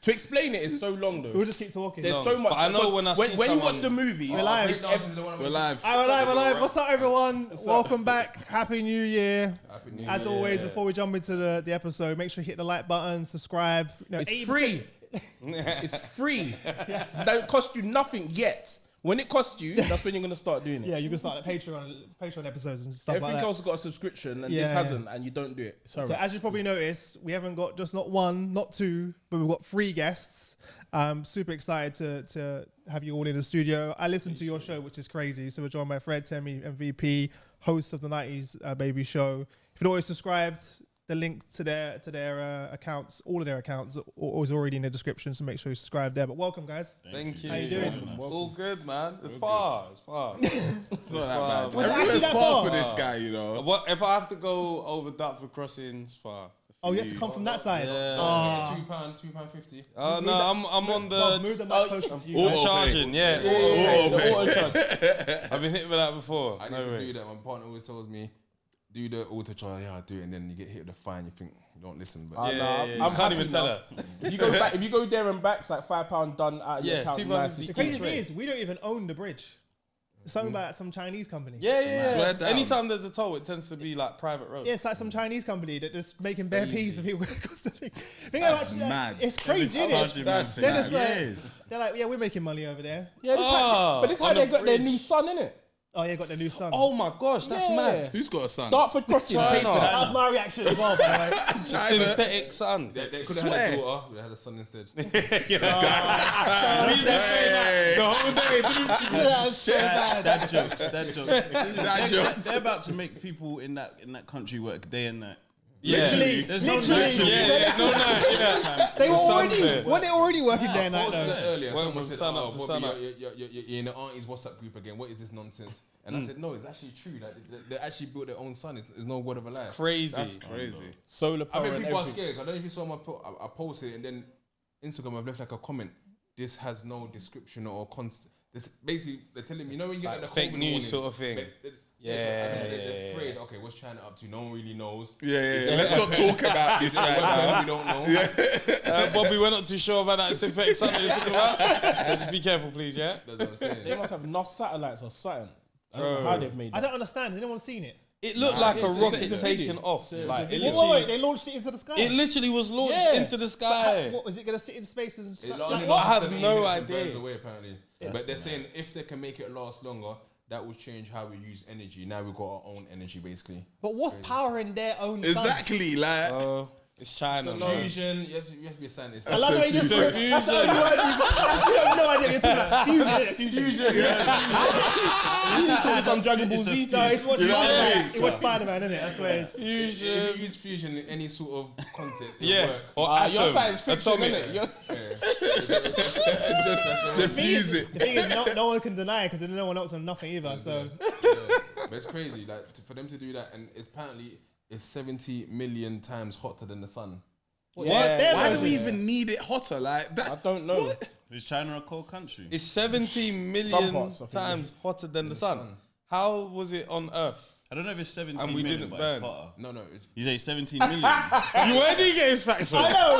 To explain it is so long though. We'll just keep talking. There's so much. But I know when you watch the movie, We're live. We're live. We're live. What's up, everyone? Welcome back. Happy New Year. As always, before we jump into the episode, make sure you hit the like button, subscribe. It's free. It's free. It don't cost you nothing yet. When it costs you, that's when you're gonna start doing it. Yeah, you can start the Patreon episodes and stuff Everything like that. else has got a subscription, and this hasn't, and you don't do it. Sorry. So as you probably noticed, we haven't got just not one, not two, but we've got 3 guests. Super excited to have you all in the studio. I listened to your show, which is crazy. So we're joined by Fred, Temi and VP, hosts of the 90s Baby Show. If you're not already subscribed, the link to their accounts, all of their accounts, is already in the description. So make sure you subscribe there. But welcome, guys. Thank you. How you doing? It's all good, man. It's far. It's not that bad. Was it Everywhere's actually that far far? for this guy, you know. What if I have to go over Dartford Crossing? It's far. Oh, you have to come from that side? Yeah. £2.50. Oh no, I'm on the. Move the mic closer to you. I'm charging, yeah. I've been hit with that before. I need to do that. My partner always tells me, do the auto trial. Yeah, I do it, and then you get hit with a fine. You think you don't listen, but I can't even tell her. If you go there and back, it's like £5 done out of your account. £2.50. The crazy thing is, we don't even own the bridge. It's something like some Chinese company. Yeah. Anytime there's a toll, it tends to be like private roads. Yeah, it's like some Chinese company that just making bare peas of people across the thing. That's mad. It's crazy, isn't it? That's They're mad. just like, they're like, yeah, we're making money over there. Yeah, but this is how they got their new son, innit? Oh, yeah, got their new son. Oh my gosh, that's mad. Who's got a son? Dartford Crossing. That was my reaction as well, by the way. China. Synthetic son. they could have had a daughter, but they had a son instead. The whole day. That's so bad. Dad jokes. That joke. They're about to make people in that country work day and night. Literally. There's no Literally. night. Yeah, no night. They were Sunday. already, working there night I was though? earlier. Went Someone from said, sun up to Bobby, sun up. you're in the auntie's WhatsApp group again. What is this nonsense? And I said, no, it's actually true. Like they actually built their own son. It's no word of a lie. Crazy. That's crazy. Solar I power mean, and people are everything. scared. I don't know if you saw I posted it, and then Instagram have left like a comment. This has no description or const. This basically they're telling me, you know, when you get Like the fake COVID news warnings, sort of thing. They're afraid. Okay, what's China up to? No one really knows. Yeah. Let's not talk about this right now. We don't know. Bobby, we're not too sure about that synthetic son you're talking about. So just be careful, please, yeah? That's what I'm saying. They must have enough satellites or something. I don't know how they've made I that. don't understand. Has anyone seen it? It looked like a it's rocket a taking video. off. Like, it Wait, literally, they launched it into the sky. it literally was launched Yeah. into the sky. What was it going to sit in spaces and stuff? Just I have 17 no minutes and idea. burns away, apparently. But they're saying if they can make it last longer, that will change how we use energy. Now we've got our own energy, basically. But what's powering their own sun? Exactly, like. It's China. Fusion, you have to be a scientist. I love the way you just put it. That's the only word you have no idea what you're talking about. Fusion. This is talking some Dragon Ball Z. No, it's what Spider-Man. It's what Spider-Man, isn't it? That's where it's. If you use fusion in any sort of content, Yeah. work. Or Your atom. science fiction, Atomic. innit? Just use it. The thing is, no one can deny it because no one else knows nothing either. So But it's crazy, like for them to do that, and apparently it's 70 million times hotter than the sun. What? Yeah. Why do we even need it hotter? Like I that. don't know. What? Is China a cold country? It's 70 Some million parts, I think. times hotter than the sun. How was it on Earth? I don't know if it's 17 And we million, didn't but burn. it's hotter. No. You say 17 million. Where did he get his facts from? I know.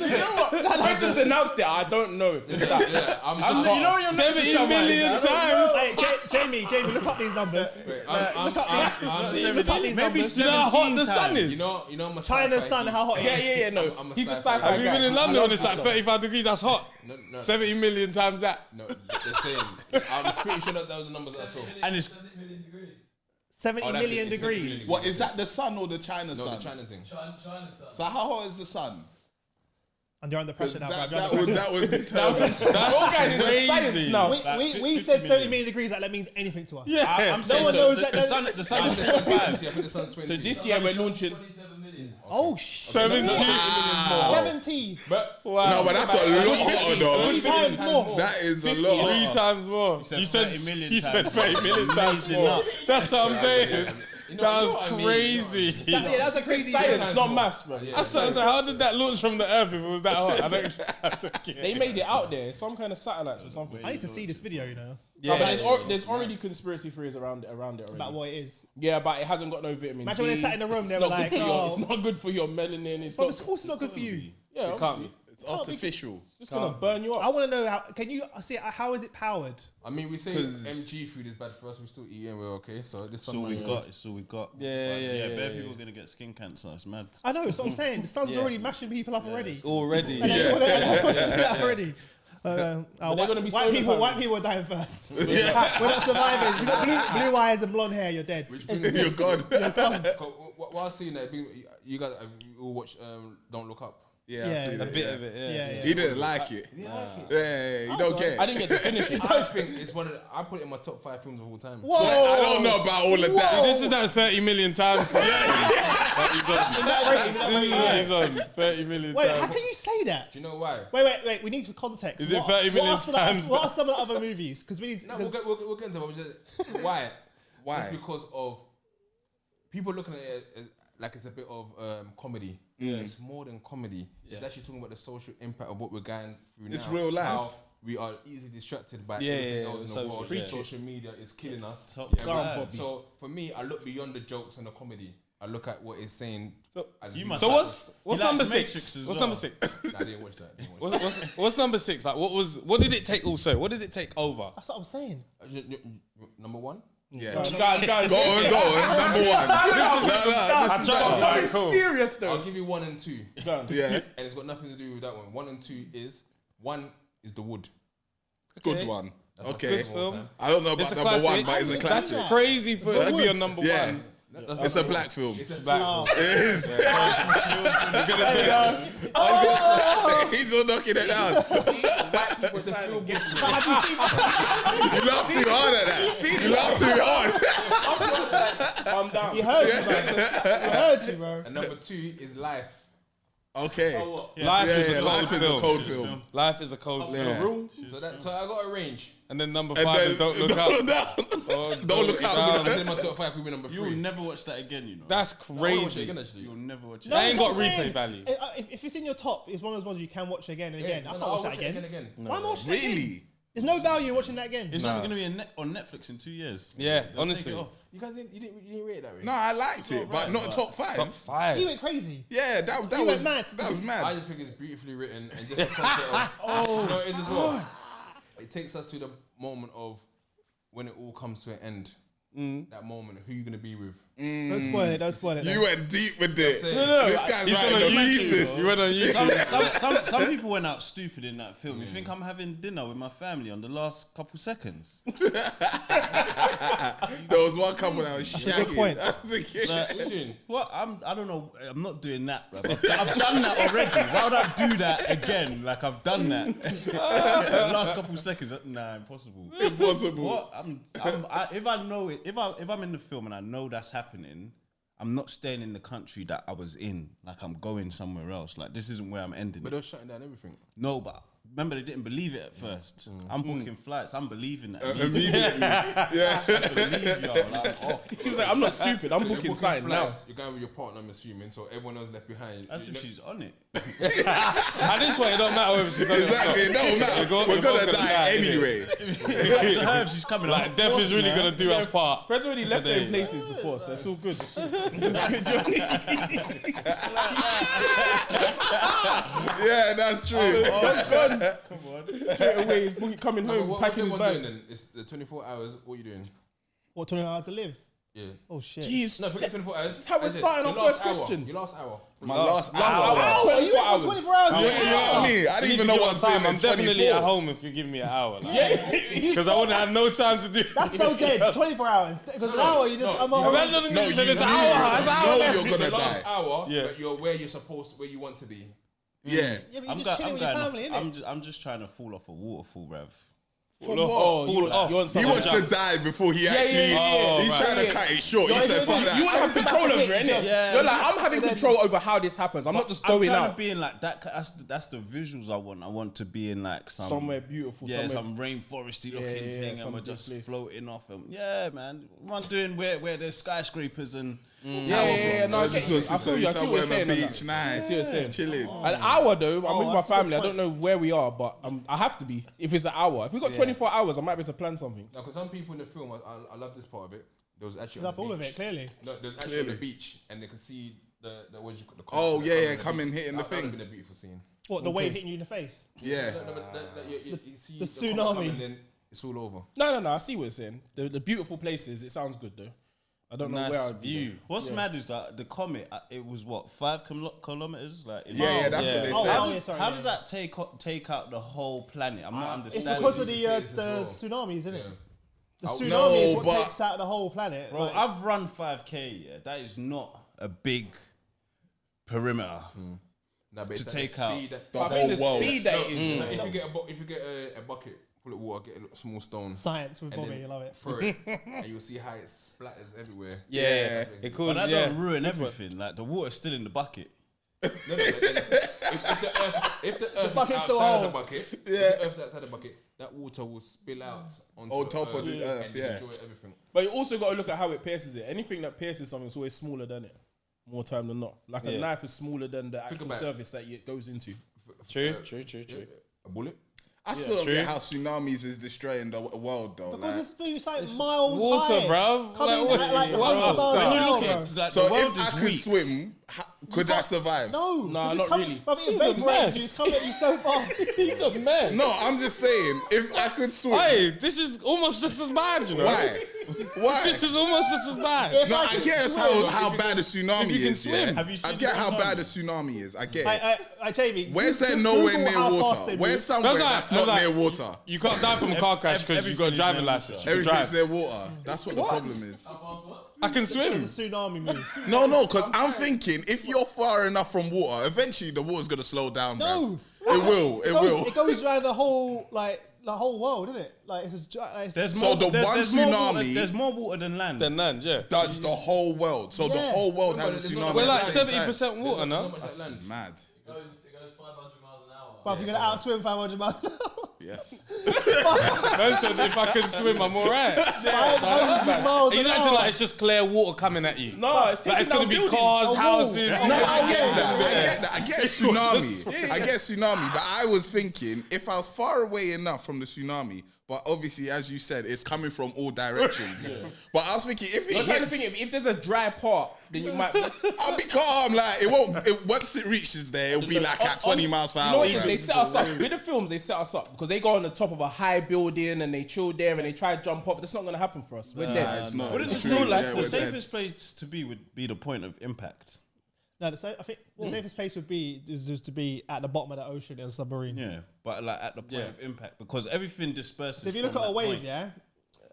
You know what? I just announced it. I don't know if it's that. Yeah, I'm You know you're 70 million times. Hey, Jamie, look up these numbers. Look up these Maybe numbers. You know how hot the 17 sun is? You know, I'm a China's sci-fi sun, geek. how hot it is. Yeah. No, I'm a he's a sci-fi sci-fi Have you guy. been in I London love when it's this like stuff. 35 degrees? That's hot. No, 70 million times that. no, they're saying. I'm pretty sure that was the numbers that I saw. and it's 70 Oh, that's million it, it's 70 degrees. million. What is that? The sun or the China No, sun? the China thing. So how hot is the sun? And you're under pressure now, That, bro. that was determined. That's Organized crazy. science now. We said 70 million degrees, like that means anything to us. Yeah. I'm saying one so knows the, that the sun. The sun is 20. I think the sun's 20. So this year we're launching. Oh, shit. 70. 70. But Wow. No, but that's a lot hotter, though. 3 times more. That is a lot 3 hotter. times more. said You said 30 million you said times 30 million times Amazing more. up. That's what I'm saying. you know That was what I mean? crazy. Yeah, that's a crazy Science, not maths, bro. So how did that launch from the Earth if it was that hot? I don't get They made it out there. Some kind of satellites or something. I need to see this video, you know, No, but there's already conspiracy theories around it already. about what it is. Yeah, but it hasn't got no vitamin Imagine D. when they sat in the room, they It's were not good like, for your- oh. it's not good for your melanin. It's But not. of course it's not good for you. Yeah, It can't obviously. be. It's artificial. It's just gonna burn you I up. want to know how is it powered? I mean, we say 'Cause- MG food is bad for us. We still eat and we're okay. So this So we got. So we got. Yeah, Bare people are gonna get skin cancer. It's mad. I know, that's what I'm saying. The sun's already mashing people up already. Already. And they want to do that already. they're gonna be white solar people. panels. White people are dying first. We're not surviving. You got blue eyes and blonde hair. You're dead. You're gone. While seeing that, you guys all watch Don't Look Up. Yeah, Yeah. I see A that, Bit yeah. of it, Yeah. He didn't like it. Yeah, you don't get I it. didn't get to finish it. I think it's one of the, I put it in my top 5 films of all time. Whoa. I don't know about all of that. This is that 30 million times. He's on 30 million Wait, how times. can you say that? Do you know why? Wait. We need some context. Is it 30 million times? What are some of the other movies? Because we need. No, we'll get into it. Just, why? Why? It's because of people looking at it as, like it's a bit of comedy. It's more than comedy. It's actually talking about the social impact of what we're going through now. It's real life. How we are easily distracted by everything else in the world. Social media is killing us. So for me, I look beyond the jokes and the comedy. I look at what it's saying. So what's number 6? What's well. number 6? I didn't watch that. What's number 6? Like, what did it take? Also, what did it take over? That's what I'm saying. Number 1. Yeah. Go on. Go on. Number 1. This is better. It's serious though. I'll give you 1 and 2. Yeah. And it's got nothing to do with that one. 1 and 2 is 1 is The Wood. Good one. Okay. Good film. I don't know about It's a number classic. 1, but it's a That's classic. crazy for it to be on number Yeah. 1. It's a black film. It's a Black Oh. film. It is. He's all knocking it down. It's a film. You laughed too hard at that. You laughed too hard. Calm down. You heard you, man. I heard you, bro. And number 2 is Life. Okay. Life is a cold Life is a film. cold film. Life is a cold Yeah. film. So I got a range. And then number And 5 is then- Don't Look Up. Don't look And up. then my top 5 could be number 3. You'll never watch that again, you know. That's I wanna watch it crazy. again, actually. You'll never watch it. That ain't got that's what I'm replay saying. value. If it's in your top, it's one of those ones you can watch again and again. I can't I'll watch that again. again. Why am I watching that again? Really? There's no value in watching that again. It's only going to be on Netflix in 2 years. Yeah, They'll honestly. take it off. You guys didn't rate it that way. No, I liked it, but not top 5. Top 5. You went crazy. Yeah, that You was went mad. that was I mad. just think it's beautifully written and just the concept of you know, it is as well. It takes us to the moment of when it all comes to an end. That moment, who you gonna be with? Don't spoil it. Don't spoil it. You went deep with it. No, This guy's He's writing gonna the YouTube. thesis. You went on YouTube. Some people went out stupid in that film. You think I'm having dinner with my family on the last couple seconds? There was one couple that was shagging. good point. That was a kid. Like, What you doing? what? I don't know. I'm not doing that, bro. I've done that already. Why would I do that again? Like I've done that. The last couple seconds. Nah, impossible. Impossible. What? If I know it, if I'm in the film and I know that's happening, I'm not staying in the country that I was in. Like I'm going somewhere else. Like this isn't where I'm ending. But they're shutting down everything. No, but remember they didn't believe it at first. I'm booking flights. I'm believing that. Immediately. Yeah. I believe y'all. Like, I'm off. He's like, I'm not stupid. I'm booking something now. flights, you're going with your partner, I'm assuming, so everyone else left behind. That's if she's on it. At this point, it don't matter whether she's on it or not. Exactly. It don't matter. We're We're gonna both die innit? anyway. It's up to her if she's coming. Like, death is really gonna do us part. Fred's already left Today. them places before, so it's all good. It's all good, Johnny. Yeah, that's true. Straight away, he's coming home, What's packing his everyone doing bag. then? It's the 24 hours. What are you doing? What, 24 hours to live? Yeah. Oh, shit. Jeez, No, forget 24 hours. That's how we're starting our first question. Your last hour. My last hour. Hour? You went for 24 hours? Yeah, you know what I mean? I didn't even know what I was doing I'm at definitely 24. at home if you give me an hour. Because I wouldn't have no time to do That's so dead. 24 hours. Because an hour, you just... I'm all Imagine No, if you said it's an know hour. It's an hour. you're It's gonna the last die. hour, Yeah. but you're where you're supposed, where you want to be. Yeah. Yeah, but you're just chilling with your family, innit? I'm just trying to fall off a waterfall, bruv. For Oh, what? you want He something wants to jump. die before he actually... He's trying to cut it short. He said, fuck You that. want to have control over it, innit? Yeah. You're like, I'm having control over how this happens. I'm not just I'm going trying to out. be in like that. That's the visuals I want. I want to be in like Somewhere beautiful, Yeah, somewhere- some rainforesty looking yeah, thing, and some we're big just place. floating off. And yeah, man, I'm doing where there's skyscrapers and Yeah, no, I get you. I feel you. I see what you're saying. on the on beach, that. nice. I see what you're saying. Chilling. An hour though, I'm with my that's a good family. I point. don't know where we are, but I have to be. If it's an hour, if we got 24 hours, I might be able to plan something. Now, because some people in the film, I love this part of it. There was actually Love on the all of beach. it, clearly. No, there's actually on the beach, and they can see the what you call the. Oh, the yeah, colour yeah, on the coming, beach. hitting the That would thing. have been a beautiful scene. What, the wave hitting you in the face? Yeah. You see the car tsunami. coming, then it's all over. No. I see what you're saying. The beautiful places. It sounds good though. I don't know where I'd be. What's mad is that the comet, it was what, 5 kilometers? Like, in Yeah, miles? that's what they Oh, said. How does that take out the whole planet? I'm not It's understanding. because of You the see this as well. tsunamis, isn't it? Yeah. The Oh, tsunami no, is what but- takes out the whole planet. Bro, like- I've run 5K, yeah. That is not a big perimeter. Nah, but To it's like take the out speed that- the I whole think the world. speed that No, it is. if you get a bucket full of water, get a little small stone, Science with and Bobby, then I love it. throw it, and you'll see how it splatters everywhere. Yeah, it But causes. that Yeah, don't ruin everything. Like, the water's still in the bucket. No, but then if the earth bucket's is still outside whole. the bucket, if the earth's outside the bucket, that water will spill out onto On top of the earth, and yeah. destroy everything. But you also got to look at how it pierces it. Anything that pierces something is always smaller than it. More time than not. Like a knife is smaller than the actual about it. surface that it goes into. true. A bullet. I still don't get how tsunamis is destroying the world though. Because Like, it's like miles water, high. bruv. Coming Like, at like what? 100 miles When an you hour, look bro. at like, so the world if I is could weak. swim, could that survive? No, Nah, 'cause not it's coming, really. Bruv, He's it's a very mess. you. It's coming at you so fast. He's a man. No, I'm just saying, if I could swim, Hey, this is almost just as bad, you know. why? Why? This is almost just as bad. No, I guess how bad a tsunami if you can is. swim. Yeah? Have you I seen get the how tsunami? bad a tsunami is. I get it. Jamie, Where's there Google nowhere near how fast water? they Where's move. somewhere that's not like- near water? You can't die from a car crash because you've got a Everything is driving near license. You can Everything's drive. near water. That's what the problem is. I can There's swim. a tsunami move. No, because I'm thinking if you're far enough from water, eventually the water's gonna slow down. No, bruv. it will. It will. It goes around the whole world, isn't it? Like it's a, There's So the one there's more water- tsunami- there's more water than land. Then land, yeah. Does the whole world? So the Yeah. whole world has a there's tsunami. not- We're at like the same time. 70% water, no? Not much like land. Mad. It goes 500 miles an hour. Bruv, you're gonna outswim 500 miles an hour. Yes. Man said if I can swim, I'm alright. 500 miles He's an acting hour. like it's just clear water coming at you. No, it's Like taking it's gonna down be buildings. cars, Oh, houses. whoa. No, I Yeah. get that. I get that. I get tsunami. Yeah. I get tsunami. But I was thinking if I was far away enough from the tsunami, but obviously, as you said, it's coming from all directions. But I was thinking if it I'm trying to hits, think if there's a dry part, then you might. I'll be calm. Like it won't. Once it reaches there, it'll be like at 20 miles per You know hour. what it is? bruv. They set us up with the films. They set us up because they go on the top of a high building and they chill there and they try to jump off. That's not gonna happen for us. We're dead. It's not. What is It's the true. safest, Yeah, the we're dead. safest place to be would be the point of impact. No, I think the safest place would be is just to be at the bottom of the ocean in a submarine. Yeah, but like at the point of impact because everything disperses. So if you look from at a that wave, point. yeah,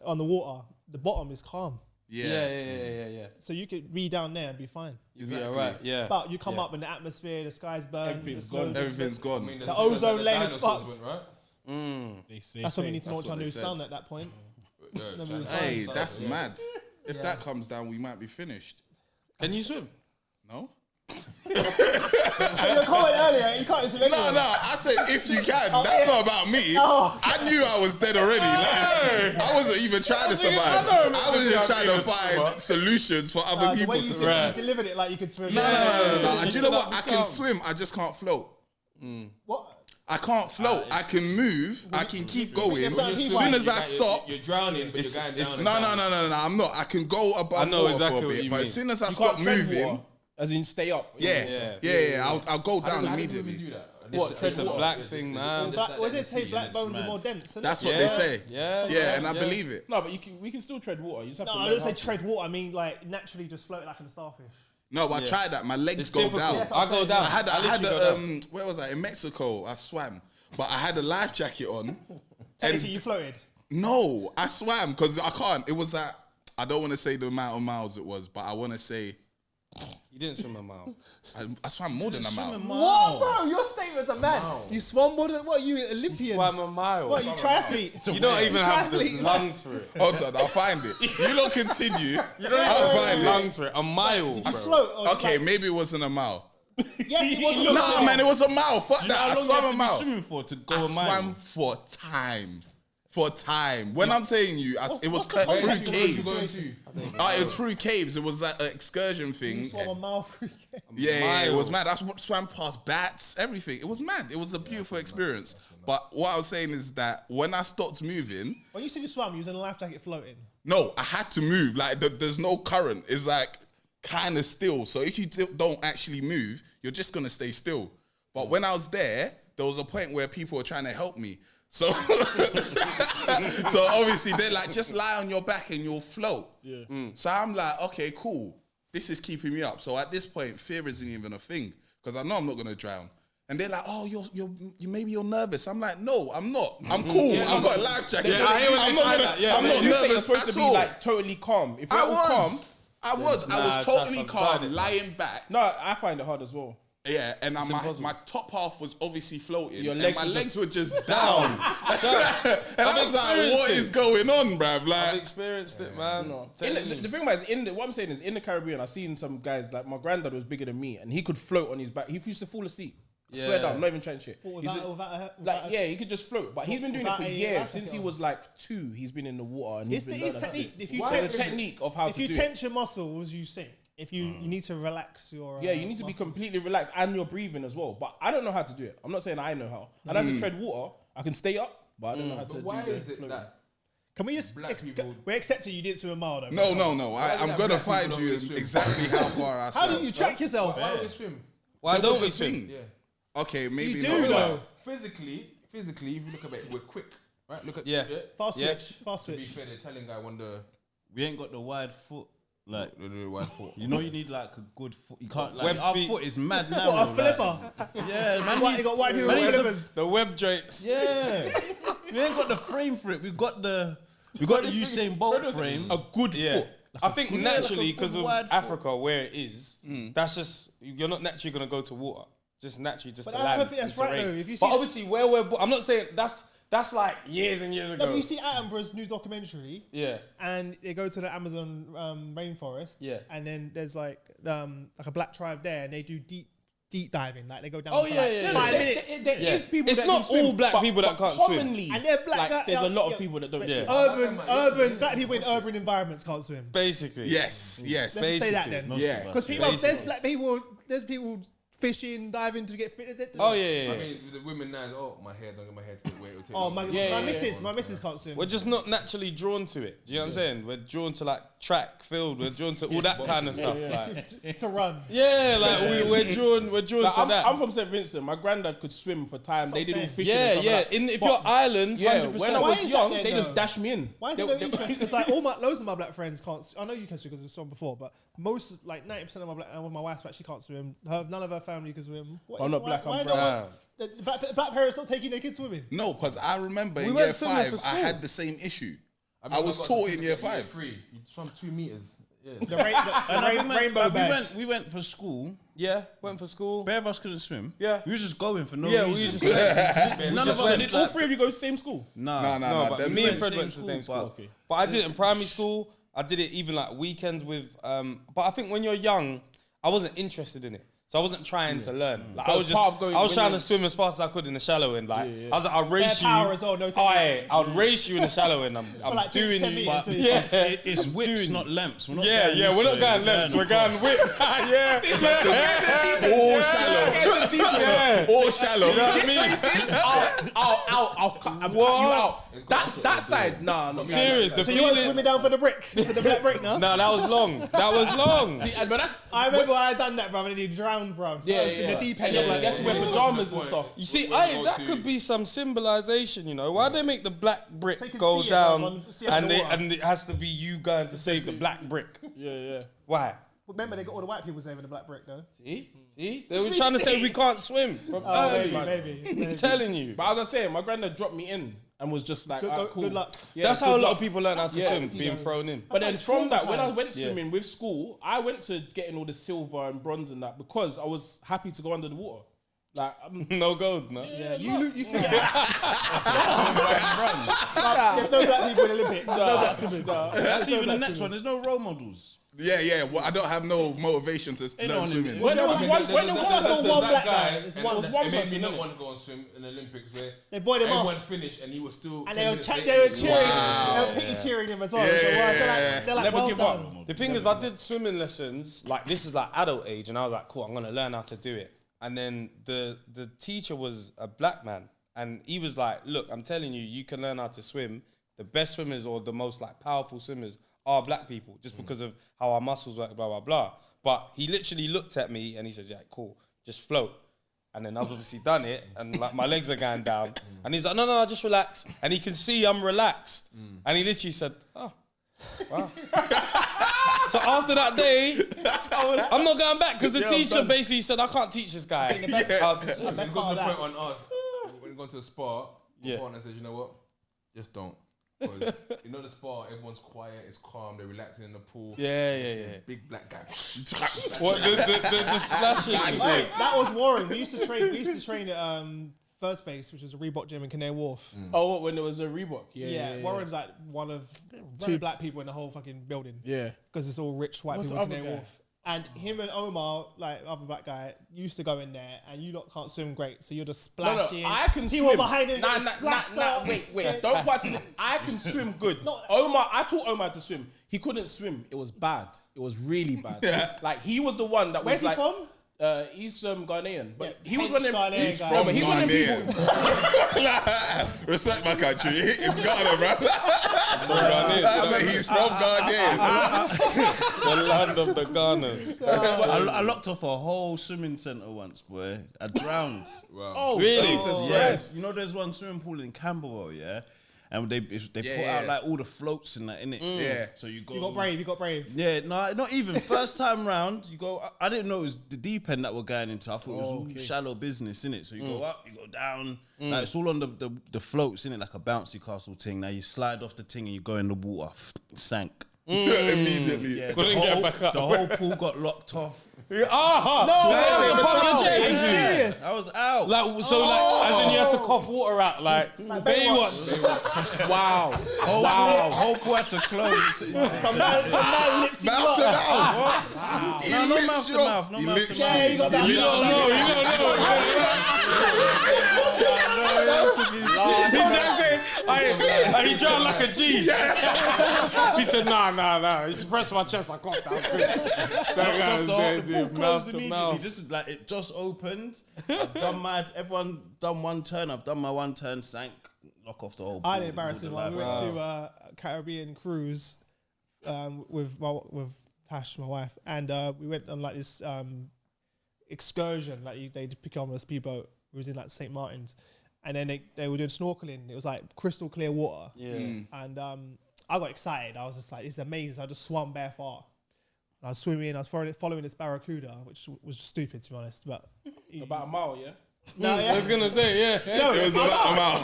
on the water, the bottom is calm. Yeah. So you could be down there and be fine. Exactly. Yeah, right. Yeah. But you come up in the atmosphere, the sky's burned, Everything's the gone. snow- Everything's gone. I mean, The ozone layer is dinosaurs fucked. went, right? They say, That's when we need to That's launch our what new they said. sun at that point. Yeah, China- Hey, China- that's yeah. mad. If that comes down, we might be finished. Can you swim? No? Your comment earlier, you can't swim anyway. No, I said if you can. That's not about me. Oh. I knew I was dead already. Like, I wasn't even trying to survive. I was just trying to find solutions for other The people way to you said survive. you can live in it like you could swim. No. Do you know Shut what? up, I can calm. swim. I just can't float. What? I can't float. I can move. I can keep going. yourself As deep. soon as You're I stop. You're drowning, but you're going down. No. I'm not. I can go above I know water exactly for a what bit. you But mean. as soon as I You stop can't tread moving, water, as in stay up. yeah, I'll go down immediately. Do that. It's a black thing, man. What did they say? Black bones are more dense. Isn't That's it? what they say. Yeah. And I believe it. No, but we can still tread water. You just have No, to I learn don't say how to. tread water. I mean like naturally just float like in a starfish. No, but I tried that. My legs It's go difficult. down. Yes, I go down. I had literally go a down. where was I? In Mexico, I swam, but I had a life jacket on. Technically, you floated. No, I swam because I can't. It was that I don't want to say the amount of miles it was, but I want to say You didn't swim a mile. I swam more than a mile. What, bro? Your statements are mad. You swam more than what? You Olympian? Swam a mile. What? You triathlete? You don't even have the Triathlete. lungs for it. Hold on, I'll find it. You don't continue. You don't I'll even have find the it. lungs for it. A mile, You bro. float. Or Okay, like- maybe it wasn't a mile. yes, it wasn't. Nah, man, it was a mile. Fuck You know that. how I long you swam have a to be mile. swimming for to go I a mile? swam for time. For time. When I'm saying you, it was what's the through context of what caves. you're going to? It was through caves. It was like an excursion thing. You swam a mile through. Yeah, it was Mile. mad. I swam past bats, everything. It was mad. It was a beautiful experience. But what I was saying is that when I stopped moving, When you said you swam, you was in a life jacket floating. no, I had to move. Like there's no current. It's like kind of still. So if you don't actually move, you're just gonna stay still. But when I was there was a point where people were trying to help me. So, so obviously they're like, just lie on your back and you'll float. Yeah. So I'm like, okay, cool. This is keeping me up. So at this point, fear isn't even a thing because I know I'm not gonna drown. And they're like, oh, you maybe you're nervous. I'm like, no, I'm not. I'm cool. I've got a life jacket. Yeah, I hear what I'm you're not, trying gonna, to- yeah, I'm but not You say you're nervous supposed to at be all. like totally calm. If you're I all calm, was. I was Nah, totally I've calm, tried it, lying back. no, I find it hard as well. Yeah, and my top half was obviously floating. Your and legs my were legs just were just down. and I was like, what is going on, bruv? I've Like, experienced it, man. No. Tell The me. thing about it is, what I'm saying is, in the Caribbean, I've seen some guys, like my granddad was bigger than me, and he could float on his back. He used to fall asleep. I swear Yeah. down, I'm not even trying shit. Yeah, he could just float. But he's been doing it without for a years. life Since he jacket was like 2, he's been in the water. And It's he's the been it's learning technique. If you There's a technique of how if to you do tense your muscles, you sink. If you need to relax your it. Yeah, you need to be completely relaxed and you're breathing as well. But I don't know how to do it. I'm not saying I know how. I know how to tread water. I can stay up, but I don't know how to But do why the is it floating. that? Can we just Black people- we're accepting you didn't swim a mile though? no. is I'm that gonna black find people you don't swim? exactly how far I How swam. do you track yourself? Why don't we swim? Why There don't was we a swim? thing. Yeah. Okay, maybe You not. do but- though. Physically, if you look at it, we're quick, right? Look at Yeah. Fast Yeah. switch. Fast To be switch. fair, the Italian guy won the We ain't got the wide foot. Like, wide foot. you know, you need like a good foot. You can't like Web our feet. foot is mad now. What a like- flipper! Yeah, man. What, you got white people man, with it's a- flippers? The web joints. Yeah, we ain't got the frame for it. We got the Usain Bolt frame. A good Yeah. foot. I think Yeah, naturally, like a because of wide foot. Africa, where it is, that's just, you're not naturally going to go to water. Just naturally, just But the I land. don't think that's the right, terrain. though. If you But see- obviously, where I'm not saying that's like years and years ago. No, but you see Attenborough's new documentary, Yeah. and they go to the Amazon rainforest, Yeah. and then there's like a black tribe there, and they do deep diving, like they go down Oh, for yeah, like yeah, 5 yeah. minutes. There Yeah. is people It's that not can swim, all black but- people that but can't swim. commonly, And they're black. like, there's a lot yeah. of people that don't Yeah. swim. Black people in urban environments can't swim. Basically. Yes. Let's say that then. Most Yeah. of us, Because yeah. people, there's Basically. there's people fishing, diving to get fit. Oh, yeah. I mean, the women now, my hair, don't get my hair to get wet. it'll take Oh me- my, Yeah, my missus can't swim. We're just not naturally drawn to it. Do you know what I'm saying? We're drawn to like track, field. We're drawn to all that kind of stuff. Like, to run. yeah, like we're drawn Like, to that. I'm from St. Vincent. My granddad could swim for time. They what did I'm all saying. fishing. Yeah, and stuff yeah. like that. If But- you're island, yeah, 100%. when I Why was is that young, then, they just though? dashed me in. Why is it no interest? Because like loads of my black friends can't. I know you can swim because we've swum before, but most like 90% of my black, and my wife's back, she can't swim. None of her family can swim. I'm not black, I'm brown. The black parents not taking their kids swimming. No, because I remember in went year swimming 5, for I school. had the same issue. I I was got taught the in year certificate 5. You swam 2 meters. Yeah. Rainbow badge. we went for school. Yeah, went for school. Bare of us couldn't swim. Yeah. We was just going for no Yeah, we reason. just None of just us. Did all three of you go to the same school? Nah. No, but them me same- and Fred same went to the same school, school. but- Okay. But I did it in primary school. I did it even like weekends with. But I think when you're young, I wasn't interested in it. So I wasn't trying to learn. Like, So I it's was part of just, going I was when trying you're- to swim as fast as I could in the shallow end. Like, Yeah. I was like, I'll race you. Bare power as well, no technique. I'll race you in the shallow end. I'm like doing 10 you. meters, But, so yeah, It's I'm whips, doing- not lamps. We're not Yeah, going yeah, this we're not way, going left. We're going across. whip. Yeah, All shallow. yeah. All shallow. You know what I mean? I'll cut you out. That side, nah, not Serious. The So you were feeling. swimming down for the brick, for the black brick, no? No, that was long. That was long. See, but that's I remember I had done that, bro, and you drowned, bro. So I was in the deep end. Yeah, I'm you like, get to wear pajamas and stuff. You see, that could be some symbolization, you know. Why they make the black brick So you can go see it, down man, see and underwater. it has to be you going to save the black brick? Yeah. Why? Remember, they got all the white people saving the black brick, though. See? They were trying to say we can't swim. From Oh, early. maybe. I'm telling you. But as I was saying, my granddad dropped me in and was just like, "Alright, cool. Good luck. Yeah, That's how good a lot luck. of people learn how to swim, crazy, being though. thrown in. But then like from that, when I traumatized. went swimming with school, I went to getting all the silver and bronze and that because I was happy to go under the water. Like, No gold, no? Yeah, you figure out. There's no black people in the Olympics. There's no black swimmers. That's even the next one. There's no role models. Yeah. Well, I don't have no motivation to Ain't no learn one swimming. when there was one, when there was there's one black guy. and There's one it made me person, not innit? want to go and swim in the Olympics where They boyed him everyone off. finished and he was still. And 10 they were, minutes later, they were he was cheering. Wow. They were pity cheering him as well. Yeah. So, they're like, Never well give done. up. The thing is, I did swimming lessons, like this is like adult age, and I was like, cool, I'm gonna learn how to do it. And then the teacher was a black man, and he was like, look, I'm telling you, you can learn how to swim. The best swimmers or the most like powerful swimmers are black people, just because of how our muscles work, blah blah blah. But he literally looked at me and he said, yeah, cool, just float. And then I've obviously done it, and like my legs are going down. And he's like, no, just relax. And he can see I'm relaxed. And he literally said, oh, wow. So after that day, I'm not going back because the teacher basically said, I can't teach this guy. When you got to the point on us, when you go to a spa, my partner says, you know what? Just don't. Because you know the spa, everyone's quiet, it's calm, they're relaxing in the pool. Yeah. Big black guy. What, the splashing? Wait, that was Warren. We used to train at First Base, which was a Reebok gym in Canary Wharf. Oh, what, when there was a Reebok? Yeah. Warren's like one of two black people in the whole fucking building. Yeah. Because it's all rich white What's people in the Canary other Wharf. And him and Omar, like other black guy, used to go in there, and you lot can't swim great, so you're just splashing. No, I can he swim. was behind him. Wait, don't question it. I can swim good. Omar, I taught Omar to swim. He couldn't swim. It was bad. It was really bad. Like he was the one that Where's was he like. from? He's Ghanaian, but Yeah, he was one of them. He's guy. from He's one of them people. Ghanaian. Respect my country. It's Ghana, bro. I said he's from Ghanaian. The land of the Ghanas. I locked off a whole swimming centre once, boy. I drowned. Oh, Really? Jesus Yes. You know, there's one swimming pool in Camberwell, yeah? And they put out like all the floats and that in it. Yeah. So you go. You got brave. Yeah, no, not even. First time round, you go. I didn't know it was the deep end that we're going into. I thought it was all shallow business, innit? So you go up, you go down. Like it's all on the floats, innit? Like a bouncy castle thing. Now you slide off the thing and you go in the water. Sank. Immediately. Yeah, Couldn't get back up. The whole pool got locked off. Serious? I was out. Like, so like, as in you had to cough water out, like Baywatch. Wow. Whole pool had to close. Some man lips you Mouth to up. mouth. No, no mouth to mouth. No He mouth to lips mouth. Yeah, you got that. You don't know. He drowned like a G. He said, nah. He just pressed my chest. I coughed out. The pool closed Mouth to immediately. mouth. This is like it just opened. Everyone done one turn. I've done my one turn, sank, lock off the whole pool. I did embarrassing one. We went to a Caribbean cruise with Tash, my wife, and we went on like this excursion. Like they'd pick up on a speedboat. We was in like St. Martin's, and then they were doing snorkeling. It was like crystal clear water. Yeah. And I got excited. I was just like, "It's amazing!" So I just swam bare far. I was swimming. I was following this barracuda, which was stupid to be honest. But About a mile, yeah. no, I was gonna say, yeah. No, It was about a mile.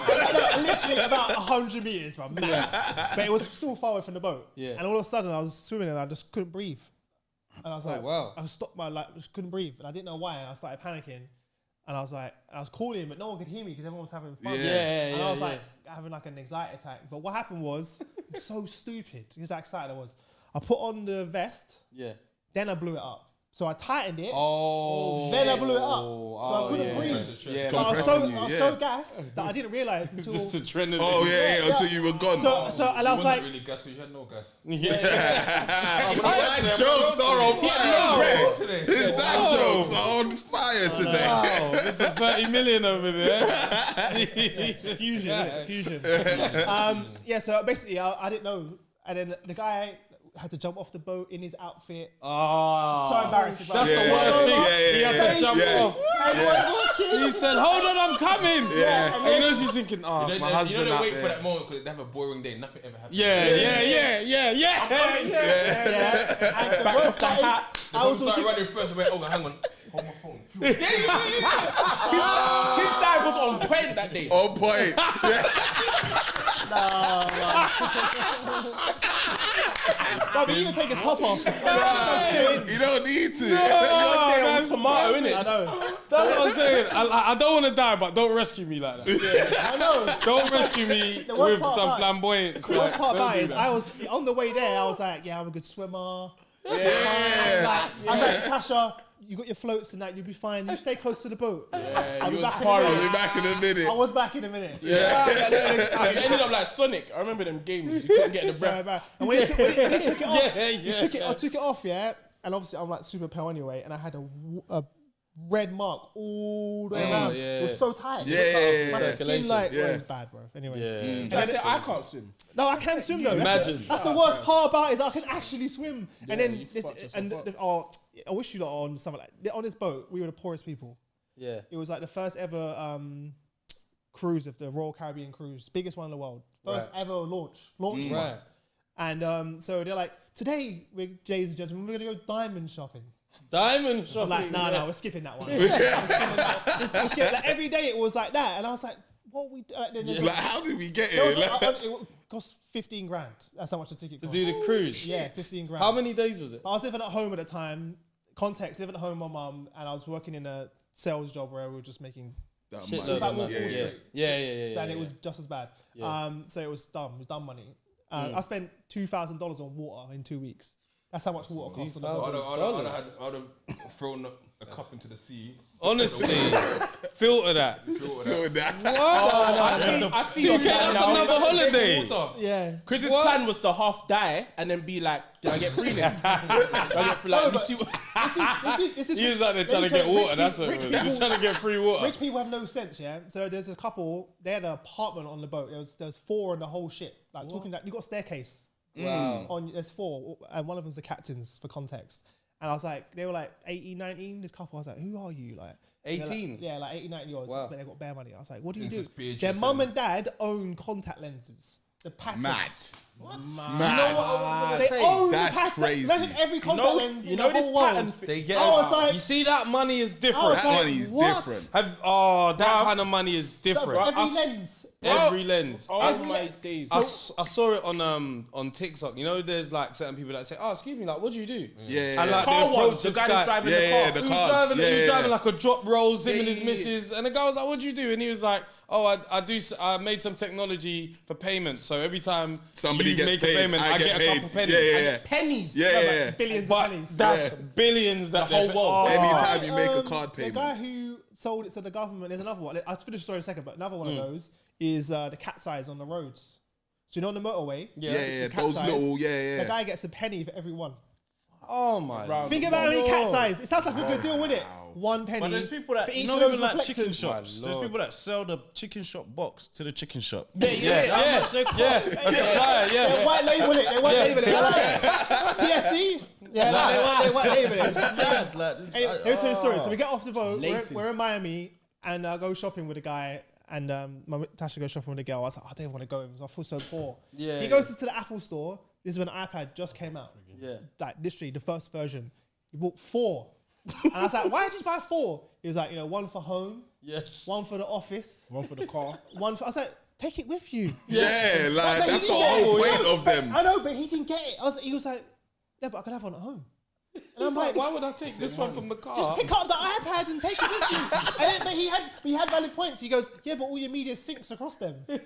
literally about 100 meters, man, max. But it was still far away from the boat. Yeah. And all of a sudden, I was swimming and I just couldn't breathe. And I was like, wow. I stopped just couldn't breathe, and I didn't know why. And I started panicking, and I was like, I was calling, but no one could hear me because everyone was having fun. Yeah. And I was like having like an anxiety attack. But what happened was, I'm so stupid because how excited I was. I put on the vest. Yeah. Then I blew it up. So I tightened it. Oh. Then I blew it up. So I couldn't breathe. Yeah. So I was Compressing so you, gassed that I didn't realize until. Just adrenaline. Oh yeah, until you were gone. So and I was like, really gas because you had no gas. Dad jokes are on fire today. His dad jokes are on fire today. Wow, this is 30 million over there. fusion, isn't it? Fusion. Yeah, so basically I didn't know. And then the guy had to jump off the boat in his outfit. So embarrassing. That's the worst thing. Yeah, He had to jump off. He said, hold on, I'm coming. Yeah. And you know she's thinking, oh, it's my husband they out wait for there. that moment because they have a boring day. Nothing ever happens. Yeah. And the worst part is, I was started looking, running first. I went, oh, hang on. Hold my phone. His dive was on point that day. On point. no, but you can take his top off. You don't need to. Oh, man, Tomato, innit? I know. That's what I'm saying. I don't want to die, but don't rescue me like that. I know. Don't rescue me The worst with part some about it- flamboyance. The worst part Don't about do it is that. I was on the way there. I was like, yeah, I'm a good swimmer. I was like, Tasha, you got your floats and that. You'll be fine. You stay close to the boat. I'll be back in a I'll minute. be back in a minute. I was back in a minute. You ended up like Sonic. I remember them games. You couldn't get the So breath. bad. And when he took it off, Yeah. I took it off, yeah. And obviously I'm like super pale anyway, and I had a red mark all the way around. yeah. It was so tight. Yeah. My skin like Yeah. it was bad, bro. Anyways, Yeah. That's it. I can't swim. no, I can swim though. Imagine. That's the worst part about it is I can actually swim. And then you fucked yourself up. I wish you lot on something like on this boat. We were the poorest people. Yeah. It was like the first ever cruise of the Royal Caribbean cruise, biggest one in the world, first ever launch one. Right. And so they're like, today, ladies and gentlemen, we're gonna go diamond shopping. Diamond shopping. I'm like, no, we're skipping that one. We're skipping, like, every day it was like that, and I was like, what we? Like, how did we get there here? was, Like, it cost 15 grand. That's how much the ticket To cost. do the cruise. Yeah, 15 grand. How many days was it? I was living at home at the time. Context, living at home with my mum, and I was working in a sales job where we were just making. that Shitload money. It was like of Wolf money. Wall Yeah. Street. Yeah. And it was just as bad. Yeah. So it was dumb. It was dumb money. I spent $2,000 on water in 2 weeks. That's how much water costs on the boat. I'd have thrown a cup into the sea. Honestly, filter that. Feel that. I see your plan That's now. another holiday. Yeah. Chris's plan was to half die and then be like, did I get freeness? Did I get free, like, No, you but- see what- He was like they're trying to get water. That's what it was. He was trying to get free water. Rich people have no sense, yeah. So there's a couple. They had an apartment on the boat. There was 4 in the whole shit. Like talking that you got a staircase. Wow. There's 4, and one of them's the captains for context. And I was like, they were like 18, 19. This couple, I was like, who are you? Like 18? Yeah, like 18, 19 years old. Wow. But they got bare money. I was like, what do you Princess do? Beatrice Their mum and- and dad own contact lenses. The patent. Mad. They own That's the patent. crazy. Imagine every contact lens in the this whole world. patent. They get. I was like- you see that money is I different. was That like, money is what? different. That kind of money is different. Every lens. Every lens. Oh my days. I saw it on TikTok. You know, there's like certain people that say, "Oh, excuse me, like, what do you do?" Yeah. And like Car they one, approach the this guy that's driving Yeah, the car. yeah, the He was cars. driving, Yeah, he was yeah, driving yeah. like a drop rolls, him and Yeah, his yeah, missus. And the guy was like, "What do you do?" And he was like, "Oh, I made some technology for payment. So every time Somebody you gets make paid, a payment, I I get get a paid. couple pennies." Yeah, yeah, yeah. Pennies. Yeah, yeah, yeah. Billions But of pennies. that's billions that The whole they're- world. Oh. Anytime you make a card The payment. guy who sold it to the government, there's another one. I'll finish the story in a second, but another one of those is the cat's eyes on the roads. So you know on the motorway? Yeah, the cat's those eyes, little, yeah. The guy gets a penny for every one. Oh my! Round Think the about how many Lord. cat's eyes. It sounds like a good deal, wouldn't it? 1 penny. But there's people for that, each you of know, those even like reflectors. chicken shops. There's Lord. people that sell the chicken shop box to the chicken shop. Yeah. That's a lie, They white label it. They white label it. They like it. PSC. Yeah, they white label it. Sad, like, Anyway, here's the story. So we get off the boat. Laces. We're in Miami, and I go shopping with a guy. And Tasha goes shopping with a girl. I was like, I don't want to go because I feel so poor. Yeah. He goes to the Apple store. This is when iPad just came out. Yeah. Like literally the first version. He bought 4. And I was like, why did you buy 4? He was like, one for home, one for the office, One for the car. one for. I was like, take it with you. Yeah, like But he that's the didn't get whole it. point of them. I know, but he didn't get it. He was like, yeah, but I could have one at home. And I'm like, Why would I take this one from the car? just pick up the iPad and take it with you. And then, but he had valid points. He goes, yeah, but all your media syncs across them. it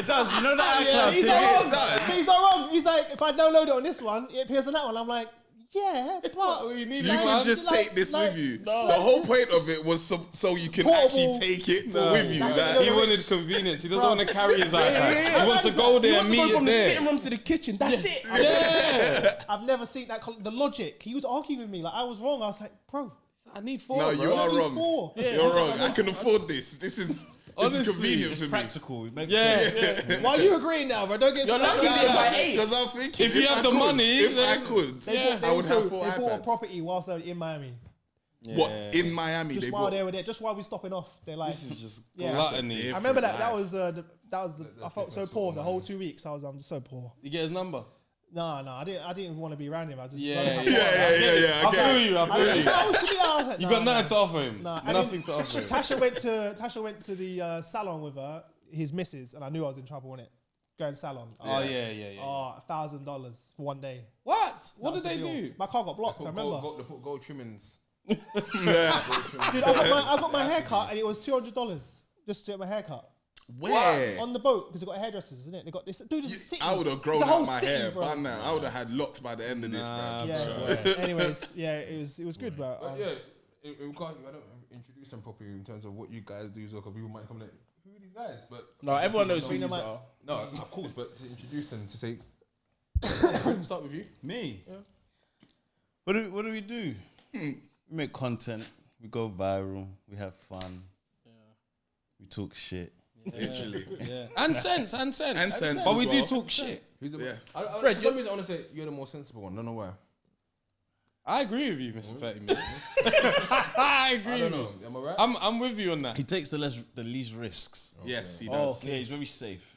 does. You know that iCloud He's thing? not wrong. does. But he's not wrong. He's like, if I download it on this one, it appears on that one. I'm like, yeah, but You need You that, could man. just like- take this like- with you. no. The whole point of it was so you can Portable. actually take it with you. That's Like, what He wanted convenience. He doesn't Bro. want to carry his iPad. He wants to go there and You meet want to go it from the there. sitting room to the kitchen. That's it. Yeah. I've never seen that. The logic. He was arguing with me like I was wrong. I was like, bro, I need 4. no, bro. you are I need wrong. 4. You're wrong. I can afford this. This is convenient It's for me. practical. It makes Yeah. sense. Why are you agreeing now, bro? Don't get. You're lucky they by 8. Because I'm thinking, If you have the money, if I then- could, They I would have 4 They bought a iPads. property whilst they were in Miami. What in Miami? Just They while bought. they were there, just while we stopping off, they're like, This is just Yeah. gluttony. I remember that. That life. was I felt so poor the whole 2 weeks. I'm just so poor. You get his number? No, I didn't want to be around him. I just Yeah, rather yeah, have Yeah, one. yeah, yeah, yeah. I I get feel it. you. I I feel was you. like, oh, should we? I was like, You nah, got nah. nothing to offer him. Nah, and Nothing then to offer him. Tasha went to the salon with her, his missus, and I knew I was in trouble in it. Going to salon. Oh yeah. Oh, $1,000 for one day. What? What That did they was the do? deal. My car got blocked. I remember. They put gold trimmings. Dude, I got my hair cut and it was $200 just to get my hair cut. Where? On the boat, because they got hairdressers, isn't it? They got this. Dude, it's a city. I would have It's grown a whole out my city, hair, bro. but nah, I would have had locked by the end of this, bro. Yeah. Anyways, yeah, it was good, bro. But yeah, in regard, I don't introduce them properly in terms of what you guys do, so 'cause people might come like, who are these guys? But No, everyone knows who People you know- are. No, of course, but to introduce them to say, start with you. Me? What do we do? We make content. We go viral. We have fun. We talk shit. Literally. And sense. And sense But as we do well. talk shit. Who's the Yeah. For Fred, some you're- reason, I want to say you're the more sensible one. I don't know why. I agree with you, Mr. 30 Minutes. I agree. I don't know. Am I right? I'm with you on that. He takes the least risks. Yes, he does. Yeah, he's very safe.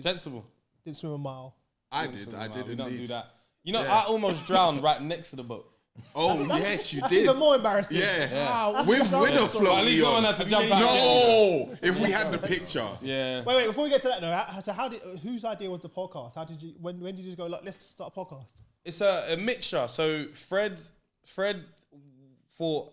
Sensible. Didn't swim a mile. I did We don't do indeed. that. You know, Yeah. I almost drowned right next to the boat. Oh, yes, you That's did. even more embarrassing. Yeah. Wow. With a At floaty least someone on. had to jump out. No, if we had the picture. Yeah. Wait, before we get to that though, whose idea was the podcast? How did you, when did you go, look, let's start a podcast? It's a mixture. So Fred thought,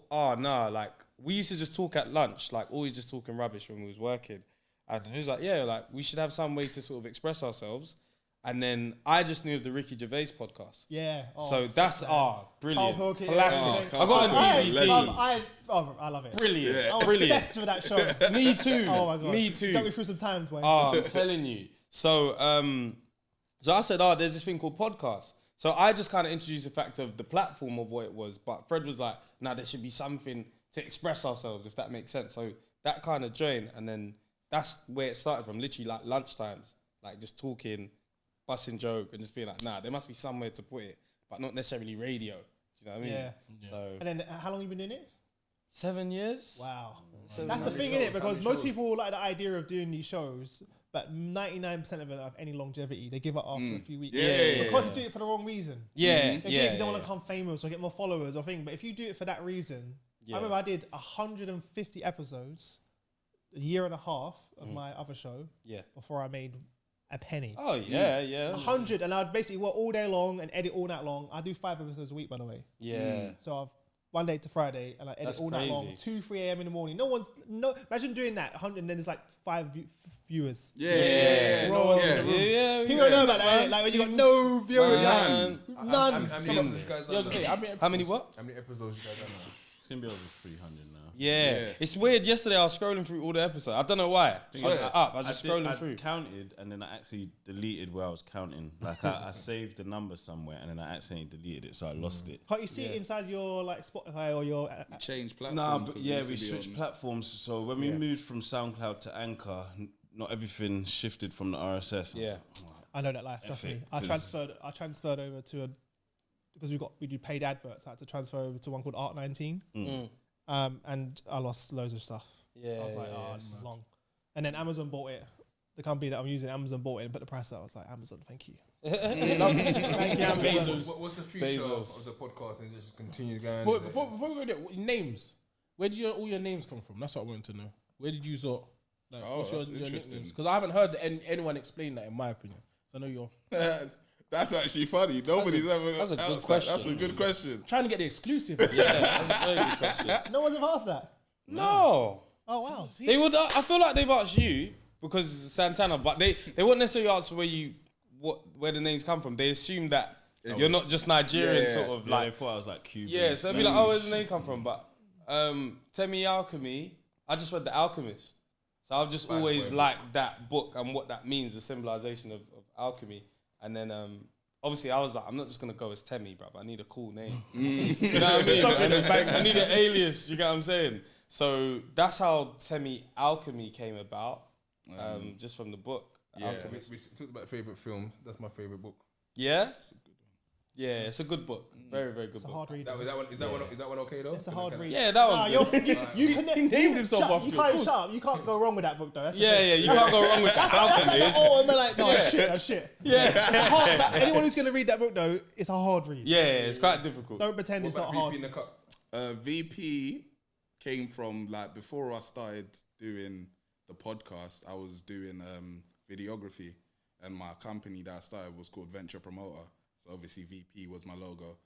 like we used to just talk at lunch, like always just talking rubbish when we was working. And he was like, yeah, like we should have some way to sort of express ourselves. And then I just knew of the Ricky Gervais podcast. Yeah. So that's brilliant. Carl Pilkington. Classic. Oh, I got a Carl DVD. Pilkington. I love it. Brilliant. Yeah. I was Brilliant. obsessed with that show. Me too. Oh my god. Me too. Got me through some times, boy. I'm telling you. So I said, there's this thing called podcast. So I just kind of introduced the fact of the platform of what it was. But Fred was like, there should be something to express ourselves, if that makes sense. So that kind of joined. And then that's where it started from, literally like lunchtimes, like just talking, busting joke, and just being like, there must be somewhere to put it, but not necessarily radio. Do you know what I mean? Yeah. So And then how long have you been doing it? 7 years. Wow. 7 That's the years. thing, innit? Because most people like the idea of doing these shows, but 99% of them have any longevity. They give up after a few weeks. Yeah. Because you do it for the wrong reason. Yeah, They do it yeah. because they want to become famous or get more followers or thing. But if you do it for that reason, Yeah. I remember I did 150 episodes, a year and a half of my other show Yeah. before I made a penny. Oh yeah. 100, and I'd basically work all day long and edit all night long. I do 5 episodes a week, by the way. Yeah. So I've Monday to Friday, and I edit That's all night long, crazy. 2-3 a.m. in the morning. Imagine doing that 100, and then there's like 5 viewers. Yeah. Roll Yeah. in the room. Yeah. People don't know about that, innit? Like when you got no viewers, Man. none. How many episodes you guys done now? How many what? How many episodes you guys done now? It's gonna be over 300 now. Yeah. It's weird. Yesterday I was scrolling through all the episodes. I don't know why. I was just up. I was just scrolling through. Counted, and then I actually deleted where I was counting. Like I saved the number somewhere, and then I accidentally deleted it, so I lost it. Can't you see it inside your like Spotify or your? Change platform. Nah, but yeah, we switched platforms. So when we moved from SoundCloud to Anchor, not everything shifted from the RSS. Yeah. I know that life. Trust me. I transferred over to because we do paid adverts. I had to transfer over to one called Art19. And I lost loads of stuff. Yeah. I was like, this is long. And then Amazon bought it. The company that I'm using, Amazon bought it and put the price out. I was like, Amazon, thank you. Thank you, Amazon. What's the future of the podcast? Is it just continue going? Before we go there, names. Where did all your names come from? That's what I wanted to know. Where did you sort? Like, That's interesting. Because I haven't heard anyone explain that, in my opinion. So I know you're That's actually funny. Nobody's ever. that's a good asked question. that. That's a good question. trying to get the exclusive. Yeah, that's a very good question. No one's ever asked that. No. Oh, wow. They would. I feel like they've asked you because it's Santana, but they wouldn't necessarily ask where the names come from. They assume that you're not just Nigerian, Yeah. sort of Like, like. I thought I was like Cuban. Yeah, so they'd be like, where's the name come from? But Temi Alchemy, I just read The Alchemist. So I've just always liked that book and what that means, the symbolization of alchemy. And then obviously I was like, I'm not just going to go as Temi, bro. I need a cool name. You know what I mean? I need an alias, you get what I'm saying? So that's how Temi Alchemy came about, just from the book. Yeah. Alchemist. We talked about favorite films. That's my favorite book. Yeah? Yeah, it's a good book. Very, very good It's a book. hard read. Is that one okay though? It's a hard read. Yeah, that Nah, one's good. you can He named himself after you it, can't of shut up. You can't go wrong with that book though. That's the Yeah, thing. yeah, you can't go wrong with that. Alchemist. Oh, and they're like, no, shit. Yeah. It's hard. It's like, anyone who's gonna read that book though, it's a hard read. Yeah, it's quite difficult. Don't pretend What it's not about hard. VP in the cup? VP came from like before I started doing the podcast. I was doing videography, and my company that I started was called Venture Promoter. So obviously VP was my logo,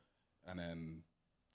and then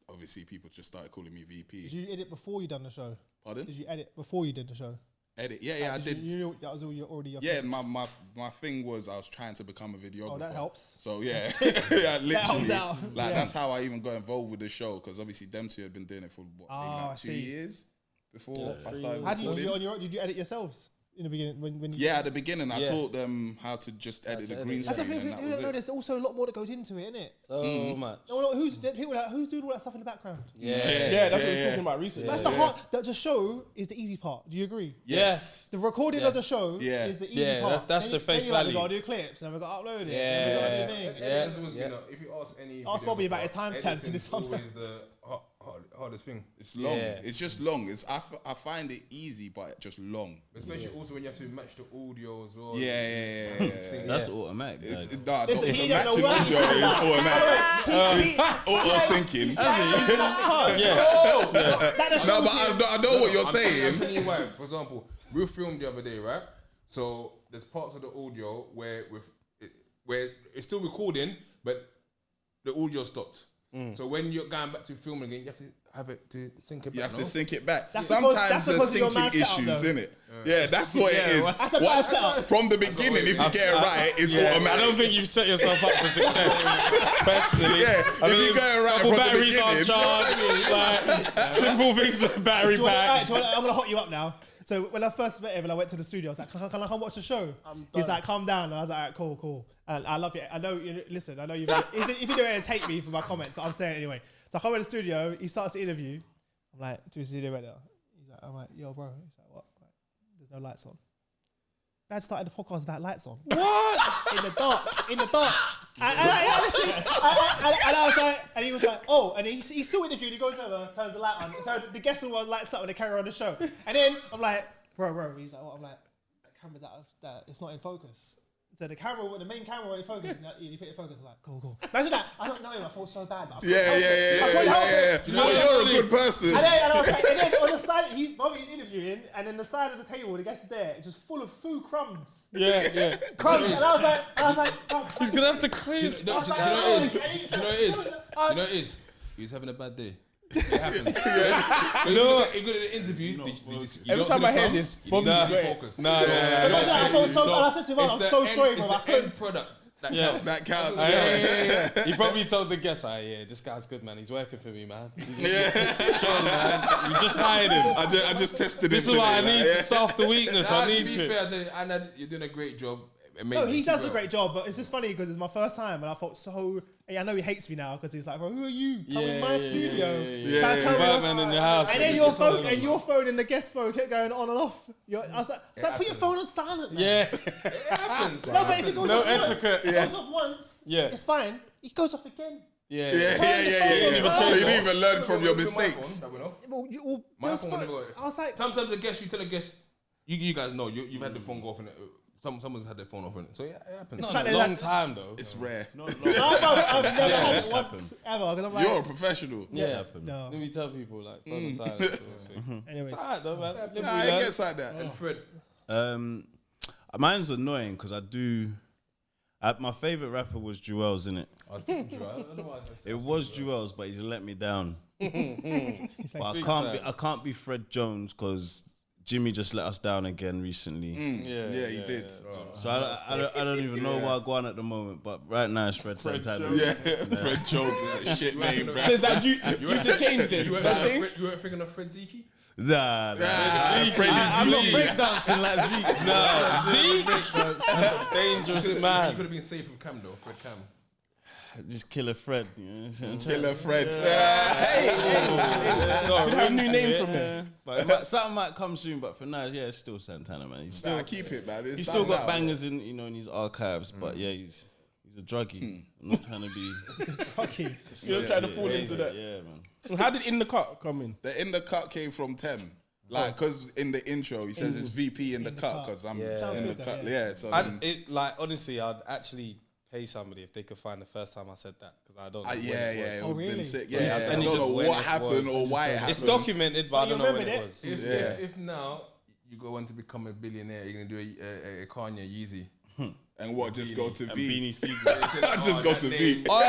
obviously people just started calling me VP. Did you edit before you done the show? Pardon? Did you edit before you did the show? Edit? Yeah, I did. That was already your Yeah, thing. my thing was I was trying to become a videographer. Oh, that helps. So yeah, yeah, literally, helps out. like Yeah. that's how I even got involved with the show, because obviously them two had been doing it for maybe I like 2 see. years before I started. How did you recording. did you edit yourselves? in the beginning when Yeah, at the beginning, I taught them how to just edit the green That's the screen, thing. and that was it. There's also a lot more that goes into it, innit? So much. No, who's people like, who's doing all that stuff in the background? Yeah, that's what we're talking about recently. That's the hard. The show is the easy part. Do you agree? Yes. The recording of the show Yeah. is the easy Yeah, part. that's Then the you- face then you're like, value. we gotta do clips, and we gotta upload it. Yeah. And we gotta do things. Editing's always been if you ask any. Ask video Bobby about before, his timestamps in his editing's always comments. the hardest thing. It's long. Yeah. It's just long. I find it easy, but just long. Especially also when you have to match the audio as well. Yeah. That's automatic. It's, Like. nah, Listen, the he don't know matching what- audio is automatic. He- Auto syncing. That just No, shows but you- I know what you're I'm saying. telling you why. For example, we filmed the other day, right? So there's parts of the audio where it's still recording, but the audio stopped. So when you're going back to filming again, you have to have it to sync it back. You have to no? sync it back. That's Sometimes because there's of your syncing mad setup, issues, though. innit? Yeah, that's what it is. That's a bad setup. From the beginning, if you get it right, it's automatic. I don't think you've set yourself up for success. Personally, Yeah, if you get it right couple from the batteries on beginning. charge, like simple things like battery Do you wanna- packs. alright, I'm gonna hot you up now. So when I first met him and I went to the studio, I was like, can I come watch the show? He's like, calm down. And I was like, alright, cool. And I love you. I know you listen, I know you if you don't hate me for my comments, but I'm saying it anyway. So I come in the studio, he starts the interview. I'm like, to the studio right now. I'm like, yo, bro. He's like, what? I'm like, there's no lights on. Dad started the podcast without lights on. What? In the dark. And I was like, and he was like, oh, and he's still interviewed. He goes over, turns the light on. So the guest will lights up when they carry on the show. And then I'm like, bro. He's like, what? I'm like, that camera's out of that. It's not in focus. So the main camera won't in focus. You put it in focus. I'm like, cool. Imagine that. I don't know him. I feel so bad. But I couldn't help it. Well, you're a good person. And then I was like, and then on the side, Bobby's interviewing, and then the side of the table, the guest is there, it's just full of food crumbs. Yeah. Crumbs. And I was like, oh, He's gonna have to clean. You know what it is? He's having a bad day. It happens. You know, you go to the interview. Every time I hear this, Bobby's great. focus. Nah. I said to him, I'm so sorry, bro. I It's the couldn't. end product. That counts. Yeah. He probably told the guest, yeah, this guy's good, man. He's working for me, man. He's Yeah. strong, man. You just hired him. I just tested This it is why I today, need like, to staff the weakness. Nah, I to need be to. fair, I tell you, Anna, you're doing a great job. No, Amazing. he does Keep a it great up. job, but it's just funny because it's my first time, and I felt so. I know he hates me now because he was like, "Bro, who are you? Come in my studio." Yeah. Trying to tell me what- Birdman in your house. And then your phone and the guest phone kept going on and off. I was like, put your phone on silent. Man. Yeah. It happens. No, but if it goes No off once, etiquette. it goes off once. Yeah. It's fine. It goes off again. Yeah. Yeah. So you didn't even learn from your mistakes. That went off. Well, My phone never got it. I was like, Sometimes the guest, you tell a guest, you guys know, you've had the phone go off in it. Someone's had their phone off in it. So yeah, it happens. It's like they Long like- time though. It's rare. I've never had it once ever. 'Cause I'm like, You're a professional. Yeah. no. Let me tell people like phone on silent. sort of thing. Anyways, Alright though, man. Live Nah, with it that. gets like that. And Fred, Mine's annoying because I do. My favorite rapper was Jewel's, innit? I don't know why. It was Jewel's, but he's let me down. But big I can't be Fred Jones because Jimmy just let us down again recently. Yeah, he did. So I don't even know where I go on at the moment. But right now it's Fred Santana. Yeah, Fred Jones is a shit name, bro. So is that due to change then? You weren't thinking of Fred Zeke? Nah. I'm not breakdancing like Zeke. Nah, Zeke? That's a dangerous You man. could have been safe with Cam though, Fred Cam. Just Killer Fred. You know what I'm saying? Killer Fred. You have a new name from him. But something might come soon. But for now, yeah, it's still Santana, man. He's still Keep it, man. he's still got bangers in his archives. But yeah, he's a druggie. I'm not trying to be. fucking. You're trying to fall into that. Yeah, man. So how did In the Cut come in? The In the Cut came from Tem. Like, because in the intro, he says it's VP in the cut because I'm Sounds in the good, cut. though, Yeah, so Honestly, I'd actually pay somebody if they could find the first time I said that because I don't know when yeah, it was. it Oh, would have really? been sick. Yeah, Yeah, I I don't don't know know when what it happened was. or why it happened. It's documented, but I you don't know when remembered it it? was. If now you go on to become a billionaire, you're gonna do a Kanye Yeezy. And what, just go to And V? Beanie Siegel. Just go to V. Oi!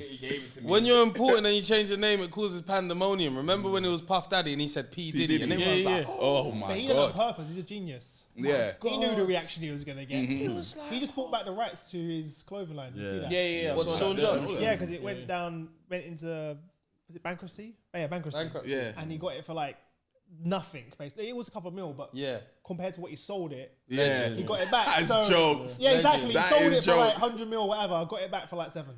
He gave it to me. When you're important and you change your name, it causes pandemonium. Remember when it was Puff Daddy and he said P. Diddy? And everyone was like, Oh But my he did it on God. purpose. He's a genius. Yeah. He knew the reaction he was gonna get. He just bought back the rights to his clothing line. Did you see that? Yeah. What, Sean John? Yeah, because it went into was it bankruptcy? Oh, yeah, bankruptcy. Bankrupt. Yeah. And he got it for like nothing. Basically, it was a couple of mil, but compared to what he sold it, Yeah. he got it back. That's jokes. Yeah, exactly. That he sold is it for like jokes. 100 mil or whatever. I got it back for like 7.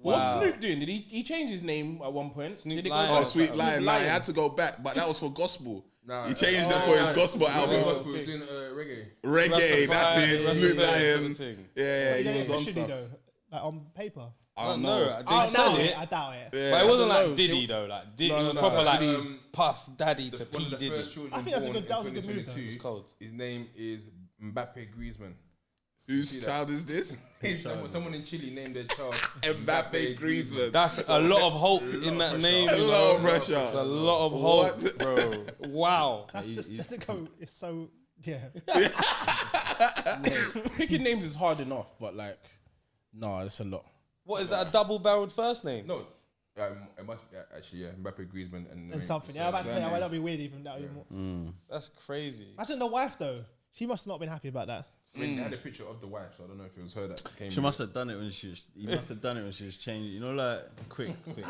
What's Snoop doing? Did he change his name at one point? Did he go Lion. Oh, back? Sweet Lion. Nah, he had to go back, but that was for gospel. Nah, He changed it for his gospel album. Gospel was doing reggae. Reggae, that's it. Rastafari, Snoop Rastafari Lion. sort of thing. Yeah, He he did was it on officially stuff. though, like on paper. I don't No, know. they said it. I doubt it. But it wasn't I don't like know. Diddy though. Like Diddy No, was no, proper no. like Diddy, Puff Daddy to One of P the Diddy. first children I think that's a born good- that was a in good move, though. 2022. It's cold. His name is Mbappe Griezmann. Whose child is this? Someone in Chile named their child Mbappe Griezmann. That's a lot of hope in that name. A you lot know. of pressure. It's a lot of hope, What? bro. Wow. That's just doesn't go. It's so Picking names is hard enough, but like, nah, that's a lot. What is that? A double-barreled first name? No, it must be actually Mbappe Griezmann and something. Yeah, I'm about to say that'd be weird even that. That's crazy. Imagine the wife though. She must not have been happy about that. I mean, they had a picture of the wife, so I don't know if it was her that came. She must have done it when she was. He must have done it when she was changing. You know, like quick. I know. I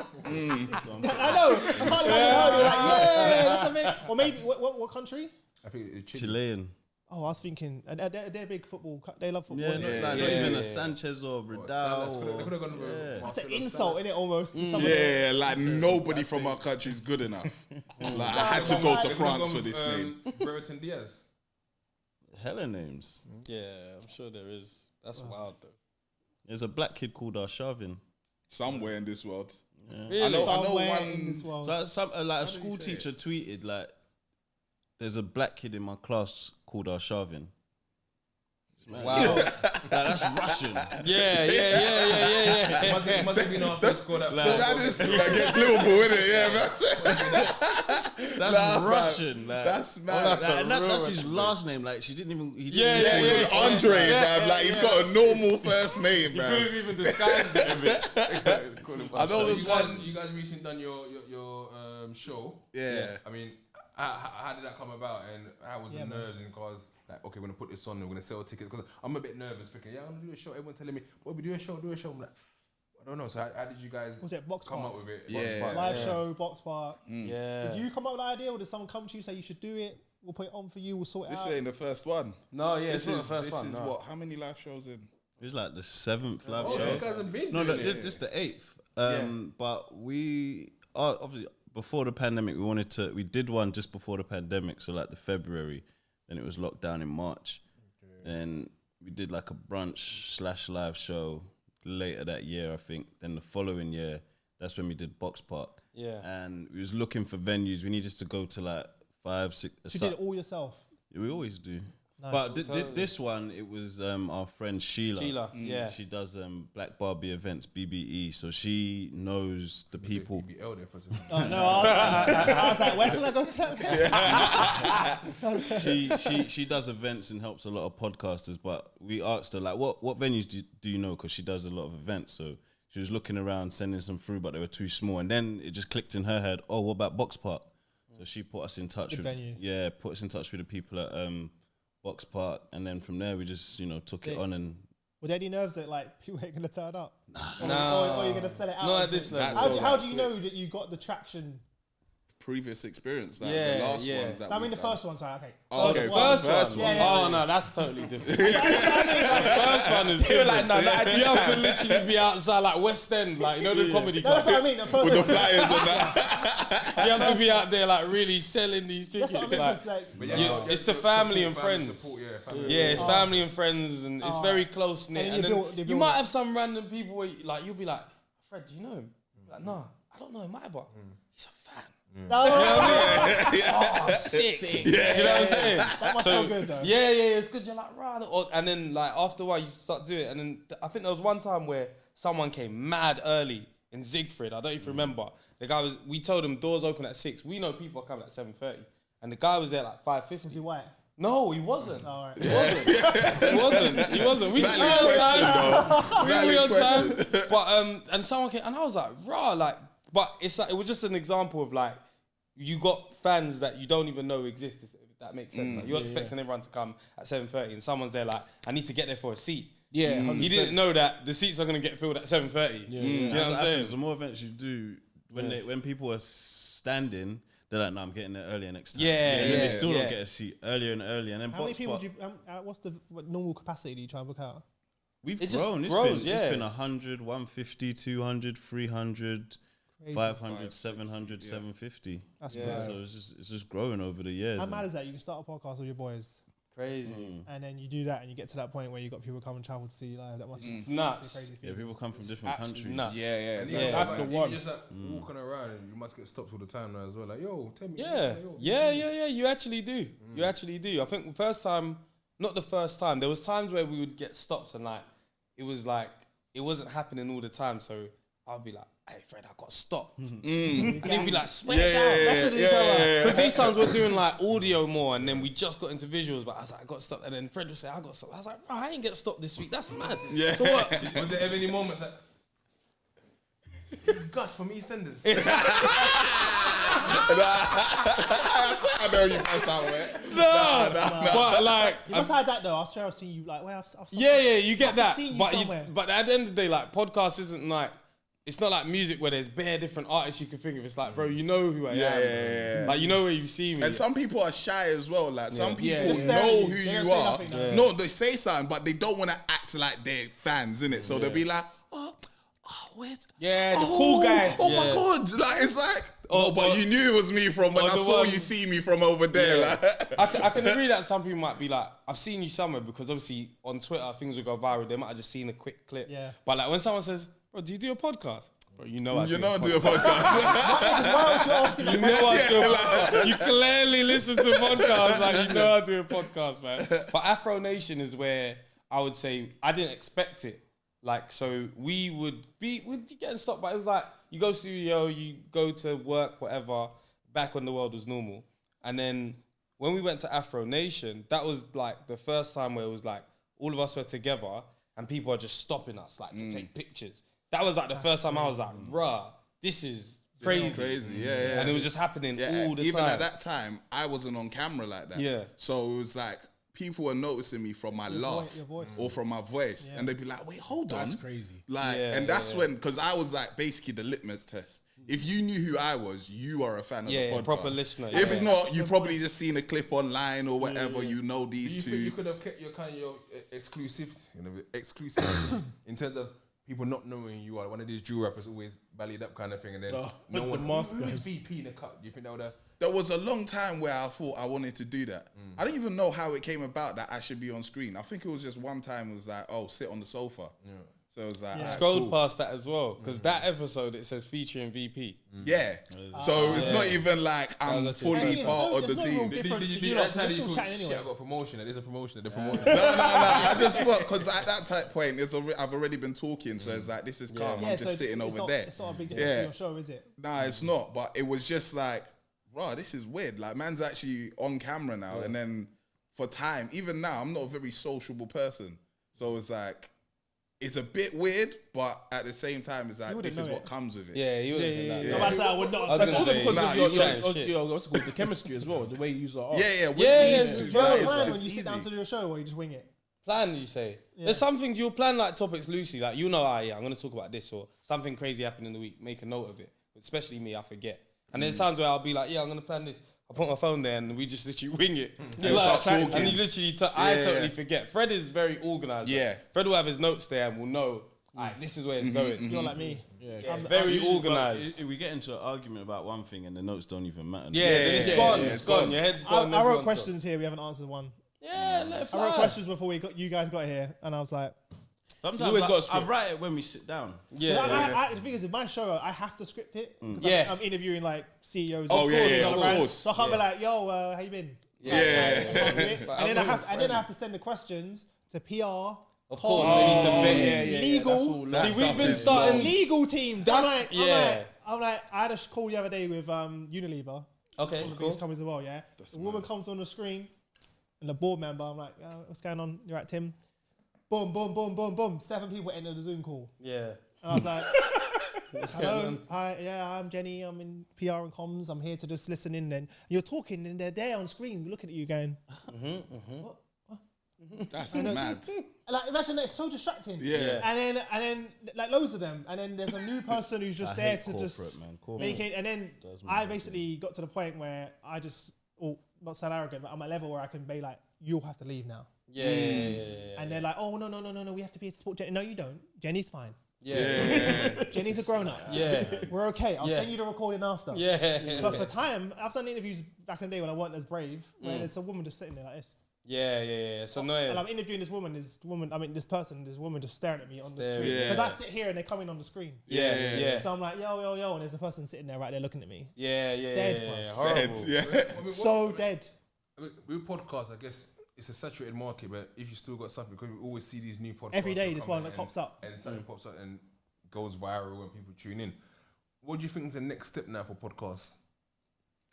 can't imagine her being like, yeah, that's amazing. Or maybe what country? I think it's Chile. Chilean. Oh, I was thinking, they're big football. They love football. Yeah, innit? not even a Sanchez or They Ridal. could have gone with Yeah. That's an Marcelo insult, Salas. innit? Almost. To some of them. Yeah, like nobody from our country is good enough. Like I had to go to They could've France gone for with, this name. Brereton Diaz. Hella names. Yeah, I'm sure there is. That's wild though. There's a black kid called Arshavin. Somewhere in this world. Really? I know Somewhere one. in this world. So some like a school teacher tweeted like, "There's a black kid in my class called Arshavin." Wow. Like, that's Russian. Yeah. It must have been after he scored that. That is against Liverpool, isn't it? Yeah, man. That's Nah, Russian. Like, That's mad. that's his last name. Like she didn't even. He didn't Yeah, even he was Andre, bruv. Like he's got a normal first name, Could bruv. have even disguised it a bit. I know there's one. You guys recently done your show. Yeah. I mean, how did that come about, and how was the nerves? And because like, okay, we're gonna put this on, we're gonna sell tickets. Because I'm a bit nervous, thinking, yeah, I'm gonna do a show. Everyone telling me, "Well, we do a show, do a show." I'm like, I don't know. So how did you guys Was it Box come Park? up with it? Yeah. Box Park. Live show, Box Park. Yeah. Did you come up with the idea, or did someone come to you say you should do it? We'll put it on for you. We'll sort it This out. ain't the first one. No, yeah, This it's not is the first this one. is no. what? How many live shows in? It was like the 7th live Oh, show. you guys have been No, doing it. this is the 8th. But we obviously before the pandemic, we did one just before the pandemic, so like the February, then it was locked down in March, and we did like a brunch/live show later that year, I think. Then the following year, that's when we did Box Park. Yeah. And we was looking for venues. We needed to go to like 5, 6. You did it all yourself. We always do. Nice. But this one, it was our friend Sheila. Yeah. She does Black Barbie events, BBE, so she knows the people. BBL there for a second. Oh no! I was like, where can I go to? She does events and helps a lot of podcasters. But we asked her like, what venues do you know? Because she does a lot of events. So she was looking around, sending some through, but they were too small. And then it just clicked in her head. Oh, what about Box Park? So she put us in touch Good with venue. put us in touch with the people at Box Park, and then from there we just took Sick. it on. And Were there any nerves that like people ain't gonna turn up? Nah. Or you're gonna sell it out? Not at this level. That's How all do you right. know that you got the traction? Previous experience, like Yeah, the last yeah. ones that I mean, we've the done. first one. Sorry, okay. Oh, okay, First first one. one. Yeah, Oh no, that's totally different. First First one is You're different. like, no, You have to literally be outside like West End, like the comedy No, that's club. what I mean. The first With the one. flyers and that. You have to be out there like really selling these That's tickets. what I mean. Like, It's like, it's the family and friends. Support, family. Yeah, it's family and friends, and it's very close knit. And And you then build- you you build might it. have some random people where you'll be like, Fred, do you know him? Like, no, I don't know him, but he's a fan. Oh, sick. You know what I'm saying? that must feel good though. Yeah, it's good. You're like, right. And then, like, after a while, you start doing it. And then I think there was one time where someone came mad early in Siegfried. I don't even remember. The guy we told him doors open at 6. We know people are coming at 7:30. And the guy was there like 5:50. Was he white? No, he wasn't. All right. He wasn't. We Valid question, though. we Valid on time. question. But and someone came and I was like, rah, like, but it's like it was just an example of like you got fans that you don't even know exist. If that makes sense. Like, you're expecting everyone to come at 7:30, and someone's there like, I need to get there for a seat. Yeah, He didn't know that the seats are gonna get filled at 7:30. Do you know what I'm saying? The more events you do, when people are standing, they're like, no, I'm getting there earlier next time. Yeah, And then they yeah, still yeah. don't get a seat earlier and earlier. And then How many box people part- do you? What normal capacity do you try and book out? We've It just grown. grows, It's yeah. been 100, 150, 200, 300, Crazy. 500, 700, 750. That's Yeah. crazy. So it's just growing over the years. How and- mad is that? You can start a podcast with your boys, Crazy. and then you do that, and you get to that point where you got people come and travel to see you live. That must be Nuts. crazy. Yeah, people come from different Absolutely countries. nuts. Yeah. Yeah. That's the one. Just like walking around, and you must get stopped all the time now as well. Like, yo, tell me. Yeah, yeah. You actually do. You actually do. I think the first time, not the first time. There was times where we would get stopped and like, it was like it wasn't happening all the time. So I'd be like, "Hey, Fred, I got stopped," and he'd be like, "Swear down." Because these times we're doing like audio more, and then we just got into visuals. But I was like, "I got stopped," and then Fred would say, "I got stopped." I was like, "Bro, I ain't get stopped this week. That's mad." Yeah. So what? Was there ever any moments like Gus from EastEnders? I know you from somewhere. No, but like, You must have had that though. I swear I've seen you like. Well, I've yeah, you get that. seen you But somewhere. but at the end of the day, like podcast isn't like, it's not like music where there's bare different artists you can think of. It's like, bro, you know who I am. Yeah. Like, you know where you see me. And some people are shy as well. Like some people Yeah. know who They don't you say are. nothing, no. No, they say something, but they don't want to act like they're fans, innit? So they'll be like, oh, where's Yeah, the cool guy. Oh my Yeah. god! Like it's like, Or- but you knew it was me from when or I the saw one- you see me from over there. Yeah. Like, I can agree that some people might be like, I've seen you somewhere, because obviously on Twitter things will go viral. They might have just seen a quick clip. Yeah. But like when someone says, bro, do you do a podcast? Bro, you know I you do know, a do a podcast. podcast. Why was you asking? You know I do a podcast. You clearly listen to podcasts, like you know I do a podcast, man. But Afro Nation is where I would say I didn't expect it. Like, so we'd be getting stopped, but it was like, you go studio, you go to work, whatever, back when the world was normal. And then when we went to Afro Nation, that was like the first time where it was like, all of us were together and people are just stopping us, like, to take pictures. That was like the first time I was like, bruh, this is crazy. Crazy, yeah. And it was just happening all the even time. at that time, I wasn't on camera like that. Yeah. So it was like people were noticing me from my laugh your voice. or from my voice, and they'd be like, "Wait, hold on." That's crazy. Like, Yeah, and that's when, because I was like basically the litmus test. If you knew who I was, you are a fan of Yeah, the podcast. proper listener, If yeah. not, you probably just seen a clip online or whatever. You know Do these you two. think you could have kept your kind of your exclusive in terms of people not knowing you are one of these Jew rappers always ballied up kind of thing, and then Oh, no with one the mask who is guys. VP in the cut? Do you think that would have? There was a long time where I thought I wanted to do that. I don't even know how it came about that I should be on screen. I think it was just one time it was like, oh, sit on the sofa. So it was like, alright, Scrolled cool. past that as well, because that episode, it says featuring VP. Yeah. So it's not even like I'm that's it. fully Yeah, part of the there's no team. real Did difference. you You do know, that time? we're Did you still feel, chatting shit, anyway. I got a promotion. There's a promotion. There's a promotion. No. I just thought, because at that type point, I've already been talking, so it's like, this is calm. I'm just sitting over there. It's not a big difference in your show, is it? Nah, it's not. But it was just like, bro, this is weird. Like, man's actually on camera now. And then for time, even now, I'm not a very sociable person. So it's like, it's a bit weird, but at the same time, it's like, wouldn't this is know what it. comes with it. Yeah, you would have Yeah. been No, that's I would not. I was That's gonna also say, because nah, of you're your, chatting shit. what's it called, the chemistry as well, the way you use it. Yeah, with Yeah, these yeah, two. Do you have like, a plan it's when you sit down to easy. do a show, or you just wing it? Plan, you say. There's some things you'll plan like topics loosely, like, you know, yeah, I'm going to talk about this, or something crazy happened in the week, make a note of it. But especially me, I forget. And there's times where I'll be like, yeah, I'm going to plan this. I put my phone there and we just literally wing it. And start talking. And you literally, I totally forget. Fred is very organized. Yeah. Fred will have his notes there and will know, alright, this is where it's going. You're like me. Yeah, very Usually, organized. but we get into an argument about one thing and the notes don't even matter. Yeah, then it's gone. yeah, It's it's gone. gone. Your head's I gone. wrote everyone's questions here. We haven't answered one. gone. Yeah, let it I fly. wrote questions before you guys got here, and I was like, Sometimes always got a I script. write it when we sit down. Yeah. the thing is, in my show, I have to script it. 'Cause Yeah. I'm interviewing like CEOs. Oh, of yeah, course, yeah, you know, of right? course. So I can't be like, yo, how you been? Yeah. And then I have to send the questions to PR. Of course, they need to vet it. Legal. That See, we've stuff been is starting long. Legal teams. That's- I'm like, I had a call the other day with Unilever. Okay, One of the cool. biggest companies as well, yeah. The woman comes on the screen, and the board member, I'm like, what's going on? You're right, Tim. Boom, boom, boom, boom, boom. 7 people enter the Zoom call. Yeah. And I was like, What's hello, going on? hi, yeah, I'm Jenny. I'm in PR and comms. I'm here to just listen in. Then you're talking, and they're there on screen looking at you, going, That's mad. Like imagine that, it's so distracting. Yeah. And then like loads of them, and then there's a new person who's just there to just make it. And then I basically got to the point where I just, not sound arrogant, but I'm at a level where I can be like, you'll have to leave now. And they're like, oh no, we have to be able to support Jenny. No, you don't. Jenny's fine. Jenny's a grown up. We're okay. I'll send you the recording after. But for time, I've done interviews back in the day when I weren't as brave, where there's a woman just sitting there like this. It's annoying. And I'm interviewing this woman this woman just staring at me on the screen. Because I sit here and they come in on the screen. So I'm like, yo, and there's a person sitting there right there looking at me. Dead, horrible. So dead. I mean, with podcasts, I guess it's a saturated market, but if you still got something, because we always see these new podcasts. Every day, this one that pops up. And something pops up and goes viral when people tune in. What do you think is the next step now for podcasts?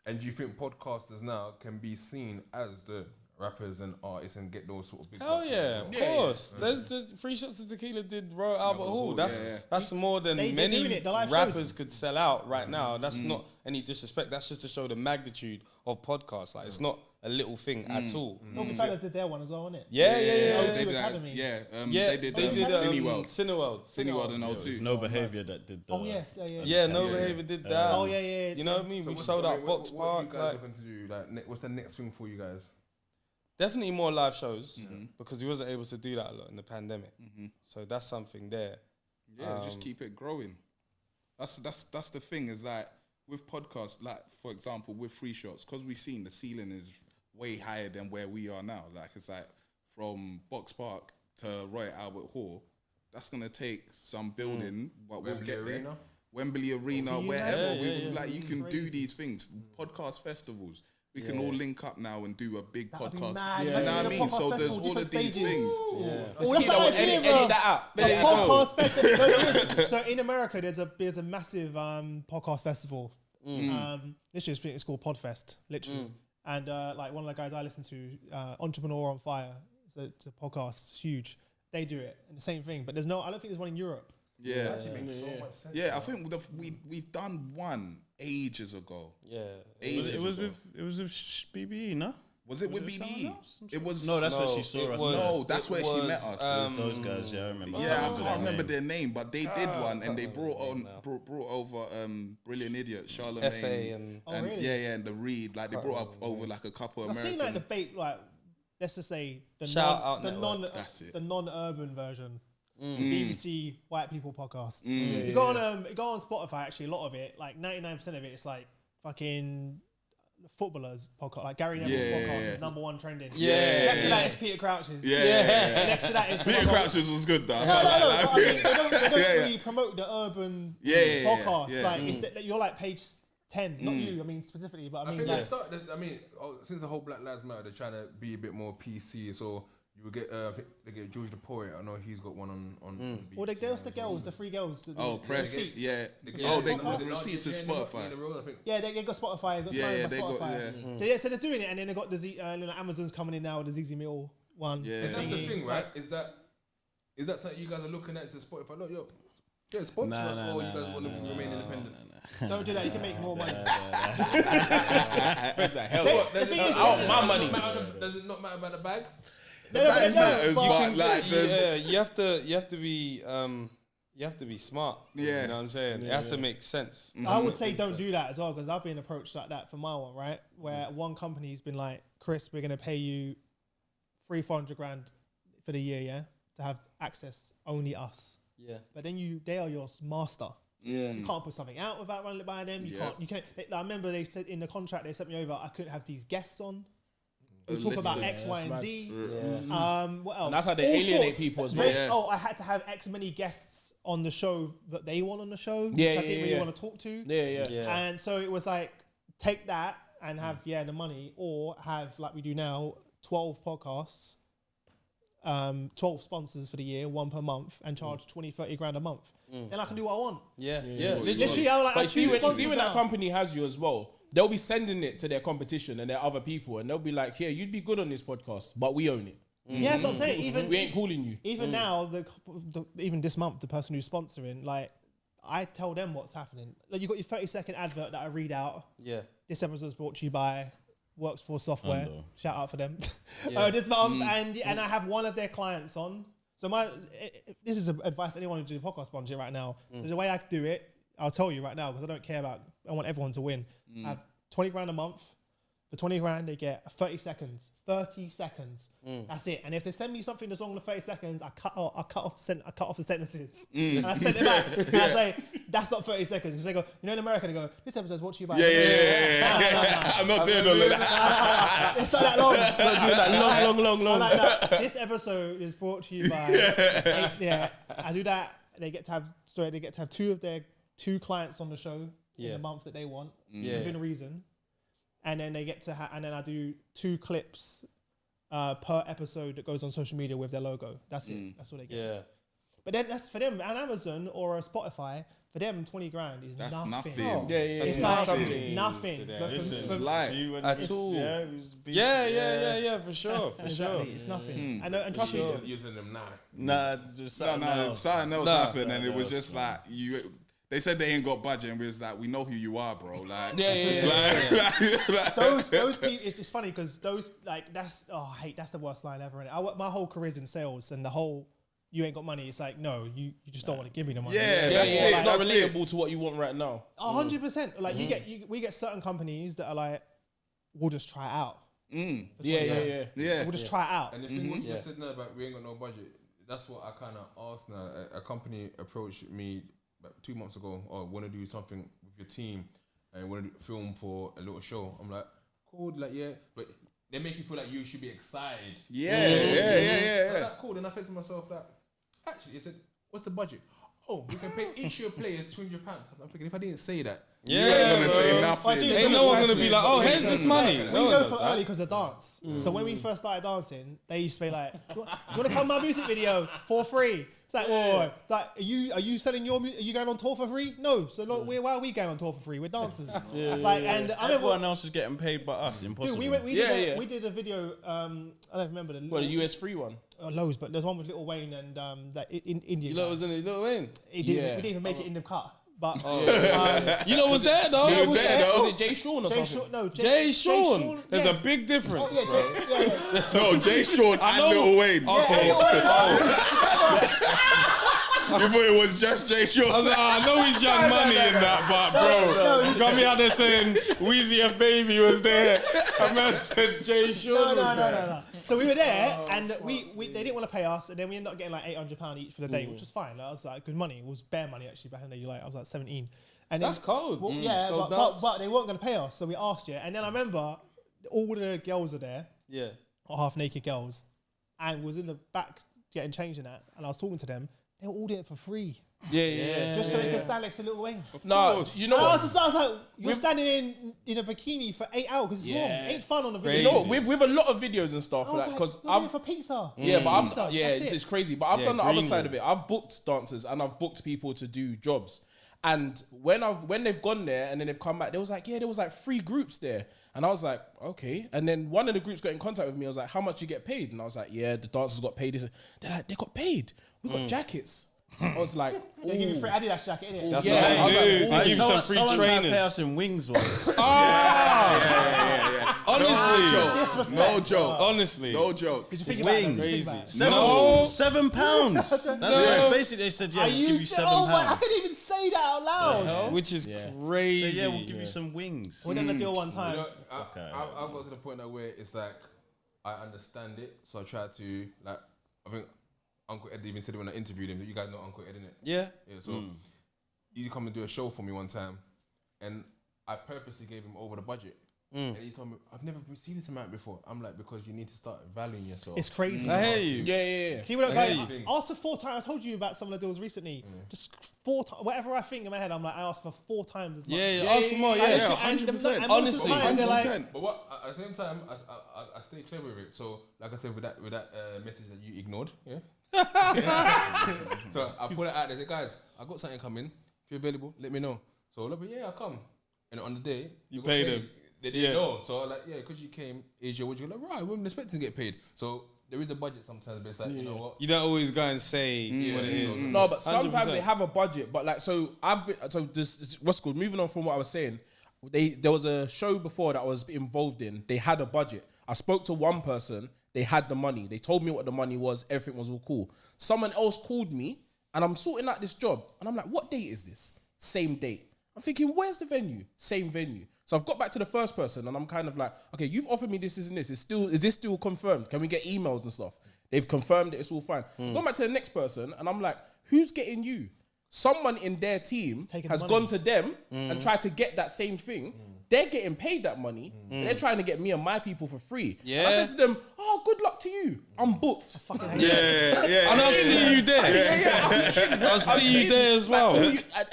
And do you think podcasters now can be seen as the rappers and artists and get those sort of big... Hell yeah, of course. There's the 3 Shots of Tequila did Royal Albert Hall. That's more than many rappers could sell out right now. That's not any disrespect. That's just to show the magnitude of podcasts. Like, it's not a little thing at all. Novi Fellas did their one as well, wasn't it? They did Academy. They did Cineworld. Cineworld and O2. There's No Behaviour that did that. Oh, yes. No Behaviour did that. Oh, yeah. You know what I mean? We've sold out Box Park. What are you guys looking to do? Like, what's the next thing for you guys? Definitely more live shows because we wasn't able to do that a lot in the pandemic. So that's something there. Yeah, just keep it growing. That's the thing is like with podcasts, like for example with 3 Shots, because we've seen the ceiling is way higher than where we are now. Like it's like from Box Park to Royal Albert Hall. That's gonna take some building, but we'll get there. Wembley Arena, wherever. You can do these things. Podcast festivals. We can all link up now and do a big podcast. Do you know what I mean? So there's all of these things. Edit that out. There you go. Festival. So in America, there's a massive podcast festival. Literally, I think it's called Podfest. Literally, and like one of the guys I listen to, Entrepreneur on Fire. It's a podcast. It's huge. They do it, and the same thing. But I don't think there's one in Europe. I think we've done one ages ago. It was with BBE, no? Was it with BBE? It was. No, that's where she saw us. No, that's where she met us. It was those guys, I remember. Yeah, I can't remember their name, but they did one, and they brought over Brilliant Idiot, Charlemagne, and the Reed. Like they brought up over like a couple of American. I've seen like debate, like let's just say the non-urban version. BBC white people podcast. You go on Spotify. Actually, a lot of it, like 99% of it, it's like fucking footballers podcast. Like Gary Neville's podcast is #1 trending. Next to that is Peter Crouch's. Next to that is Peter Crouch's was good though. No. They don't really promote the urban podcast. Like you're like page 10, not you. I mean specifically, but I mean. Since the whole Black Lives Matter, they're trying to be a bit more PC. So. You will get they get George the Poet. I know he's got one on Well, there's the 3 girls. Press. Receipts. They got receipts in Spotify. They got Spotify. They got Spotify. So they're doing it, and then they got the Amazon's coming in now with the ZZ Mill one. And that's the thing, right? Is that something you guys are looking at to Spotify? Look, get sponsor us, or you guys want to remain independent? Don't do that. You can make more money. My money. Does it not matter about the bag? The bag matters, but like you have to be smart. You know what I'm saying? It has to make sense. I would say don't do that as well, because I've been approached like that for my one, right? Where one company's been like, Chris, we're gonna pay you 300-400 grand for the year, to have access only us. But then they are your master. You can't put something out without running it by them. You can't. I remember they said in the contract they sent me over, I couldn't have these guests on. We talk about X, Y, and Z. What else? And that's how they alienate people as well. I had to have X many guests on the show that they want on the show, which I didn't really want to talk to. And so it was like, take that and have the money, or have like we do now, 12 podcasts, 12 sponsors for the year, 1 per month, and charge 20-30 grand a month. Then I can do what I want. Literally, I but see when that company has you as well, they'll be sending it to their competition and their other people, and they'll be like, "Here, you'd be good on this podcast, but we own it." Yeah, that's what I'm saying. We ain't calling you. Even now, even this month, the person who's sponsoring, like, I tell them what's happening. Like, you got your 30-second advert that I read out. This episode is brought to you by works for software. Undo. Shout out for them. Yeah. This month, and I have one of their clients on. So this is advice to anyone who's doing podcast sponsorship right now. So the way I do it, I'll tell you right now because I don't care about. I want everyone to win. I have 20 grand a month. For 20 grand, they get 30 seconds. 30 seconds. That's it. And if they send me something that's wrong with 30 seconds, I cut off the sentences. And I send it back. And I say, that's not 30 seconds. Because they go, in America, they go, this episode's brought to you by... Yeah. I'm not doing all of that. It's not that long. Don't do that long. Like that. This episode is brought to you by... I do that. They get to have two of their clients on the show in the month that they want, within reason. And then they get to and then I do 2 clips per episode that goes on social media with their logo. That's it. That's what they get. Yeah. But then that's for them, an Amazon or a Spotify, for them 20 grand is That's nothing. nothing. It's That's like nothing. But It's like At all. Yeah, for sure. exactly, it's nothing. And trust me, Using them now. Nah, it's just something else. something else happened, and it was just like you. They said they ain't got budget, and we was like, we know who you are, bro. Like, those people. It's funny because those that's that's the worst line ever. My whole career's in sales, and the whole you ain't got money. It's like no, you just don't want to give me the money. Yeah, that's it. It's not That's relatable to what you want right now. 100%. Like we get certain companies that are like, we'll just try it out. Yeah. We'll just try it out. And the thing what you said now about we ain't got no budget, that's what I kind of asked now. A company approached me about 2 months ago, want to do something with your team and want to film for a little show. I'm like, cool, but they make you feel like you should be excited. Yeah. I'm like, cool. Then I said to myself that, actually, I said, what's the budget? Oh, we can pay each of your players £200. I'm thinking, if I didn't say that, You ain't gonna say nothing. Ain't no one gonna be like, oh, here's this money. We No one go does for that. early because of dance. So when we first started dancing, they used to be like, "You want to come my music video for free?" It's like, whoa, like, are you selling your music? Are you going on tour for free? No. So why are we going on tour for free? We're dancers. And I remember Everyone else is getting paid but us. Impossible. dude, we did a video. I don't remember the Well, the US free one. loads, but there's one with Lil Wayne and that in India. You know what was in it? Lil Wayne. We didn't even make it in the cut. But You know what's there though? You was there, though. Was it Jay Sean or Jay something? Sean, no, Jay Sean. There's yeah. a big difference, Oh, bro. yeah. No, Jay Sean and know. Lil Wayne. Okay. You thought it was just Jay Sean. I was like, I know he's Young Money in that, but bro, you got me out there saying Weezy F Baby was there. I must said Jay Sean. No. So we were there, and they didn't want to pay us, and then we ended up getting like £800 each for the day, which was fine. Like, I was like, good money. It was bare money actually back in the day. I was like 17. And That's cold. Well, yeah, Cold but dance. they weren't going to pay us, so we asked you. And then I remember all the girls are there, Yeah. or half naked girls, and was in the back getting changed in that, and I was talking to them. They were all doing it for free, just so they can stand next to Lil Wayne. No, you know And I what? was like, you're standing in a bikini for 8 hours because it's warm. It ain't fun on the video. You know what? With a lot of videos and stuff, I was like, like, because you're doing it for pizza. Yeah, but Pizza, I've that's it's it. crazy. But I've done the other side of it. I've booked dancers and I've booked people to do jobs. And when they've gone there and then they've come back, there was like 3 groups there. And I was like, okay. And then one of the groups got in contact with me. I was like, how much you get paid? And I was like, yeah, the dancers got paid. They're like, they got paid. We got jackets. I was like, They give you free Adidas jacket, innit? That's Yeah, what I was they do. like, They give you some free Someone tried to pay trainers. us in wings once. Honestly. No joke. Honestly. No joke. Did you think about that? Wings. Did you think about £7. That's basically they said, yeah, Are we'll you? give you £7. Oh my! I couldn't even say that out loud. Which is So crazy. yeah, we'll give you some wings. We done a deal one time. You know, I've got to the point now where it's like I understand it, so I try to like. I think Uncle Ed even said it when I interviewed him. You guys know Uncle Ed, innit? Yeah. Yeah. So he come and do a show for me one time, and I purposely gave him over the budget. And he told me, I've never seen this amount before. I'm like, because you need to start valuing yourself. It's crazy. I hear you. yeah. People don't I like, hear you. ask for 4 times. I told you about some of the deals recently. Just 4 times. Whatever I think in my head, I'm like, I asked for 4 times as much. Yeah, ask for more. And Yeah. it's- Yeah, and 100%. and most of the Honestly, time, they're like, 100%. But what at the same time, I stay clever with it. So, like I said, with that message that you ignored, yeah. So I put it out there. I said, guys, I got something coming. If you're available, let me know. So look, I come. And on the day, You got paid paid. them. They didn't know. So like, yeah, because you came, Asia, what you like? Right, we weren't expecting to get paid. So there is a budget sometimes, but it's like, you know what? You don't always go and say what it is. No, but sometimes 100%. they have a budget. But like, so I've been, so this what's called, moving on from what I was saying, there was a show before that I was involved in. They had a budget. I spoke to one person. They had the money. They told me what the money was. Everything was all cool. Someone else called me and I'm sorting out this job. And I'm like, what date is this? Same date. I'm thinking, where's the venue? Same venue. So I've got back to the first person and I'm kind of like, okay, you've offered me this, and this. Is this still confirmed? Can we get emails and stuff? They've confirmed it. It's all fine. Gone back to the next person and I'm like, who's getting you? Someone in their team has gone to them and tried to get that same thing. They're getting paid that money. They're trying to get me and my people for free. Yeah. I said to them, oh, good luck to you. I'm booked. Yeah. And I'll see you there. I'll see you there as well.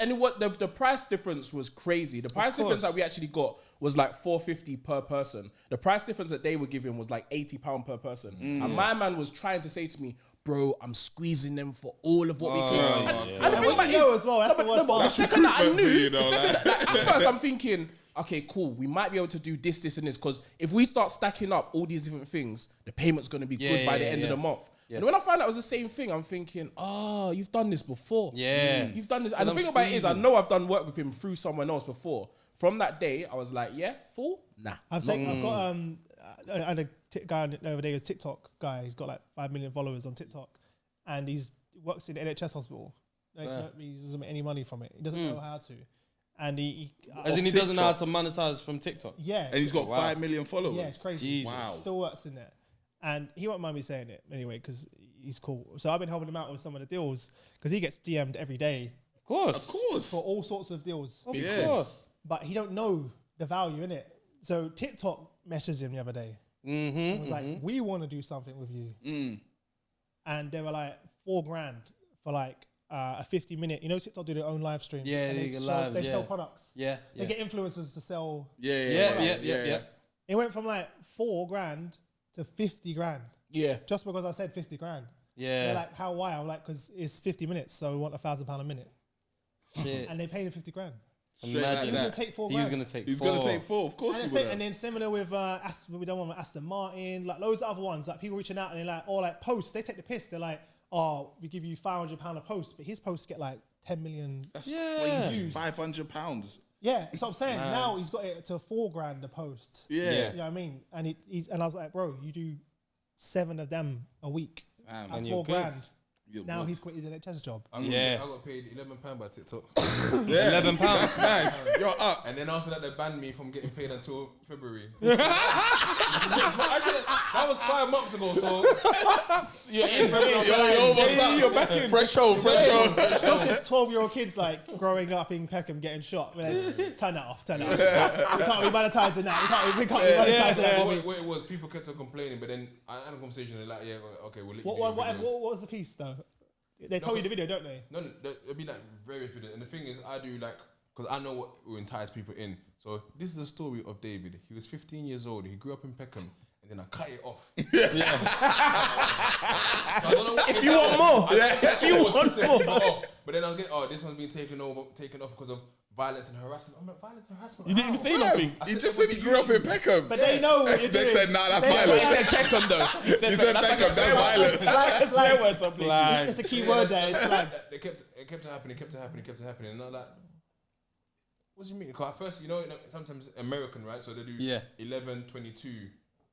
And what the price difference was crazy. The price difference that we actually got was like $450 per person. The price difference that they were giving was like £80 per person. And my man was trying to say to me, bro, I'm squeezing them for all of what we can. And the thing about it is, as well, that's the worst part. the second that I knew, You know, the second that, at first I'm thinking, okay, cool, we might be able to do this, and this, because if we start stacking up all these different things, the payment's going to be good by the end of the month. And when I found out it was the same thing, I'm thinking, you've done this before. Yeah. You've done this. So And the I'm thing about it is, I squeezing. know I've done work with him through someone else before. From that day, I was like, yeah, full? Nah. I've got I had a guy the other day, a TikTok guy. He's got like 5 million followers on TikTok, and he works in NHS hospital. He doesn't make any money from it. He doesn't know how to, and he As in he doesn't know how to monetize from TikTok. yeah, And he's got 5 million followers. yeah, it's crazy. Jesus. Wow. Still works in there, and he won't mind me saying it anyway because he's cool. So I've been helping him out with some of the deals because he gets DM'd every day Of course. Of course. for all sorts of deals, Of Yes. course. but he don't know the value in it. So TikTok messaged him the other day. It was like, we want to do something with you. And they were like $4,000 for like a 50-minute, TikTok do their own live stream. Yeah, and they get lives, they yeah. sell products. Yeah. They get influencers to sell. Yeah. It went from like $4,000 to $50,000 Yeah. just because I said $50,000. Yeah. They're like, how, why? I'm like, because it's 50 minutes, so we want £1,000 a minute. Shit. And they paid him $50,000. Straight Imagine. like He was going that. to take $4,000. He was going to take He's four. going to take 4. Of course And, he would. and then similar with we done one with Aston Martin, like loads of other ones, like people reaching out and they're like, or like posts, they take the piss. They're like, oh, we give you £500 a post, but his posts get like 10 million. That's Yeah. crazy. £500. Yeah, that's what I'm saying. Now he's got it to $4,000 a post. Yeah. You know what I mean? And and I was like, bro, you do 7 of them a week Damn. at And you're $4,000. good. You're Now good. he's quit his NHS job. I got paid £11 by TikTok. Yeah. £11. That's nice. You're up. And then after that, they banned me from getting paid until February. That was 5 months ago, so You're in. Yo, what's up? Fresh hole. Those 12-year-old kids like growing up in Peckham getting shot. We're like, turn that off. We can't be monetizing that. We can't be monetizing that. what it was, people kept on complaining, but then I had a conversation, they're like, yeah, okay, we'll let you What do your videos. was the piece though? They told you the video, don't they? No, it'll be like very fitting. And the thing is, I do like, because I know what will entice people in. So this is the story of David. He was 15 years old. He grew up in Peckham. And then I cut it off. So I don't know If you want more. if you want more. But then I'll get, this one's been taken off because of violence and harassment. I'm like, violence and harassment? You didn't even say nothing. He just said he grew up in Peckham. But they know what you're They doing. said, nah, that's They know violent. He said Peckham though. He He said that's like a Peckham, swear that's word. violent. That's a swear word some places. It's a key word there. It's like, It kept happening. And I'm like, what do you mean? Because at first, sometimes American, right? So they do 11, 22.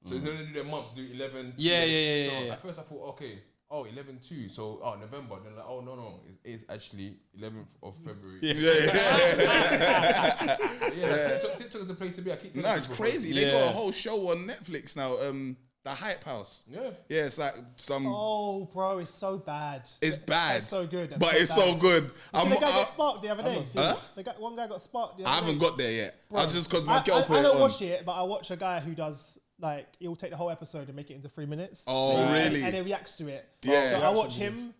So they do their months, do 11. Yeah. So at first I thought, okay, 11, 2. So, November. Then like, no. It's actually 11th of February. TikTok is the place to be. I keep telling No, it's people, crazy. They got a whole show on Netflix now. The Hype House. Yeah. Yeah, it's like some. oh, bro, it's so bad. It's bad. It's so good. But it's so good. The guy got sparked the other day. Huh? One guy got sparked the other I day. haven't got there yet. Bro, I just because my girl put I it don't on. watch it, but I watch a guy who does like he'll take the whole episode and make it into 3 minutes. Oh, really? And he reacts to it. Yeah. So I watch him,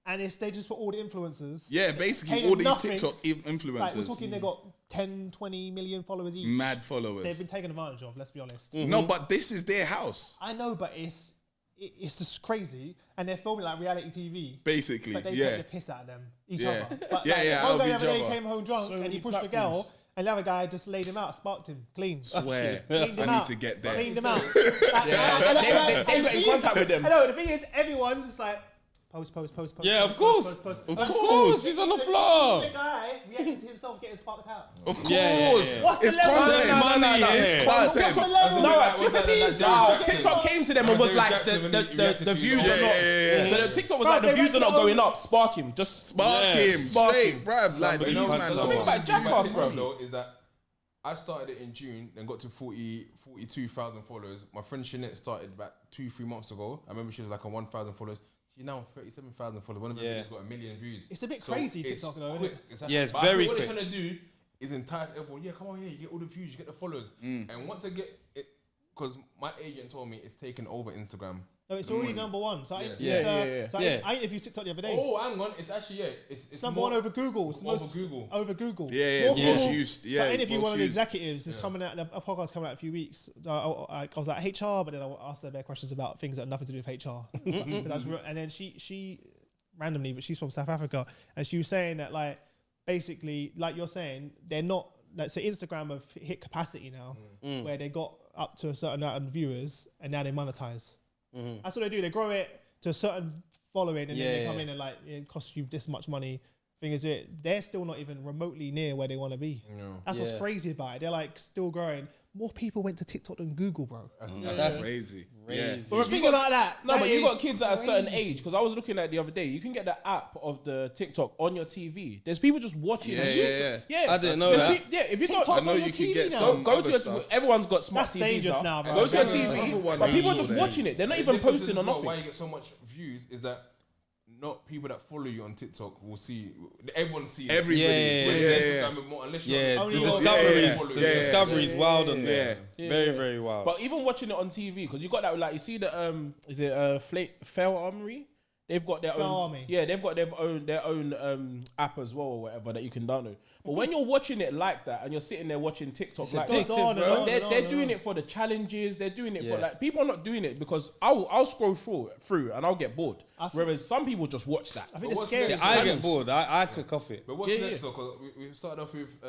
and they just put all the influencers. Yeah, basically Paying all these nothing. TikTok influencers. Like we're talking, they got 10, 20 million followers each. Mad followers. They've been taken advantage of. Let's be honest. No, but this is their house. I know, but it's just crazy, and they're filming like reality TV. Basically, But they yeah. take the piss out of them, each Yeah. other. But Yeah, one out of guy the each other day other. came home drunk So and he many pushed a platforms. girl, and the other guy just laid him out, sparked him, clean. Swear. Cleaned him I need out. to get there. Cleaned him out. They got in contact with them. I know, the thing is, everyone just like, Post. Yeah, of course. Post. Of course. He's on the floor. The guy reacted to himself getting sparked out. Of course. Yeah. What's the It's level? content. Money, It's content. TikTok came to them and was like, the views are not. The TikTok was like, the views are not going up. Spark him, just Spark him straight, bruv. Like these man. the thing about Jackass, bro. though is that I started it in June, then got to 42,000 followers. My friend Shanette started about 2-3 months ago. I remember she was like on 1,000 followers. She's now on 37,000 followers. One of her videos got 1 million views. It's a bit crazy, it's TikTok, though, quick. isn't it? Exactly. Yeah, it's But I very think what quick. they're trying to do is entice everyone. Yeah, come on here, you get all the views, you get the followers. And once I get it, because my agent told me it's taken over Instagram. No, it's already number one. So I interviewed TikTok the other day. Oh, hang on, it's actually It's number one over Google. It's over Google. Over Google. Yeah, it's More most people- used. So Yeah, I interviewed one of the most used. executives. It's coming out. A podcast coming out in a few weeks. I was like HR, but then I asked her their questions about things that have nothing to do with HR. And then she randomly, but she's from South Africa, and she was saying that like basically, like you're saying, they're not. Like, so Instagram have hit capacity now, where they got up to a certain amount of viewers, and now they monetize. That's what they do. They grow it to a certain following, and then they come in and like it costs you this much money. Thing is, they're still not even remotely near where they want to be. That's what's crazy about it. They're like still growing. More people went to TikTok than Google, bro. That's crazy. Yeah. But think about that. No, That but you is got kids at a certain crazy. age. Because I was looking at the other day, you can get the app of the TikTok on your TV. There's people just watching. Yeah. I didn't know that. If you TikTok's got, I know on your you can TV get now. some go other to your, stuff. everyone's got smart That's TVs dangerous now, bro. Go to your That's another TV, one but I people are saw just there. watching it. They're not The even difference posting is or as well nothing. Why you get so much views is that not people that follow you on TikTok will see. Everyone sees. Everybody. Unless you're Yeah, on the Instagram. discovery is wild on there. Yeah. Very, very wild. But even watching it on TV, because you got that, like you see the is it Fail Armory? They've got their Fail own. Army. Yeah, they've got their own app as well or whatever that you can download. But when you're watching it like that and you're sitting there watching TikTok like Goes that, on and on they're and on doing and it for the challenges. They're doing it for Yeah. like people are not doing it because I'll scroll through and I'll get bored. Whereas some people just watch that. I think But the what's scariest. next? I get bored. I click off it. But what's Yeah, next yeah. though? Because we started off with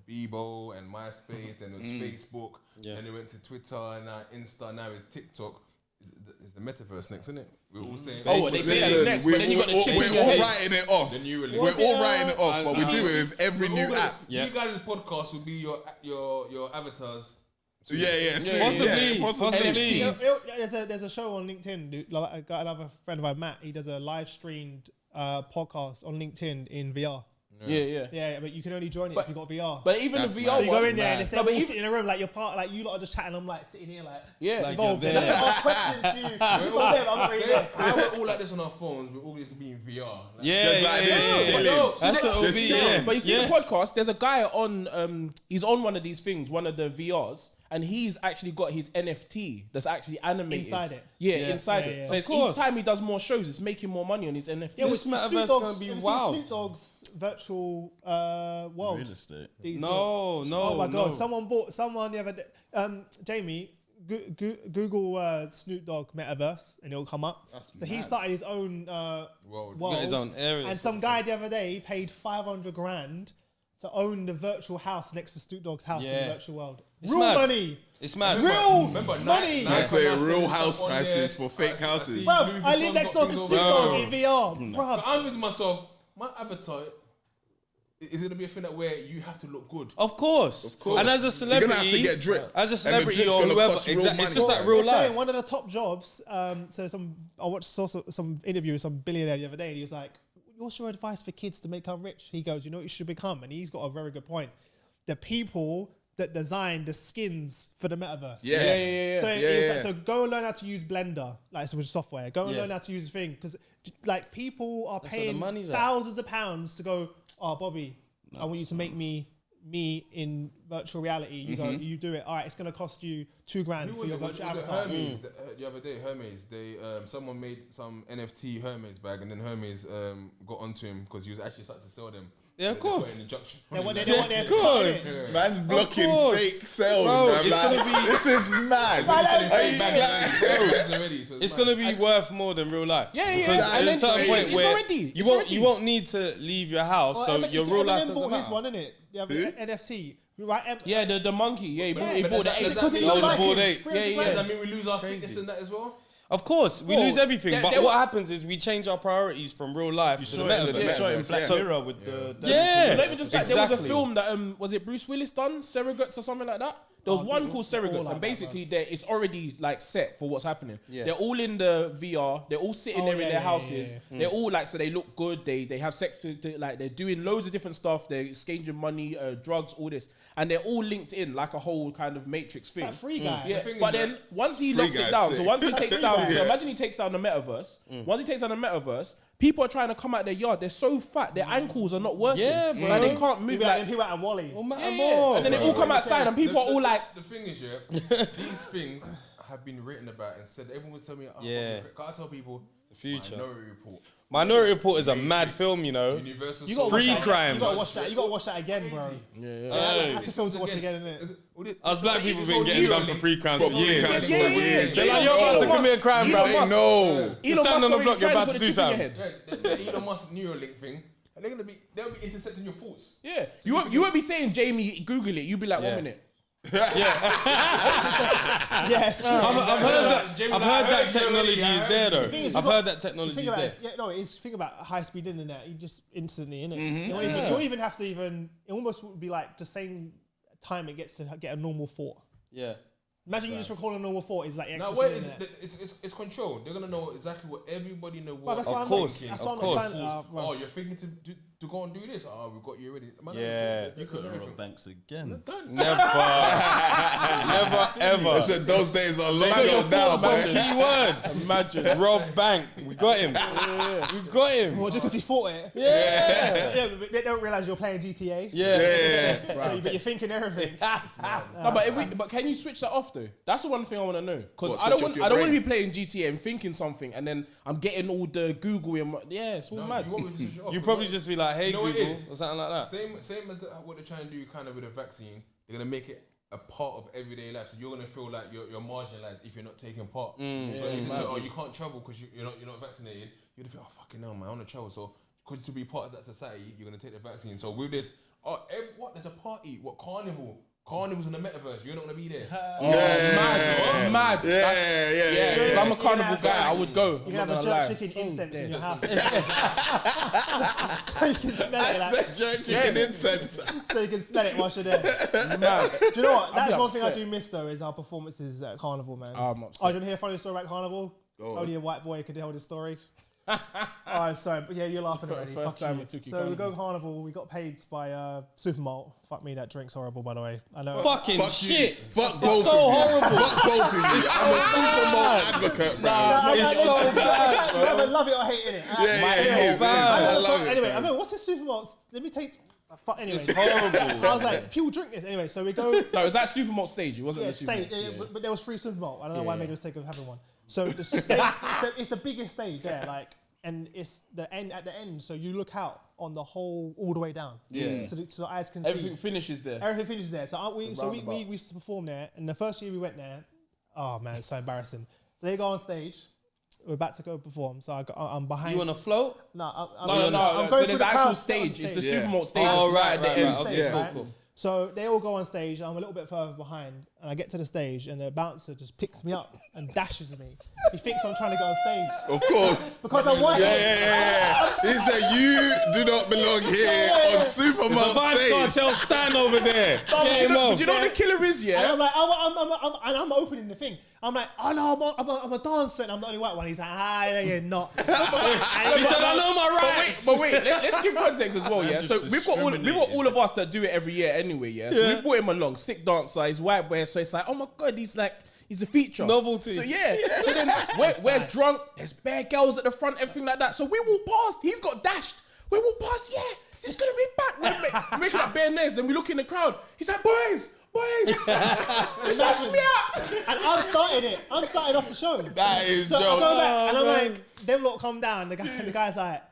Bebo and MySpace, and it was Facebook, and it went to Twitter, and now Insta, now it's TikTok. Is the metaverse next, isn't it? We're all saying. Oh, well, they say that's Listen, next, but then you got the chip in your we're all head. writing it off. The new release. We're Was all it, writing it off, but we do it with every new app. Yeah. You guys' podcast will be your avatars. Yeah, soon, Possibly. NFTs. There's a show on LinkedIn. Dude, like, I got another friend of mine, Matt. He does a live streamed podcast on LinkedIn in VR. Yeah. Yeah, but you can only join it But- if you got VR. But even That's the mad. VR So you go one, in there and it's No, them but all even- sitting in a room like you're part, like you lot are just chatting. I'm like sitting here like yeah. Like involved. you're They there. ask questions to you. You got them, I'm not really there. How we're all like this on our phones, we're all just being VR. Like, Yeah, Just like this, chilling. That's what it'll Just be. chilling. Yeah. But you see Yeah. the podcast, there's a guy on, he's on one of these things, one of the VRs, and he's actually got his NFT that's actually animated. Inside it. Yeah, Yeah. inside Yeah, it. yeah. So Of it's course. each time he does more shows, it's making more money on his NFT. Yeah, This with metaverse Snoop gonna Dogg's- be have you seen wild. Snoop Dogg's virtual world. Real estate. These No. Oh my god! No. Someone the other day. Jamie, Google Snoop Dogg metaverse, and it'll come up. So he started his own world. Got his own area. And some guy the other day paid 500 grand to own the virtual house next to Snoop Dogg's house in Yeah. the virtual world. It's Real mad. money. It's mad. Real Remember, money. They pay Nike real stuff house on prices there. for fake houses. Bruv, Louis I live Vuitton next got door to things Snoop over Dogg there. in VR. So Bruv. I'm thinking to myself, my avatar is gonna be a thing that where you have to look good. Of course. Of course. And as a You're celebrity, gonna have to get drip. as a And the celebrity drip's or gonna whoever, cost real exactly, it's money. just like They're real saying life. one of the top jobs. Saw some interview with some billionaire the other day, and he was like, "What's your advice for kids to become rich?" He goes, "You know what you should become," and he's got a very good point. The people that design the skins for the metaverse. Yes. So, Yeah, it's yeah. like, so go and learn how to use Blender, like some software. Go and Yeah. learn how to use the thing, because like people are That's where paying the money's at. thousands of pounds to go. Oh, Bobby, I want you to make me in virtual reality. You go, you do it. All right, it's gonna cost you $2,000 Who for was your it? Was virtual it avatar. Hermes the other day? Hermes, they someone made some NFT Hermes bag, and then Hermes got onto him because he was actually starting to sell them. Yeah, of They put course. an injunction They on want him. their Of course. cut in it. Man's blocking course. fake sales, Bro, bruv. it's Like, gonna be- this is mad. Bags already, so It's gonna be worth more than real life. Yeah, Because and there's a then certain point it's where already- you it's won't already. you won't need to leave your house, so your real life Eminem doesn't bought his matter. one, innit? Yeah, Who? NFT. Right? Yeah, the monkey. Yeah, he bought the but ape. does Because that he mean- looked the like board him. ape. 300 Yeah, yeah. Does grand. that mean we lose our fitness in that as well? Of course, we Well, lose everything. there- But there what were- happens is we change our priorities from real life to the metaverse. You saw it in metaverse, Black yeah. Mirror with the. Yeah, Not even just that. There was a exactly. film that was it Bruce Willis done, Surrogates or something like that. There was one called Surrogates, and basically it's already like set for what's happening. Yeah. They're all in the VR. They're all sitting there in their houses. They're all like, so they look good. They have sex like they're doing loads of different stuff. They're exchanging money, drugs, all this, and they're all linked in like a whole kind of matrix thing. That free guy. Yeah, thing but is then once he Free locks it guy's down, sick. so once he takes down, so Yeah. imagine he takes down the metaverse. Once he takes down the metaverse, people are trying to come out their yard. They're so fat, their ankles are not working. Yeah, bro. Like they can't move. People Like, like people at Wally. yeah. And then they all come outside, and people are all like, The thing is, these things have been written about and said. Everyone was telling me, Yeah. Can't I tell people the future. Minority Report, Minority Report is a mad film, you know. Universal. You gotta Soldier. watch that. Pre-crime. You gotta watch that. You gotta watch that again, bro. That's a film to watch again, isn't it? Us black people been It's getting all done for pre-crimes for years. Yeah. They're like, you're about to commit a crime, bro. They know. You stand on the block, you're about to do something. The Elon Musk Neuralink thing, and they'll be intercepting your thoughts. yeah. You won't be saying, Jamie, Google it. You'll be like, 1 minute. Yes. I've heard that technology is there though. thing is, I've we heard got- that technology Think is about there. it. Yeah, no, it's think about high speed internet. You just instantly in it. You don't even have to even. It almost would be like the same time it gets to get a normal thought. Yeah. Imagine you just recall a normal thought is like Now, access where to is the internet. it's control. They're gonna know exactly what everybody in the Well, world. that's is what I'm course, thinking. That's of what I'm course. saying. Oh, you're thinking to go and do this? Oh, we've got you already. Man, Yeah. you could have Rob Banks again. Never. Never ever. I said those days are long Got your gone now, thoughts on man. keywords. Imagine. Rob Bank. We got him. We've got him. Well, just because he thought it. Yeah. Yeah, but they don't realize you're playing GTA. Yeah. But you're thinking everything. No, but can you switch that off though? That's the one thing I want to know, because What, I don't switch want off your I don't want to brain? be playing GTA and thinking something, and then I'm getting all the Google in my, yeah, it's all mad. You want me to switch it off? You probably just be like, hey, You know what it Google, is? or something like that. Same as what they're trying to do, kind of with a vaccine. They're gonna make it a part of everyday life, so you're gonna feel like you're marginalized if you're not taking part. So you can tell, you can't travel because you're not vaccinated. You're gonna feel, oh fucking hell, man, I want to travel. So because to be part of that society, you're gonna take the vaccine. So with this, there's a party, carnival. Carnival's in the metaverse. You're not gonna be there. Mad. Yeah. 'Cause I'm a carnival have guy. I sex. would go. You can have a jerk chicken incense in your house. So you can smell it. Like, Said jerk chicken incense. so you can smell it whilst you're there. Mad. Do you know what? That's be one thing I upset. do miss though is our performances at Carnival, man. I'm upset. Oh, you didn't hear a funny story about Carnival? Go on. Only a white boy could tell this story. Oh, sorry, but yeah, you're laughing already. First Fuck time you. we took you So we go Carnival. Carnival. We got paid by Supermalt. Fuck me, that drink's horrible, by the way. I know. Fucking Fuck shit. You. Fuck both so of you. horrible. Fuck both of you. I'm a Supermalt advocate, bro. It's so bad, bro. I love it or hate it. Yeah, I love it. Anyway, I mean, what's this Supermalt? Let me take. Anyway, Horrible. I was like, people drink this. Anyway, so we go. No, it was that Supermalt stage. It wasn't Yeah, the Supermalt. stage, but there was free Supermalt. I don't know Yeah, why I yeah. made the mistake of having one. So the stage, it's the biggest stage there, like, and it's the end at the end. So you look out on the whole all the way down. Yeah. So the eyes can Everything see. finishes there. Everything finishes there. So we roundabout. used to perform there, and the first year we went there, oh man, it's so embarrassing. So they go on stage. We're about to go perform, so I'm behind. You want to float? No, I'm No. going So through there's the an actual crowd, stage. It's the Yeah. Supermalt stage. Oh, It's right, at the right, end. right. stage, Okay, right? cool. So they all go on stage. I'm a little bit further behind, and I get to the stage, and the bouncer just picks me up and dashes me. He thinks I'm trying to get on stage Of course. because I'm white. Yeah. He said, you do not belong here on The Supermalt Vibe stage. Cartel stand over there. But Get you him know, off. do you know what the killer is, And yeah? I'm like, I'm opening the thing. I'm like, oh no, I'm a dancer, and I'm the only white one. He's like, yeah, you're not. He said, I know my rights. But wait, let's give context as well, yeah. So we've got all of us that do it every year anyway, yeah. So we brought him along, sick dancer, he's white boy, so it's like, oh my god, he's the feature. Novelty. So yeah. So then we're drunk, there's bare girls at the front, everything like that. So we walk past, he's got dashed. We walk past, yeah, he's gonna be back. We're making up bare names, then we look in the crowd. He's like, boys. He dashed me out. And I'm starting off the show. That is So I joke. go back, and I'm like, them lot come down. The guy's like,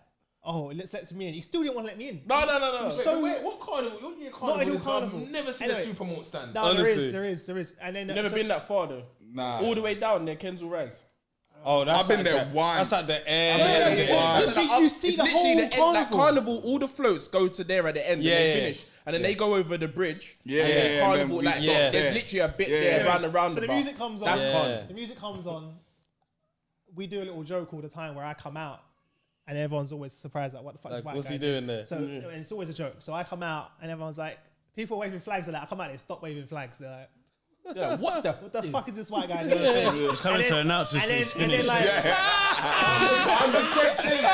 oh, let's let me in. He still didn't want to let me in. No. So Wait, what carnival? Your year Not carnival in is Carnival. I've never seen Anyway. a Supermalt stand. No, Honestly. there is. And then Never been that far though. Nah. All the way down there, Kensal Rise. Oh, that's I've been at there the- once. That's at the end. I've been there once. You see It's the literally whole the end, like carnival. carnival, all the floats go to there at the end Yeah, and they yeah. finish. And then they go over the bridge. Yeah, and then yeah, and carnival, then we like, stop there's there. literally a bit Yeah. there around the roundabout. So the music comes on. That's Yeah. carnival. The music comes on. we do a little joke all the time where I come out and everyone's always surprised like, what the fuck is Like, white what's guy he doing? doing there? So and it's always a joke. So I come out and everyone's like, people are waving flags. They're like, I come out, they stop waving flags. They're like, Yeah, what the fuck is this white guy doing? He's coming to announce this is And then finished. like, I'm detecting.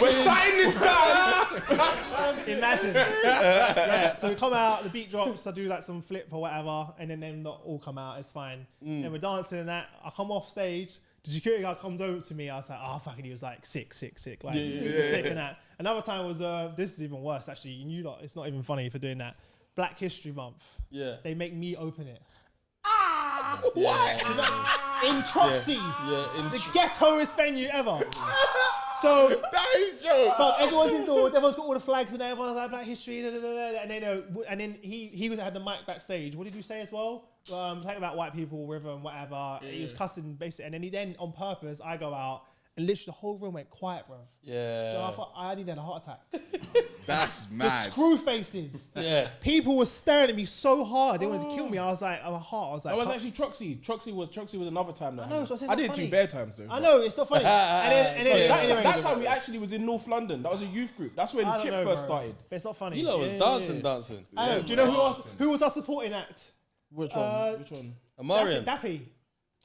We're shutting this down. imagine. Yeah, so we come out, the beat drops, I do like some flip or whatever, and then them not all come out, it's fine. And we're dancing and that. I come off stage, the security guy comes over to me, I was like, oh fucking, he was like sick. Like, sick and that. Another time was, this is even worse actually, you lot, it's not even funny for doing that. Black History Month. Yeah. They make me open it. What? In Troxy, Yeah, the ghettoest venue ever. So That is joke. but everyone's indoors, everyone's got all the flags and everyone's like Black History, and then he had the mic backstage. What did you say as well? Talking about white people, rhythm, whatever. He was cussing basically, and then on purpose, I go out and literally the whole room went quiet, bro. Yeah. So I thought I needed a heart attack. That's The mad. screw faces. Yeah. People were staring at me so hard. They wanted to kill me. I was like, I was like, That was actually Troxy. Troxy was another time. That I know, so I said I it's did not two funny. bare times though. I know, it's not funny. and then That time we actually was in North London. That was a youth group. That's when I don't Chip know, first bro. started. But it's not funny. You lot was dancing. I know. Do you know who was our supporting act? Which one? Which one? Amarian. Dappy.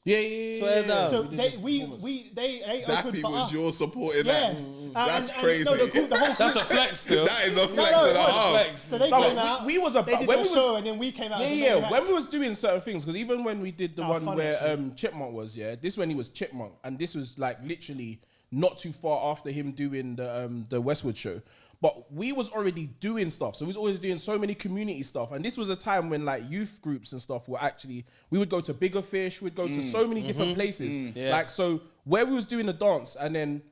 Yeah. Swear down. So we did they the we performance. we they That opened for was us. your supporting Yeah. act. That's crazy. No, the whole That's a flex still. That is a flex No, and a it was half. flex. So they No, came but out. we was they about did when their we was show and then we came out. as the main yeah. act. When we was doing certain things, because even when we did the That was one funny, where actually. Chipmunk was, this when he was Chipmunk, and this was like literally not too far after him doing the Westwood show. But we was already doing stuff, so we was always doing so many community stuff, and this was a time when like youth groups and stuff were actually, we would go to Bigger Fish, we'd go to so many different places, like so where we was doing the dance, and then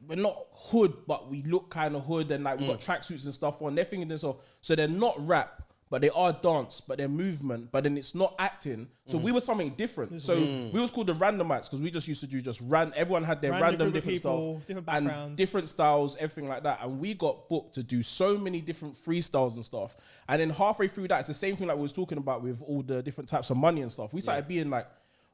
we're not hood, but we look kind of hood, and like we got tracksuits and stuff on. They're thinking to themselves, so they're not rap, but they are dance, but they're movement, but then it's not acting. So we were something different. So we was called the randomites because we just used to do everyone had their random group of different people, stuff, different and backgrounds. different styles, everything like that. And we got booked to do so many different freestyles and stuff. And then halfway through that, it's the same thing like we was talking about with all the different types of money and stuff. We started being like,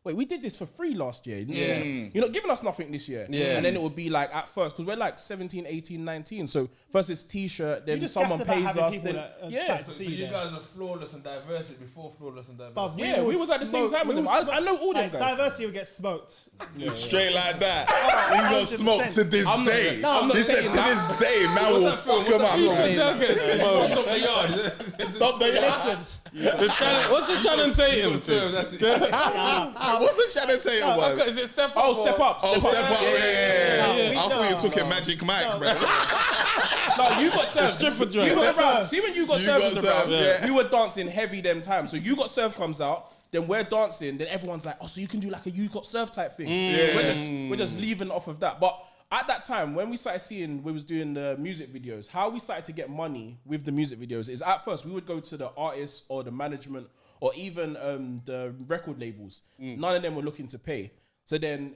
wait, we did this for free last year. You're not giving us nothing this year. Yeah. And then it would be like at first, because we're like 17, 18, 19. So first it's t-shirt, then just someone gassed about pays having us. people Then, that are yeah. excited So to see you them. guys are flawless and diversity before flawless and diversity. But Yeah, we was at the same time as them. I know all them guys. Diversity would get smoked. Straight like that. He's on smoke to this I'm not- day. I'm not He said saying to that. this day, man will fuck him up. Stop the yard. Stop the Listen, What's the Channing Tatum? That's it. What's the Channing Tatum one? Is it step up? Oh, step up. Oh, step up. Yeah. No, I thought you took a Magic Mike, bro. No, you got served. stripper dress. You got served. See when you got You served got was around, served, yeah. we were dancing heavy them times. So you got served comes out, then we're dancing, then everyone's like, oh, so you can do like a you got served type thing. We're just leaving off of that. But at that time, when we started seeing, we was doing the music videos, how we started to get money with the music videos is at first we would go to the artists or the management or even the record labels. None of them were looking to pay. So then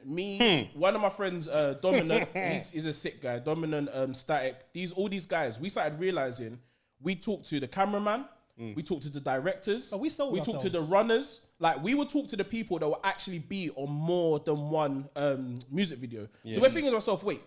one of my friends, Dominant, he's a sick guy, Dominant, Static, all these guys, we started realizing we talked to the cameraman, we talked to the directors, we sold talked to the ourselves. runners. Like we would talk to the people that will actually be on more than one music video. So we're thinking to ourselves, wait,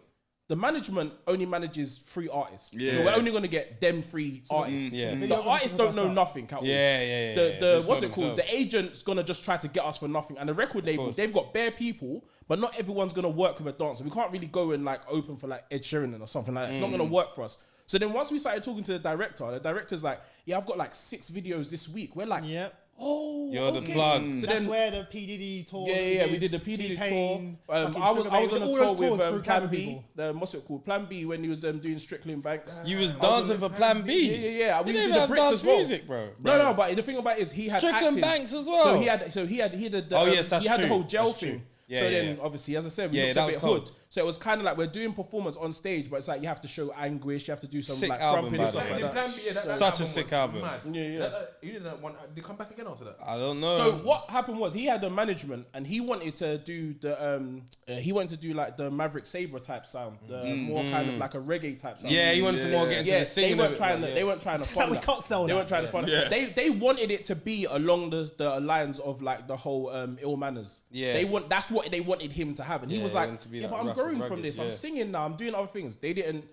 the management only manages 3 artists. So Yeah. we're only going to get them 3 artists. Yeah. The artists don't know nothing at all. Yeah. The what's it called? The agent's gonna just try to get us for nothing, and the record label, they've got bare people, but not everyone's gonna work with a dancer. We can't really go and like open for like Ed Sheeran or something like that. It's not gonna work for us. So then once we started talking to the director's like, yeah, I've got like 6 videos this week. We're like, Yep. oh, You're the okay. plug. So That's then where the P Diddy tour. yeah, we did the P Diddy tour. T-Pain, I fucking was Sugar on Baby, a all tour those tours with through Plan Camera B. people. What's it called? Plan B when he was doing Strickland Banks. You was dancing for Plan B. Yeah. We You did didn't the have Brits dance as well. music, bro. No, but the thing about it is he had Strickland acting. Banks as well. So he had the Oh, yes, that's he had the true. whole gel That's thing. true. Yeah, so yeah, then yeah. obviously, as I said, we Yeah, looked that a was bit cold. hood. So it was kind of like we're doing performance on stage, but it's like you have to show anguish, you have to do some Sick like album, crumping by and the stuff way. like that. Plan B, yeah, that Such a album sick was album. mad. Yeah. You did that one. Did they come back again after that? I don't know. So what happened was he had the management and he wanted to do like the Maverick Sabre type sound, the more kind of like a reggae type sound. Yeah, he wanted to more get into Yeah, the singing. they of weren't it, trying man, to. They weren't trying to fund We that. can't sell They that. weren't trying to fund Yeah. it. They wanted it to be along the lines of like the whole ill manners. Yeah. That's what what they wanted him to have, and he was he like, wanted to be yeah, like but I'm rough growing and from rugged, this. I'm yeah. singing now. I'm doing other things. They didn't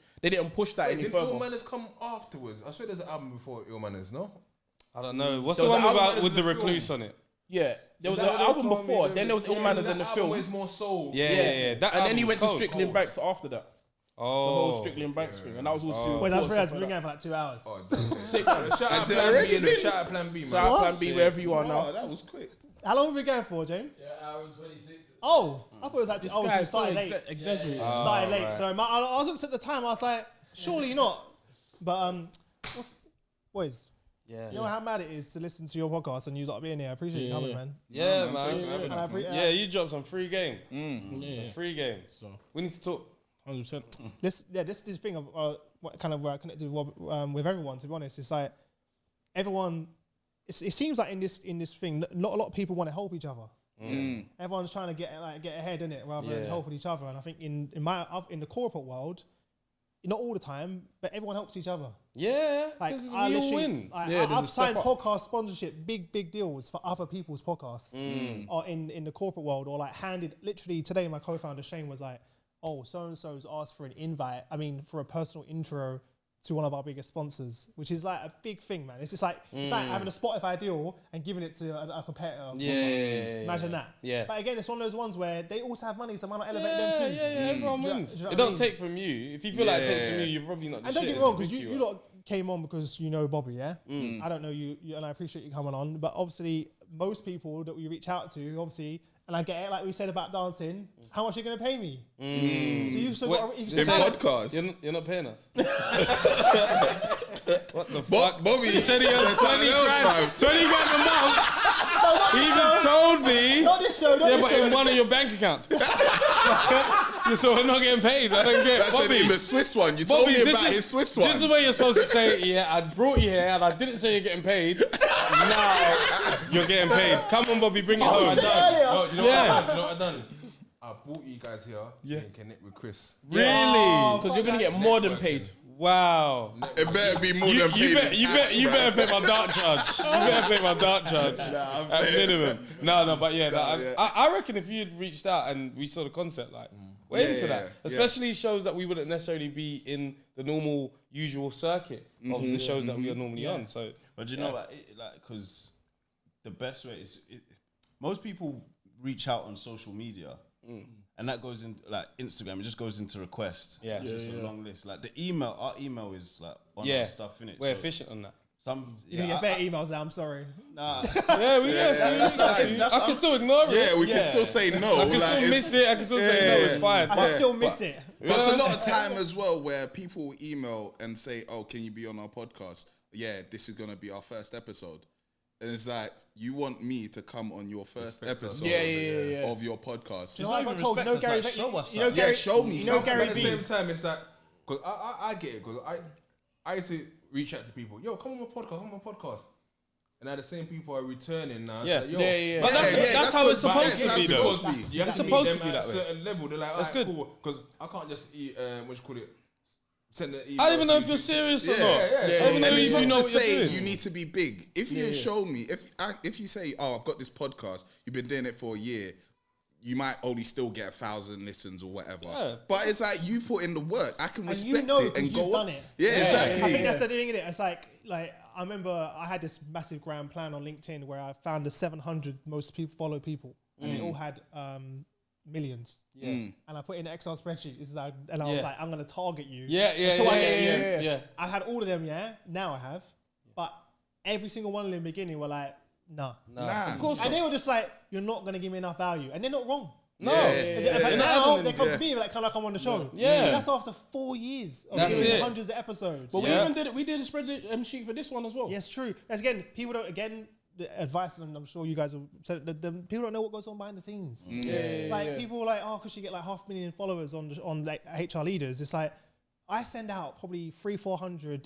push that any Did further. Ill Manners come afterwards? I swear there's an album before Ill Manners, no? I don't know. What's There the was one an album with the that's a recluse on it? Yeah, there was Is an that what they album call me? before. Then there was Ill Manners and the that film. album is more soul. Yeah. That and then album he was went to cold. Strickland Banks after that. The whole Oh. Strickland Banks thing, and that was all still. Wait, that's realised we've been going for like 2 hours. Oh, damn. Sick, man. Shout out Has it Plan already B, innit? been? Shout out Plan B, man. Shout out Plan B wherever you are Oh, now. that was quick. How long have we been going for, Jane? Yeah, hour and 26. Oh, I thought it was like This we guy is so started late. exaggerating. Started late. right. So I was looking at the time. I was like, surely not. But boys, Yeah. you know how mad it is to listen to your podcast and you lot being here. I appreciate you coming, man. Yeah, man, man. thanks for having And I us, man. appre- Yeah, you dropped some free game. Yeah. Some free game. So We need to talk. 100%. this thing of what kind of where I connected with everyone. To be honest, it's like everyone. It seems like in this thing, not a lot of people want to help each other. Everyone's trying to get ahead in it rather than Yeah. helping each other. And I think in the corporate world, not all the time, but everyone helps each other. Yeah, Like because I we all literally, win. like, Yeah, there's a I've signed step up. podcast sponsorship, big deals for other people's podcasts, or in the corporate world, or like handed. Literally today, my co-founder Shane was like, "Oh, so and so's asked for an invite. I mean, for a personal intro to one of our biggest sponsors, which is like a big thing, man. It's just like it's like having a Spotify deal and giving it to a competitor. Yeah. Imagine that. Yeah. But again, it's one of those ones where they also have money, so why not elevate them too? Yeah, everyone Do you know- wins. do you know It what I don't mean? take from you. If you feel like it takes from you, you're probably not the And don't shit. get me wrong, It'll because pick you up. lot came on because you know Bobby, yeah? I don't know you, and I appreciate you coming on, but obviously most people that we reach out to, obviously, and I get it, like we said about dancing, how much are you going to pay me? So you've still got to... In podcast. You're not paying us. What the Bo- fuck? Bobby He said he had 20 something else, grand. man. 20 grand a month. He even told me. Not this show, not Yeah, this but show. in one of your bank accounts. So we're not getting paid. I don't get That's Bobby. the Swiss one. You told me this about is- his Swiss one. This is where you're supposed to say, yeah, I brought you here and I didn't say you're getting paid. Now you're getting paid. Come on, Bobby, bring it home. No, you know what I done? I brought you guys here. Yeah. Connect with Chris. Really? Because you're gonna get more than paid. Wow. It better be more You than paid. better pay my dark charge. You better pay my dark charge at minimum. No, but yeah, I reckon if you'd reached out and we saw the concept, like we're into that. yeah. Especially shows that we wouldn't necessarily be in the normal, usual circuit of the shows that we are normally on. So, But you know, like, because the best way is most people reach out on social media, and that goes into like Instagram. It just goes into request. Yeah. It's just a long list. Like the email, our email is like on yeah, our stuff in it. we're efficient on that. Some You get better emails now, I'm sorry. nah. Yeah, we I can still ignore it. Yeah, we can still say no. I can like, still it's- miss it. I can still say no. It's fine. I can still miss it. But it's a lot of time as well where people email and say, "Oh, can you be on our podcast?" Yeah, this is gonna be our first episode, and it's like you want me to come on your first episode Yeah. of your podcast. You know, I got told, you know respect us, Gary like, show us you know something. Gary, show me you know something. Gary But at the V. same time, it's like, because I get it, because I used to reach out to people, yo, come on my podcast. And now the same people are returning now. Yeah. It's like, yo, Yeah. But that's how good. it's supposed Yes, to be, that's though. supposed to be. You have It's to meet supposed to them be at that a way. certain level. They're like, That's alright, good. cool. Because I can't just what you call it, send an email. I don't even know to if you're you. serious or Yeah. not. Yeah. I don't even know And if it's you not know to what you're say doing. you need to be big. If you show me, if you say, "Oh, I've got this podcast," you've been doing it for a year, you might only still get 1,000 listens or whatever. Yeah. But it's like you put in the work. I can And respect you know it and because go you've on. done it. Yeah, exactly. I think that's the thing, innit? It's like I remember I had this massive grand plan on LinkedIn where I found the 700 most people follow people, and they all had millions. Yeah. And I put in an Excel spreadsheet. This is how, and I was Yeah. like, I'm gonna target you. Yeah. Until I get you. Yeah. I had all of them. Yeah. Now I have, but every single one of them in the beginning were like, nah. Nah. Of course And not. they were just like, you're not gonna give me enough value, and they're not wrong. No. But You're not now having they come any- to me like, can I come on the show? Yeah. And that's after 4 years of That's doing it. hundreds of episodes. But Yeah. we even did it. We did a spread sheet for this one as well. Yes, true. As again, people don't. Again, the advice, and I'm sure you guys will say the people don't know what goes on behind the scenes. Like people are like, oh, because you get like 500,000 followers on like HR leaders. It's like I send out probably 300-400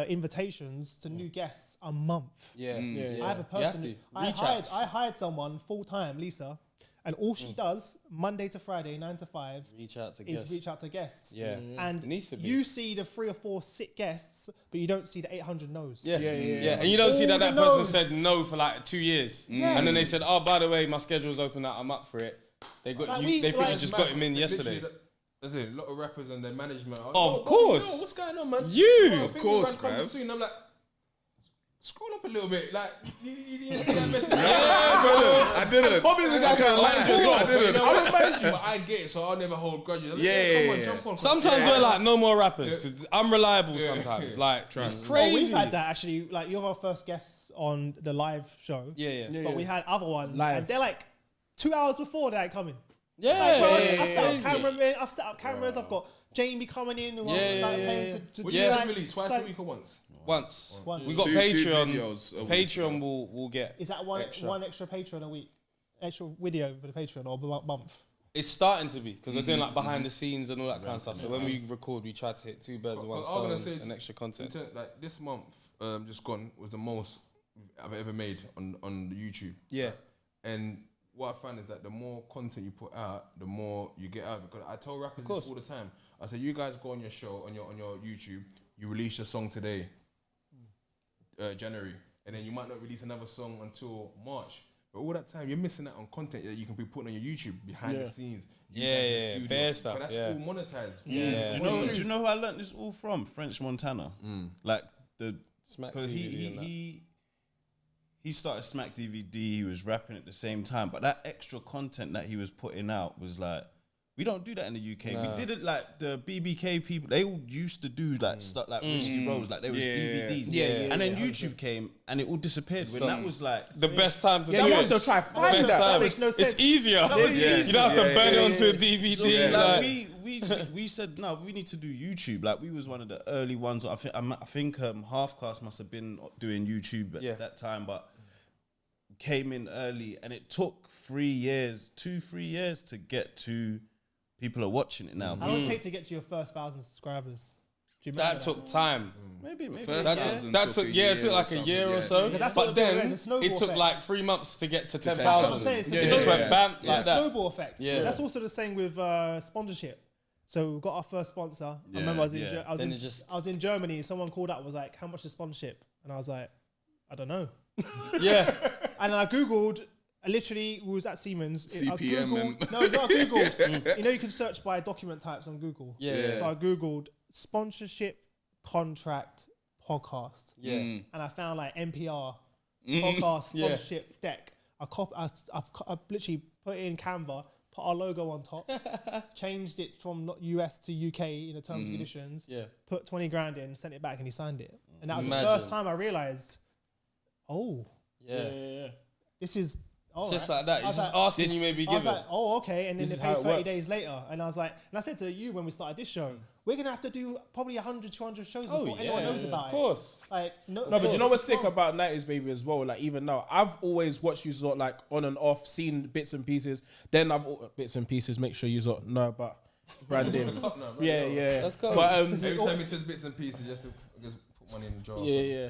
invitations to new guests a month. Yeah. I have a You have person. to. I Reach hired. outs. I hired someone full time, Lisa, and all she does Monday to Friday, 9 to 5, Reach out to is guests. reach out to guests. Yeah. And It needs to be. you see the 3 or 4 sick guests, but you don't see the 800 no's. Yeah. And you don't see that All the person no's. said no for like 2 years. And then they said, oh, by the way, my schedule's open now. I'm up for it. They got Like, you. They think you like- just got him in yesterday. That's it. A lot of rappers and their management. Are, Of course. Yo, what's going on, man? You. Of course, man. bruv. Soon. I'm like, scroll up a little bit. Like, you see that message? I didn't. Bobby was I like, can't lie. I didn't. I remind you, but I get it, so I'll never hold grudges. I'm like, come on, jump on. Sometimes we're like, no more rappers because I'm reliable sometimes. Like, it's Oh, crazy. we've had that actually. Like, you're our first guests on the live show. Yeah. But we had other ones, Live. and they're like 2 hours before they're coming. Yeah. I've set up cameramen. I've set up cameras. I've got Jamie coming in. Who I'm paying to Would do you that. release twice a week or once? Once. Once. We got Two Patreon. videos a week. Patreon will get. Is that one extra. extra Patreon a week? Extra video for the Patreon or month? It's starting to be because we're doing like behind the scenes and all that kind of stuff. So when we record, we try to hit two birds with one I'm gonna stone say and extra content. Like this month, just gone was the most I've ever made on YouTube. Yeah. And what I found is that the more content you put out, the more you get out. Because I tell rappers this all the time. I say, you guys go on your show, on your YouTube, you release your song today, January, and then you might not release another song until March. But all that time, you're missing out on content that you can be putting on your YouTube behind the scenes. Bare stuff. But that's yeah. all monetized. Yeah. Do you know who I learned this all from? French Montana. Like Smack because DVD and that. he started Smack DVD. He was rapping at the same time, but that extra content that he was putting out was like, we don't do that in the UK. Nah. We did it like the BBK people. They all used to do like stuff like Whiskey Rose, like there was DVDs. And then YouTube came and it all disappeared. When that was like The best time to do you it. have to try find Best that. time. makes no sense. It's easier. was easier. You don't have to burn it onto a So, DVD. like, we said no, we need to do YouTube. Like we was one of the early ones. I think Half Cast must have been doing YouTube at that time, but came in early, and it took 3 years to get to people are watching it now. How long did it take to get to your first 1,000 subscribers? Do you remember That took time. Maybe First That thousand took it took like a year or so. Because that's But what then it is, a snowball it took effect. like 3 months to get to That's what I'm 10,000. saying. It's a It just went bam It's like a that. snowball effect. Yeah. That's also the same with sponsorship. So we got our first sponsor. I remember I was in Germany. Someone called up and was like, "How much is sponsorship?" And I was like, "I don't know." Yeah. And then I googled. I literally was at Siemens. CPM No, not Googled. You know, you can search by document types on Google. Yeah. So I googled sponsorship contract podcast. Yeah. And I found like NPR podcast sponsorship deck. I literally put it in Canva, put our logo on top, changed it from not US to UK in the terms and conditions. Yeah. Put 20 grand in, sent it back, and he signed it. And that was Imagine. the first time I realized, Yeah. this is. It's just like that. I was It's just like- asking you maybe I was give it. like, oh, okay. And then This they is how paid it 30 works. days later. And I was like, and I said to you when we started this show, we're going to have to do probably 100, 200 shows before anyone knows about Of course. it. Like, no, No, but you know what's sick about 90s Baby as well? Like, even now, I've always watched you sort of like on and off, seen bits and pieces. Then bits and pieces, make sure you sort of know about branding. Yeah. Let's go. But, Every time he says bits and pieces, you have to just put money in the jar. or yeah.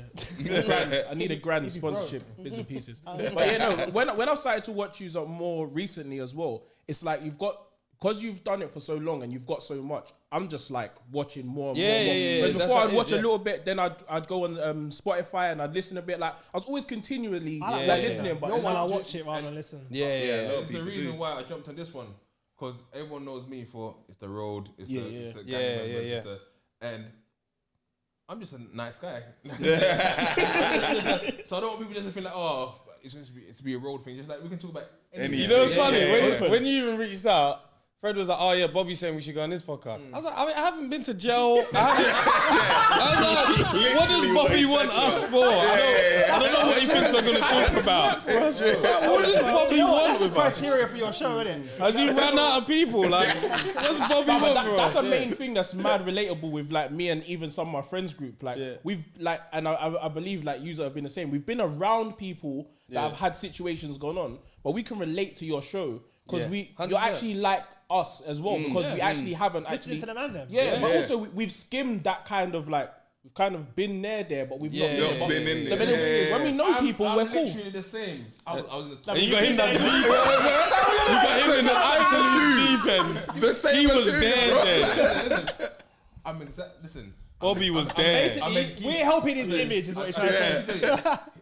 Grand. I need a grand sponsorship, bits and pieces. But yeah, no, when I started to watch you more recently as well, it's like you've got, because you've done it for so long and you've got so much, I'm just like watching more and more. Yeah. Whereas That's before how I'd it watch is, a yeah. little bit, then I'd go on Spotify and I'd listen a bit. Like I was always continually I like like watching listening. it. But Your one, now I watch it rather than listen. Yeah. a lot of It's the people reason do. why I jumped on this one, because everyone knows me for it's the road, it's the Yeah, gang yeah, members, yeah. it's the, and I'm just a nice guy. So I don't want people just to feel like, oh, it's going to be a road thing. Just like we can talk about anything. You know what's funny? yeah. When you even reached out, Fred was like, "Oh yeah, Bobby's saying we should go on this podcast." I was like, I haven't been to jail. I was like, what does Literally Bobby what want he us said for? I don't know what he thinks we're going to talk about. What does Bobby want with us? Criteria for your show, isn't it? Has he ran out of people? Like, what's Bobby But want for that's us? a main thing that's mad relatable with like me and even some of my friends group. Like we've like, and I believe like you have been the same. We've been around people that have had situations going on, but we can relate to your show because Yeah. you're 100%. actually like us as well because we actually haven't Listening actually. to the man then. Yeah, but also we've skimmed that kind of like. We've kind of been there, but we've not Yeah, been been in there. When we know people, I'm we're cool. literally the same. I was in the And you got him that's deep. You got him in the absolute deep end. The same He as was him, there. bro. Then. I'm exact. Listen, Bobby was there. Basically, we're helping his image, is what you're trying to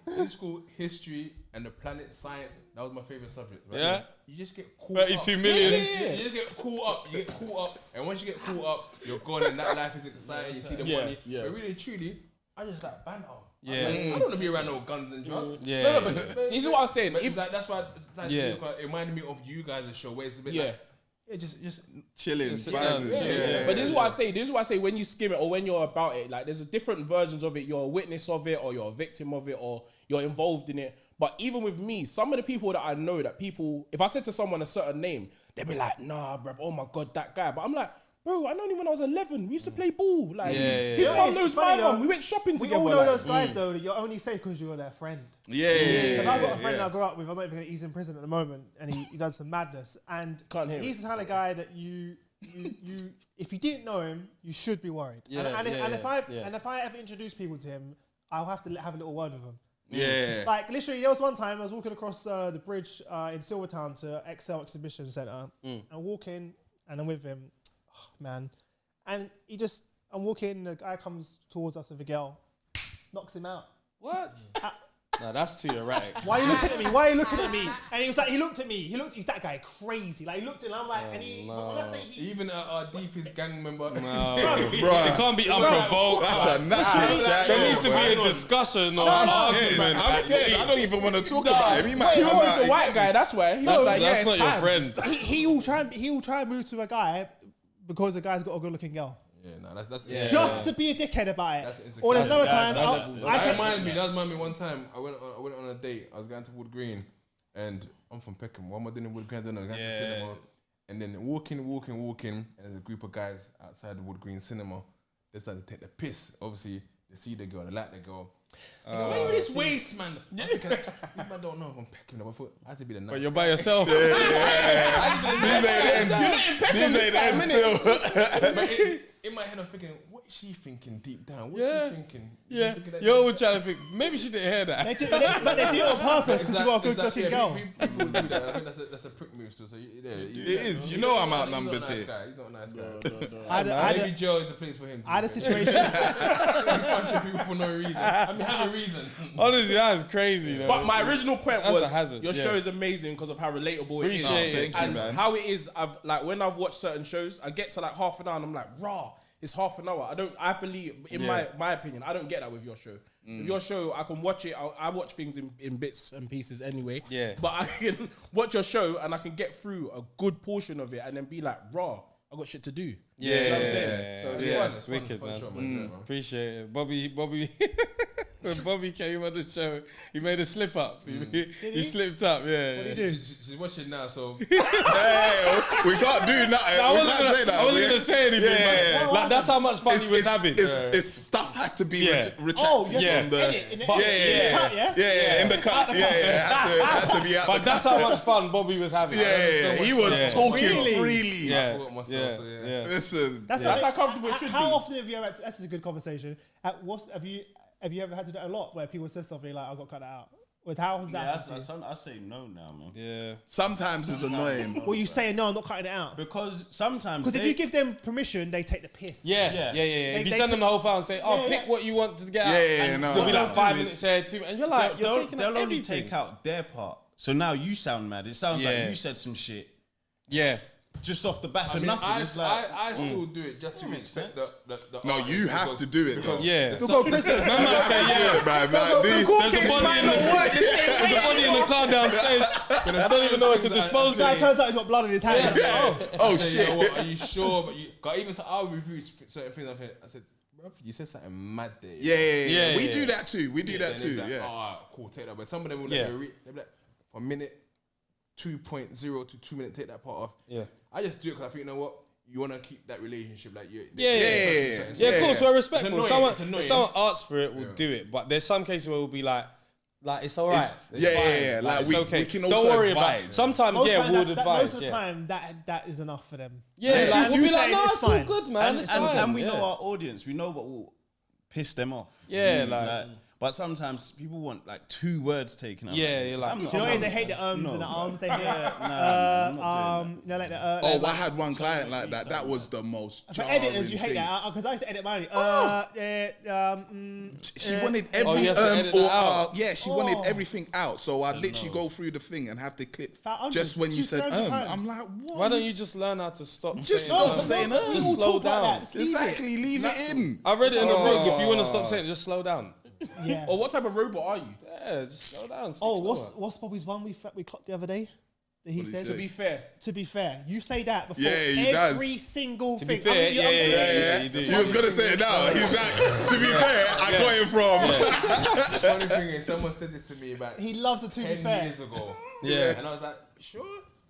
say. in school, history and the planet science, that was my favorite subject. Right? Yeah. You just get caught 32 up. million. You just get caught up. You get caught up, and once you get caught up, you're gone, and that life is exciting. You see the money. Yeah. But really, truly, I just like banter. Yeah. I don't want to be around no guns and drugs. Yeah. No, but this is what I'm saying. But If it's like, that's why it reminded me of you guys' show where it's a bit like, just Chilling, sit vibing. down. Yeah. But this is what I say. This is what I say. When you skim it or when you're about it, like there's different versions of it. You're a witness of it, or you're a victim of it, or you're involved in it. But even with me, some of the people that I know, that people, if I said to someone a certain name, they'd be like, "Nah, bro. Oh my god, that guy." But I'm like, bro, I known him when I was 11. We used to play ball. Like his mum knows my mum. We went shopping We together. all know like, those guys though that you're only safe because you're their friend. Yeah. Because I've got a friend that I grew up with. I'm not even. He's in prison at the moment, and he does some madness. And Can't hear he's it. the kind of guy that you if you didn't know him, you should be worried. And if I ever introduce people to him, I'll have to have a little word with him. Yeah. Like literally, there was one time I was walking across the bridge in Silvertown to Excel Exhibition Centre, and walking, and I'm with him, man, and I'm walking, the guy comes towards us with a girl, knocks him out. What? No, that's too erratic. Why are you looking at me? Why are you looking at me? And he was like, he looked at me. He's that guy crazy. Like he looked at me, and I'm like, and he. When I say he, Even our deepest gang member. It can't be unprovoked. That's a natural shot. There needs to be a discussion or an argument. I'm scared. I don't even want to talk about him. He might He come was out. the white guy. That's why he was like, That's yeah, not it's your time. friend. he will try and move to a guy because the guy's got a good looking girl. Yeah, no, that's Just to be a dickhead about it. That's insecure. Or there's another time. That reminds me one time I went on a date. I was going to Wood Green, and I'm from Peckham. What am I doing in Wood Green? I don't know. I went to cinema, and then walking, and there's a group of guys outside the Wood Green cinema. They start to take the piss. Obviously, they see the girl, they like the girl. Wait with this waist, man. I'm thinking, I don't know if I'm Peckham. I thought I had to be the nice. But you're by yourself. These ain't the ends still. But in my head, I'm thinking, what is she thinking deep down? What's she thinking? Is she thinking that You're always trying to think, maybe she didn't hear that. but they do it on purpose because you got a good looking girl. People do that. I think that's a prick move. So It is. You know I'm outnumbered here. here. He's not a nice guy. Maybe jail is the place for him. I had a situation. Punching people for no reason. I mean, have a reason. Honestly, that is crazy. But my original point That's a was hazard, your yeah. show is amazing because of how relatable it is. Appreciate it. Thank you, And man. how it is, I've like when I've watched certain shows, I get to like half an hour and I'm like, raw. It's half an hour. I believe, in my opinion, I don't get that with your show. With your show, I can watch it. I watch things in bits and pieces anyway. Yeah. But I can watch your show and I can get through a good portion of it and then be like, raw, I got shit to do. Yeah, You know what I'm saying? So It's it's wicked, fun man. show, man. Appreciate it. Bobby, when Bobby came on the show, he made a slip up. He slipped up, yeah. She's watching now, so Hey, we can't do nothing. I We wasn't can't say that. going to say anything, Yeah. man. Like, that's how much fun he was having. It's stuff had to be Yeah. retracted yeah. from the. In the Yeah, in the cut. Had to be out. But that's how much fun Bobby was having. Yeah, he was talking Really? freely. Yeah. I forgot myself, so yeah. Listen, That's how comfortable it should How be. often have you ever? That's a good conversation. Have you ever had to do it a lot where people say something like, "I got cut out"? How often that? I say no now, man. Yeah. sometimes it's annoying. Well, you say no, I'm not cutting it out. Because sometimes Because if you give them permission, they take the piss. Yeah. If you They send them took- the whole file and say, "Oh, Yeah, pick yeah. what you want to get out," and no. there'll be What like they'll 5 do minutes here, 2 minutes, and you're like, you're taking they'll only everything. take out their part. So now you sound mad. It sounds Yeah. like you said some shit Yeah. just off the back I of mean, nothing. I It's like, still do it just to makes respect sense. the No, artist you have to do it though. Yeah. We'll go prison. Man might say, yeah. Man, There's a body in the car downstairs. But I don't even know what to dispose Guy of. turns out he's got blood in his hand. Oh You know shit. what, are you sure? But you got even I review certain things. I said, bro, you said something mad there. Yeah. We yeah. do that too. We do that And too. they'll be like, Yeah. oh, alright, cool, take that. But some of them will Yeah. they'll be like, for a minute, 2.0 to 2 minutes, take that part off. Yeah. I just do it because I think, you know what? You want to keep that relationship like you. Yeah, of course, we're respectful. It's annoying, it's If annoying. someone asks for it, we'll do it. But there's some cases where we'll be like it's all right. It's yeah, fine. yeah, yeah. Like, it's we- okay. we can Don't also worry about it. advise. Sometimes, Most yeah, of we'll the time, advise. most of the Yeah, time, that is enough for them. yeah, like, we'll You be like, say no, it's it's all fine. good, man. and, It's and, fine. and we yeah. know our audience. We know what will piss them off. Yeah, like- But sometimes people want like 2 words taken out. Yeah, you're like, I'm not- You know, I'm they not- hate the ums no, and the bro. arms. They hate I'm not doing you know, like the. Oh, like, I had one client like that. That was the most. for editors, you hate jarring that because I used to edit mine. She wanted Oh, every you have to edit or that out. yeah, she wanted Oh. everything out. So I'd literally go through the thing and have to clip About just when you said 200 times. I'm like, what? why don't you just learn how to stop? Just saying stop that? saying People Just talk slow like down. that, just leave it. Exactly, leave it in. I read it in the book. If you want to stop saying it, just slow down. Yeah. Or what type of robot are you? Yeah, just slow down. speak Oh, slower. what's Bobby's one we clocked the other day? That he What did he said. say? To be fair. To be fair, you say that before Yeah, he does. every single To be thing. fair, you- yeah, you do. He was gonna say it now. He's like, to be fair, I got it from. Funny thing is, someone said this to me about He loves it to be 10 fair. years ago. Yeah. And I was like, sure?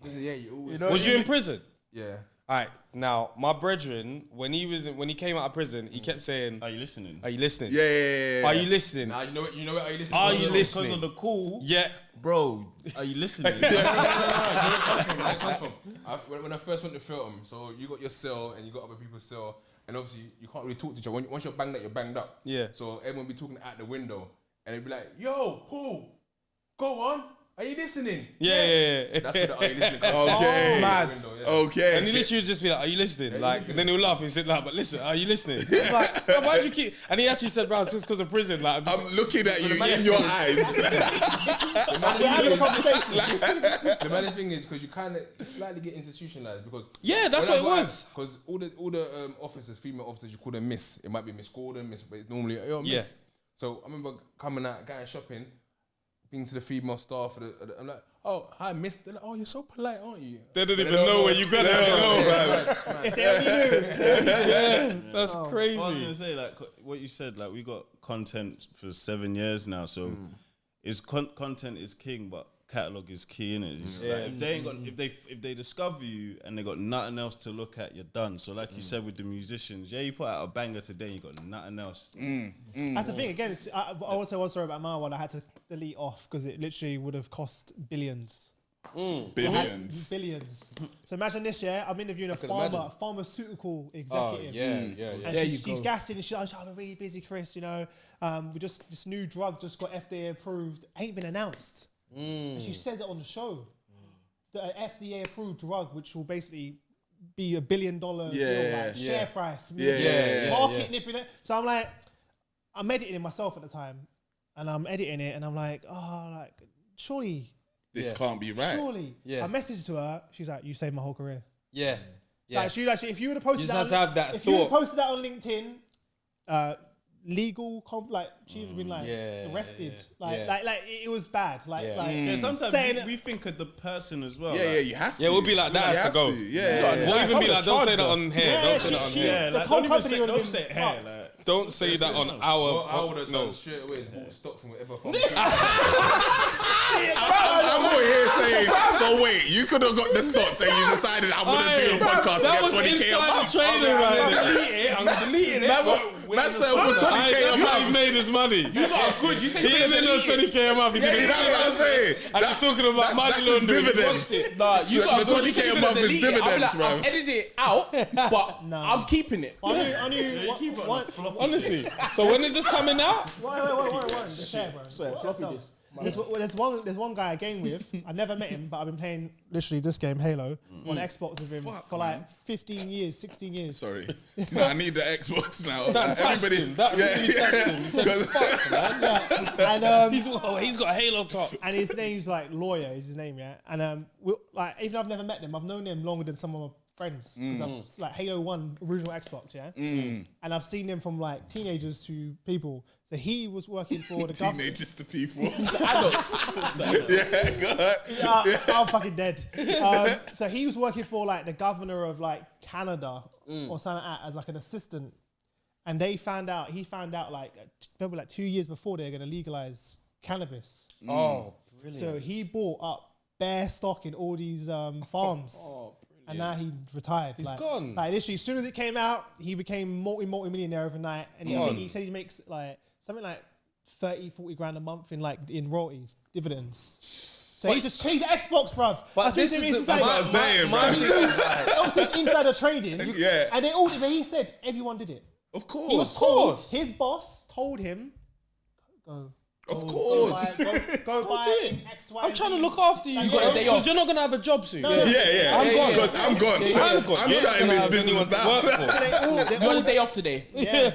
He said, yeah, you always. Was you in prison? Yeah. All right. Now, my brethren, when he came out of prison, he kept saying, Are you listening? "Are you listening? Yeah. Are you listening? Now, you know what? Are you listening? Are you Because listening? of the call, Yeah." bro. Are you listening? No, where it comes from. When I first went to film, so you got your cell and you got other people's cell, and obviously you can't really talk to each other. Once you're banged up, you're banged up. Yeah. So everyone be talking out the window, and they'd be like, "Yo, Paul, go on. Are you listening?" Yeah. That's where the "Are you listening?" comes from. Okay. Mad. Window, yeah. Okay. And he literally would just be like, "Are you listening?" you Like, listening? then he'll laugh and say, "Like, but listen, are you listening?" It's like, "Bro, why'd you keep?" And he actually said, "Bro, it's just because of prison." Like, I'm just, I'm looking at you in your eyes. We're having a conversation. The main thing is because you kind of slightly get institutionalized because Yeah, that's what it was. Because all the officers, female officers, you call them Miss. It might be Miss Gordon, Miss, but it's normally Miss. Yeah. So I remember coming out, going shopping, being to the female staff. I'm like, "Oh, hi, Miss." They're like, "Oh, you're so polite, aren't you?" they don't even know where you got it. If they only knew. That's I was crazy. gonna say like what you said. Like we got content for 7 years now, so is content is king, but catalog is key, innit? Like, if they ain't got, if they discover you and they got nothing else to look at, you're done. So like you said with the musicians, yeah, you put out a banger today, you got nothing else. That's the thing. Again, I also one story about my one. I had to delete off because it literally would have cost billions. Billions. Billions. So imagine this, yeah. I'm interviewing a pharmaceutical Oh, executive. yeah. And she's gassing and she's like, "I'm really busy, Chris, you know. We just, this new drug just got FDA approved. Ain't been announced." And she says it on the show. The FDA approved drug, which will basically be $1 billion deal, like share price. Market nipping it. So I'm like, I'm editing myself at the time. And I'm editing it and I'm like, oh, like, surely. This can't be right. Surely. Yeah. I messaged to her. She's like, "You saved my whole career." Yeah. Like, she like, if you would have posted You that, just had to have that if you would have thought. posted that on LinkedIn, legal like she would have been like arrested. Like it was bad. Yeah, sometimes saying we think of the person as well. Yeah, like, you have to. Yeah, we'll be like, that You has to have go. Yeah. We'll even be like, "Don't say that charge on here. Don't say that on here. Yeah, the like, whole don't even company say, would have don't been say it here. fucked. Like, Don't say that on What I our. would have No. done straight away is bought stocks and whatever. I'm over here saying, so wait, you could have got the stocks and you decided I'm going to do a podcast That and was get 20K a inside month. training right there. I'm deleting it. That's for 20K That's a how he month. made his money. You are good. You say He ain't made no 20K a month. He didn't. That's what I'm saying. And he's talking about money that's his laundering. dividends. Nah, you The got 20K a month is dividends, bro. I'll edit it out, but I'm keeping it. I knew one. Honestly. So when is this coming out? Wait. Just share, bro. There's one guy I game with. I never met him, but I've been playing literally this game, Halo, on Xbox with him for like 15 years, 16 years. Sorry. No, I need the Xbox now. That touched him. That really touched him. He said, Because And he's got a Halo top. and his name's like Lawyer is his name, yeah. And like even though I've never met them, I've known them longer than some of my friends. 'Cause I've, like Halo 1 original Xbox, yeah. And I've seen them from like teenagers to people. So he was working for the government. teenagers to people. Adults. Yeah, go ahead. I'm fucking dead. So he was working for like the governor of like Canada or something like that as like an assistant. And he found out like maybe like 2 years before they're going to legalize cannabis. Oh, brilliant. So he bought up bare stock in all these farms. And now he retired. He's like, gone. Like literally, as soon as it came out, he became multi-millionaire overnight. And I think he said he makes like something like 30, 40 grand a month in royalties, dividends. So he's just changed Xbox, bruv. But That's this is That's what I'm saying, bro. also, it's insider trading. Yeah. And he said everyone did it. Of He was course. told, his boss told him, Go. Of course. Go buy do it. X, Y, I'm and trying to Z. look after you. You got a day Because off. you're not gonna have a job soon. Yeah. I'm gone. Because I'm gone. I'm gone. I'm You're shutting not this gonna have business anyone to down. work for. They You want a day off today? Yeah.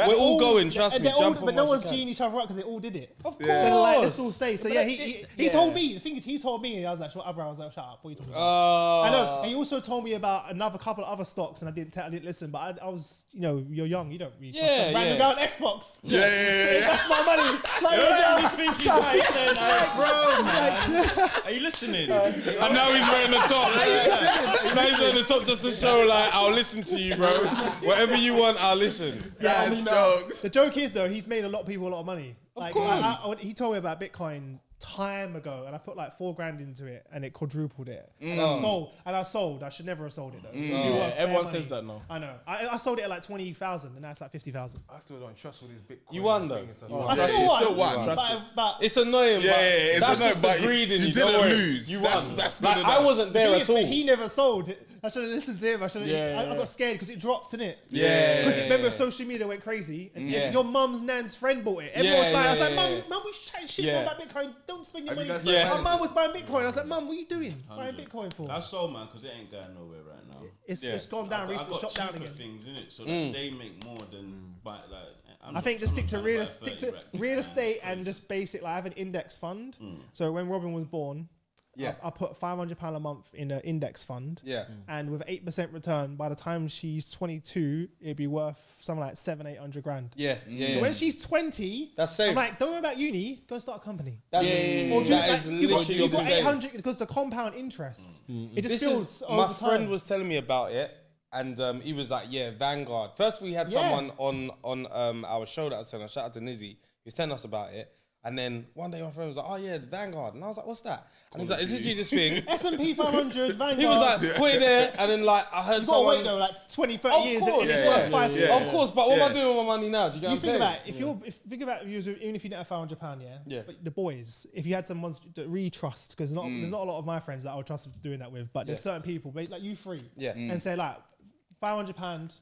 We're all going. Trust And me. they're all, Jump on but no once one's you can. cheating each other out because they all did it. Of course. So like, let's all stay. So But yeah, that- he told me. The thing is, he told me, and I was like, shut up, bro. I was like, shut up. What are you talking about? I know. And he also told me about another couple of other stocks, and I didn't listen. But I was, you're young. You don't really trust Yeah, some random yeah. guy on Xbox. Yeah. That's my money. Like, You think he's right? He's saying, like, bro, man. Are you listening? And now he's wearing the top. Now he's wearing the top just to show, like, I'll listen to you, bro. Whatever you want, I'll listen. That's jokes. The joke is though, he's made a lot of people a lot of money. Of Like, course. he told me about Bitcoin time ago, and I put like $4,000 into it, and it quadrupled it. And I sold. I should never have sold it though. It'd be worth bare everyone money. says that now. I know. I sold it at like 20,000, and now it's like 50,000. I still don't trust all these Bitcoin. You won, though. things and I stuff. still won. Trust But It's annoying, Yeah, but it's that's annoying, just the but greed in you you. Don't didn't worry. lose. You That's- won. that's Like, good I enough. wasn't there at all. he never sold. I should have listened to him. I should have. Yeah, I got scared because it dropped, didn't it? Yeah. Because remember, social media went crazy, and Yeah. your mum's nan's friend bought it. Everyone was Yeah, buying. I was yeah, like, yeah. Mum, we chatting shit Yeah. about Bitcoin. Don't spend your Have you money. guys Yeah. My mum was buying Bitcoin. I was like, Mum, what are you doing? Buying Bitcoin for? I sold, man, because it ain't going nowhere right now. It's gone down I've recently. got It's dropped down cheaper again. things in it, so that they make more than buy like. I think just stick to real estate and just basic. Like I have an index fund. So when Robin was born, I put £500 a month in an index fund. Yeah. And with 8% return, by the time she's 22, it'd be worth something like 700-800 grand. Yeah. So when she's 20, That's safe. I'm like, don't worry about uni, go start a company. That's Or do that like, is you got literally 800 because the compound interest. It just This builds is over my time. friend was telling me about it, and he was like, "Yeah, Vanguard." First, we had someone on our show that I was telling. Shout out to Nizzy. He was telling us about it, and then one day my friend was like, "Oh yeah, Vanguard," and I was like, "What's that?" And he's like, "Is literally this thing." S&P 500, Vanguard. He was like, "Put it there," and then like I heard you got to someone. wait though, like 20, 30 Of years. course, and it's yeah, worth 5 yeah. Of course, but what am I Yeah. doing with my money now? Do you get You what think I'm about saying? it, think about it, even if you didn't have £500, Yeah. But the boys, if you had someone that really trust, because there's not a lot of my friends that I would trust doing that with, but there's certain people, like you three, and say like £500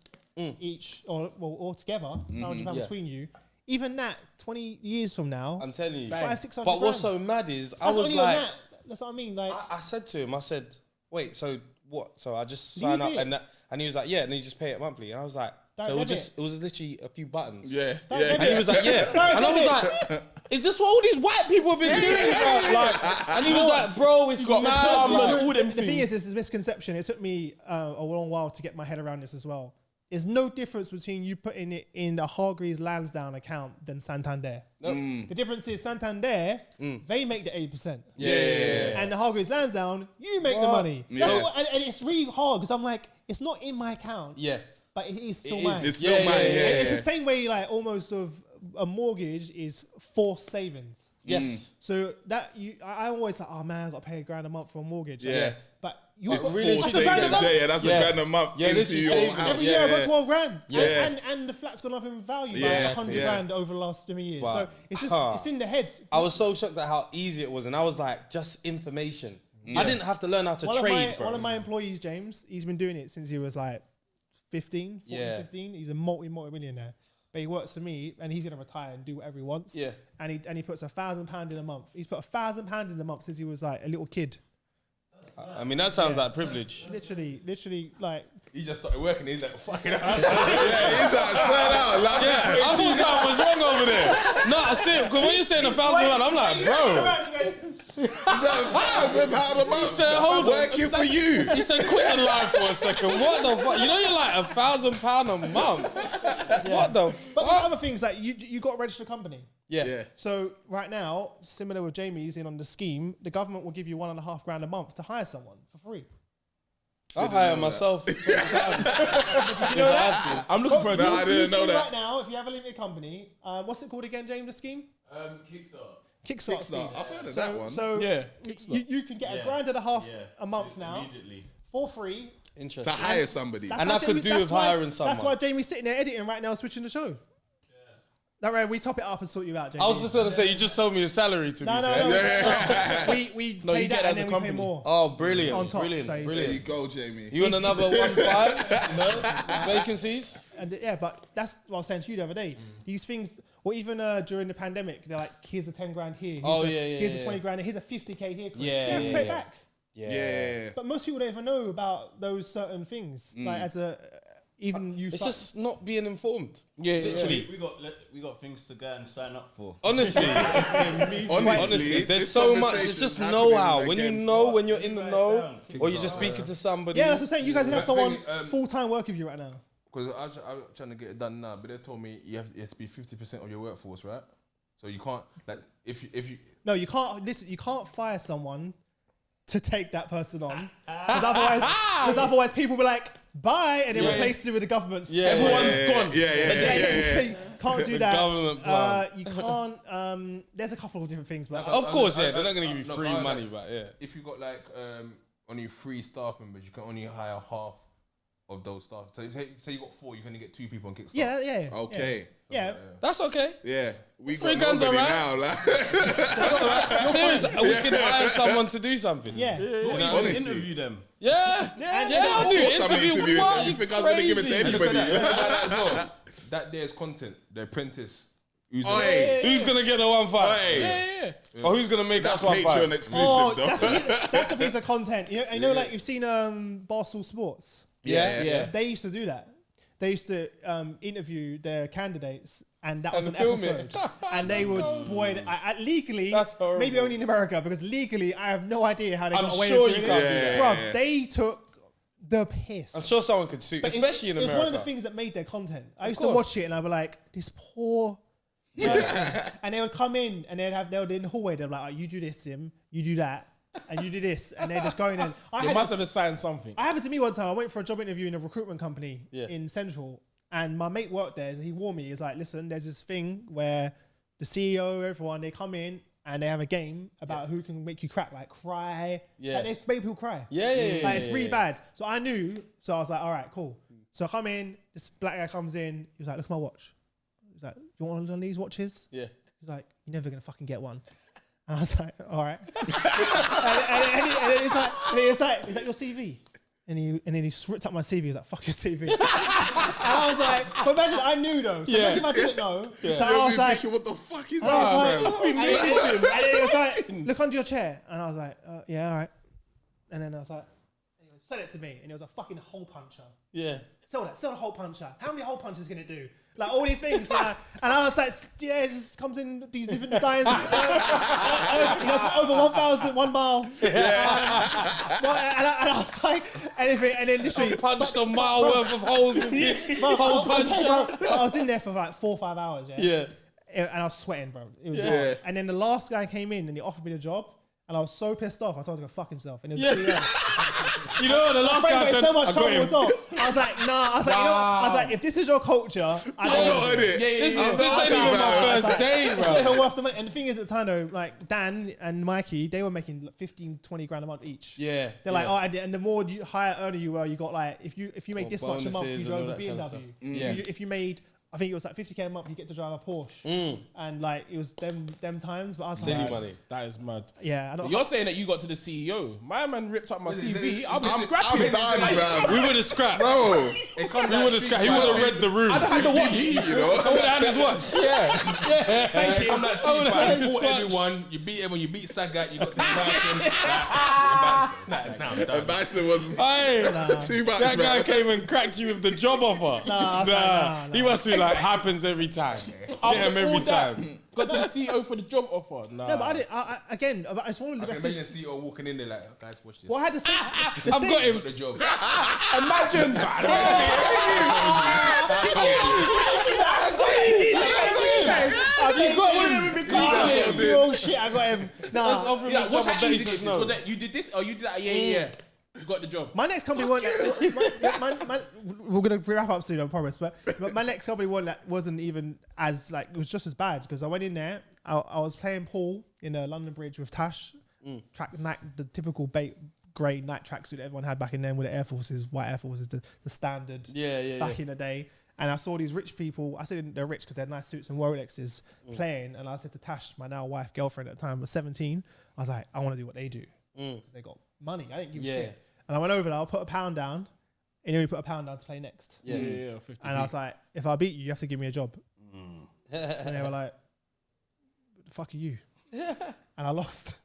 each, or together, £500 Yeah. between you. Even that, 20 years from now, I'm telling you. 500-600 But what's grand. so mad is I That's was only on like, that. That's what I mean. Like, I said to him, I said, "Wait, so what? So I just Do you sign up think- and he was like, yeah, and then you just pay it monthly." And I was like, Direct so debit? it was literally a few buttons. Yeah. And he was like, yeah. And I was like, is this what all these white people have been doing? Bro? Like, and he was like, bro, it's got mad. plum Like, and all them the thing things. is, there's this misconception. It took me a long while to get my head around this as well. There's no difference between you putting it in the Hargreaves Lansdowne account than Santander. The difference is Santander, they make the 8%. And the Hargreaves Lansdowne, you make the money. That's Yeah. what, and it's really hard because I'm like, it's not in my account, yeah. but it is still It mine. is. It's still Yeah, mine. yeah, Yeah. It's the same way, like almost of a mortgage is forced savings. Yes. So that I always like, oh man, I got to pay £1,000 a month for a mortgage. Yeah. But you It's got really full that's a grand a savings. month. Yeah, that's Yeah. a grand a month Yeah, into this is your savings. house. Every Yeah, year I got yeah. 12 grand. Yeah. And the flat's gone up in value by Yeah, 100 yeah. grand over the last 7 years. Wow. So it's in the head. I was so shocked at how easy it was, and I was like, just information. I didn't have to learn how to trade, bro. One of my employees, James, he's been doing it since he was like 15, 15. He's a multi-millionaire. But he works for me, and he's gonna retire and do whatever he wants. Yeah. And he puts £1,000 in a month. He's put £1,000 in a month since he was like a little kid. I mean, that sounds like privilege. Literally, like He just started working. He's like, fucking out. Yeah, he's like, set out like that. I thought something was wrong over there. No, I see it. Because when you're saying £1,000, I'm like, bro. He's like, £1,000 a month. said, hold on. Working for you. He said, quit the life for a second. What the fuck? You know, you're like £1,000 a month. What the But the fuck? other things like you got to register a company. Yeah. Yeah. So right now, similar with Jamie's in on the scheme, the government will give you £1.5 grand a month to hire someone for free. I'll hire myself. Did you know that? I'm looking for a No, job. I didn't know that. Right now, if you have a limited company, what's it called again, James? The scheme? Kickstart. Kickstart scheme. I've heard of that one. So Yeah, you can get £1.5 grand a month now Immediately. for free. To Interesting. hire somebody. That's And why I could do that's with why- hiring someone. That's why Jamie's sitting there editing right now, switching the show. That right, we top it up and sort you out, Jamie. I was just going to say, you just told me a salary to no, be no, fair. no. We No, pay you that get it and as a then we pay company. more. Oh, brilliant. On top, Brilliant. so you There Brilliant. you go, Jamie. You want another 1.5? No? Vacancies? And yeah, but that's what I was saying to you the other day. These things, Or even during the pandemic, they're like, here's a 10 grand here. Here's a 20 grand. Here's a 50K here. You have to pay it back. Yeah. But most people don't even know about those certain things. Like even you. It's just not being informed. Literally, we got things to go and sign up for. Honestly, there's so much. It's just know-how. When you know, when you're in the know, or you're just speaking to somebody. Yeah, that's what I'm saying. You guys have someone full-time working with you right now. Because I'm trying to get it done now, but they told me you have to be 50% of your workforce, right? So you can't, like, if you. No, you can't. Listen, you can't fire someone to take that person on, because otherwise people will be like, bye, and then replace it with the government. Everyone's gone. You can't do that. Government plan. You can't. There's a couple of different things, but Of course, they're not going to give you free no, money, like, but yeah. If you got like only 3 staff members, you can only hire half of those staff. So say you got 4, you can only get 2 people on Kickstarter. yeah. Okay. Yeah. That's okay. Yeah. We Three got guns, nobody alright. now. Like. Seriously, we can hire someone to do something. Yeah. Honestly. Interview them. Yeah, I'll do Of course I'm interview. interviewing What? them. You think I was going to give it to And look at anybody? that, look at that as well. That there's content. The Apprentice. Who's Who's gonna get a 1-5? Hey. Or who's gonna make That's us 1-5? Patreon exclusive, though. That's a piece of content. You know, like you've seen Barstool Sports. Yeah. They used to do that. They used to interview their candidates, and that was an film it. episode. And they would, legally, That's horrible. maybe only in America, because legally, I have no idea how they I'm got away sure with you doing can't it. do that. Bruv, they took the piss. I'm sure someone could sue, But especially in it was America. one of the things that made their content. I used to course. watch it, and I'd be like, this poor person. And they would come in, and they would in the hallway, they'd be like, oh, you do this, Tim, you do that, and you do this, and they're just going in. They must have assigned something. It happened to me one time. I went for a job interview in a recruitment company Yeah. in Central, and my mate worked there. He warned me. He's like, listen, there's this thing where the CEO, everyone, they come in and they have a game about who can make you crack, like cry. Yeah. Like, they make people cry. Yeah. Like, it's really bad. So I knew. So I was like, all right, cool. So I come in. This black guy comes in. He was like, look at my watch. He's like, you want one of these watches? Yeah. He's like, you're never gonna fucking get one. And I was like, all right. and he's like, your CV. And then he ripped up my CV. He was like, fuck your CV. And I was like, but imagine I knew though. So imagine if I didn't know. Yeah. So I You'll was be like, thinking, what the fuck is and I was this, like, man? and then he was like, look under your chair. And I was like, yeah, all right. And then I was like, sell it to me. And it was a fucking hole puncher. Yeah. Sell the hole puncher. How many hole punchers can it do? Like all these things. And I was like, yeah, it just comes in these different designs. He goes over 1,000, 1 mile. And I was like, and then literally Punched a mile worth of holes in this hole puncher. I was in there for like 4 or 5 hours. Yeah. And I was sweating, bro. It was hard. And then the last guy came in and he offered me the job. And I was so pissed off. I told him to go fuck himself. And it was You know what the last guy said? so much I got trouble him. as well. I was like, nah. I was like, you know what? I was like, if this is your culture, I I'm don't not want on it. it. This I'm ain't talking even about my it. first day, It's bro. not even worth the money. And the thing is, at the time though, like Dan and Mikey, they were making like 15, 20 grand a month each. Yeah. They're like, oh, and the more higher earner you were, you got like, if you made this much a month, bonuses you and drove a all that kind of BMW. stuff. If you made, I think it was like 50K a month, you get to drive a Porsche. And like, it was them times. But I was Silly like, money. That is mad. yeah, I don't. You're saying that you got to the CEO. My man ripped up my CV. I'm I'm scrapping. done, fam. We would have scrapped. Bro, We would have scrapped. He would have read the room. I had the watch. you I know? would have had his watch. Yeah. Thank you. Come that street I would've fight. had You his fought watch. everyone. You beat everyone. You beat Sagat. You got to the And Bison was Hey, too much, that guy man. came and cracked you with the job offer. I was like, nah. He must be like, happens every time. Get him every time. Got to the CEO for the job offer. Nah. No, but I didn't. Again, it's one of the I can best. imagine CEO walking in there like, oh, guys, watch this. Well, I had to say, I've got him. Got the job. Imagine. I got him. Oh shit, I got him. Nah, Yeah, watch how easy says this is. no. Watch that. You did this or you did that? Yeah. You got the job. my next company we're gonna wrap up soon, I promise. But my next company wasn't even as like, it was just as bad because I went in there. I was playing pool in a London Bridge with Tash, track night, the typical grey night tracksuit that everyone had back in then with the Air Forces, white Air Forces, the standard. Back in the day. And I saw these rich people. I said they're rich because they had nice suits and Rolexes playing. And I said to Tash, my now wife, girlfriend at the time, was 17. I was like, I want to do what they do. They got money. I didn't give a shit. And I went over there. I'll put £1 down. And then we put £1 down to play next. Yeah. 50. And I was like, if I beat you, you have to give me a job. And they were like, "What the fuck are you?" And I lost.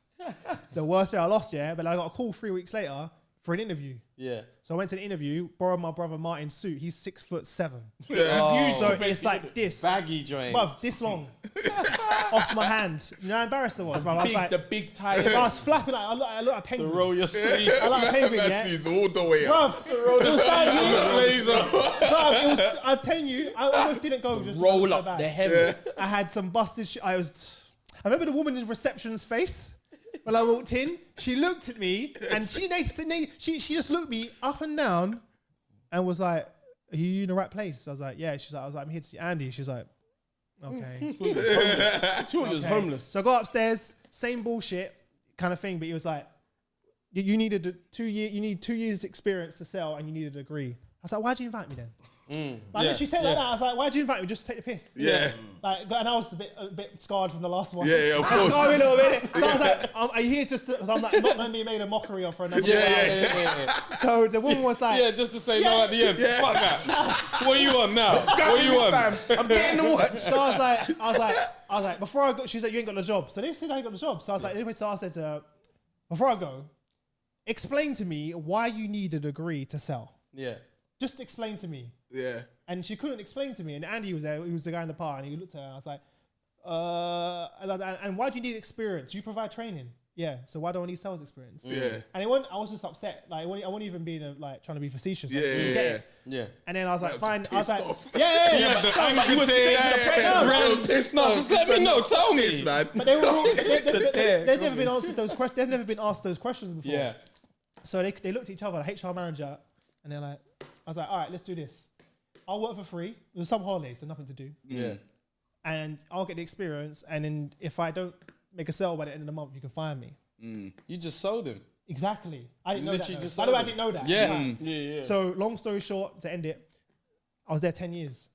The worst thing I lost, yeah. But I got a call 3 weeks later for an interview. Yeah. So I went to the interview, borrowed my brother Martin's suit. He's 6'7". Oh. So it's like this. Baggy joints. Bruv, this long. Off my hand. You know how embarrassed I was, bruv? I was like, The big tie. I was flapping like, I look at a penguin. Roll your sleeve. I like a penguin, yeah. That's his all the way up. Bruv, the Laser. bruv, it was, I'm telling you, I almost didn't go. Just Roll so up bad. the hem. I had some busted shit. I remember the woman in reception's face when I walked in. She looked at me and she just looked me up and down and was like, "Are you in the right place?" I was like, "Yeah." She's like, "I'm here to see Andy." She's like, "Okay." She thought he was homeless. So I got upstairs, same bullshit kind of thing, but he was like, "You needed 2 years. You need 2 years experience to sell, and you needed a degree." I was like, "Why'd you invite me then?" Like she said like that. I was like, "Why'd you invite me? Just to take the piss." Yeah. Like, and I was a bit scarred from the last one. Yeah, of I was course. scarred a little bit. So I was like, "Are you here just?" Because I'm like, not going to be made a mockery of for another. Yeah. So the woman was like, Yeah, just to say no at the end. Fuck that. What are you on now? What are you on? I'm getting the watch. So I was like, before I go, she's like, "You ain't got the job." So they said I got the job. So I was like, anyway, so I said to her, before I go, explain to me why you need a degree to sell. Yeah. Just explain to me. Yeah. And she couldn't explain to me. And Andy was there. He was the guy in the park. And he looked at her. And I was like, and why do you need experience? You provide training. Yeah. So why do I need sales experience? Yeah. And I was just upset. Like, I wasn't even being like trying to be facetious. Like, Yeah, you get it. Yeah. And then I was like, That's fine. I was like, pissed off. yeah. But the So, anger you were tear, straight to the point. yeah, No, yeah. No, just let me know. Tell me. Piss, man. But they were all, tear. they've never been answered those questions. They've never been asked those questions before. Yeah. So they looked at each other, the HR manager, and they're like, I was like, all right, let's do this. I'll work for free. There's some holidays, so nothing to do. Yeah. And I'll get the experience. And then if I don't make a sale by the end of the month, you can fire me. You just sold him. Exactly. I didn't know Literally that. just By the way, I sold didn't know that. Yeah. Yeah. So long story short, to end it, I was there 10 years.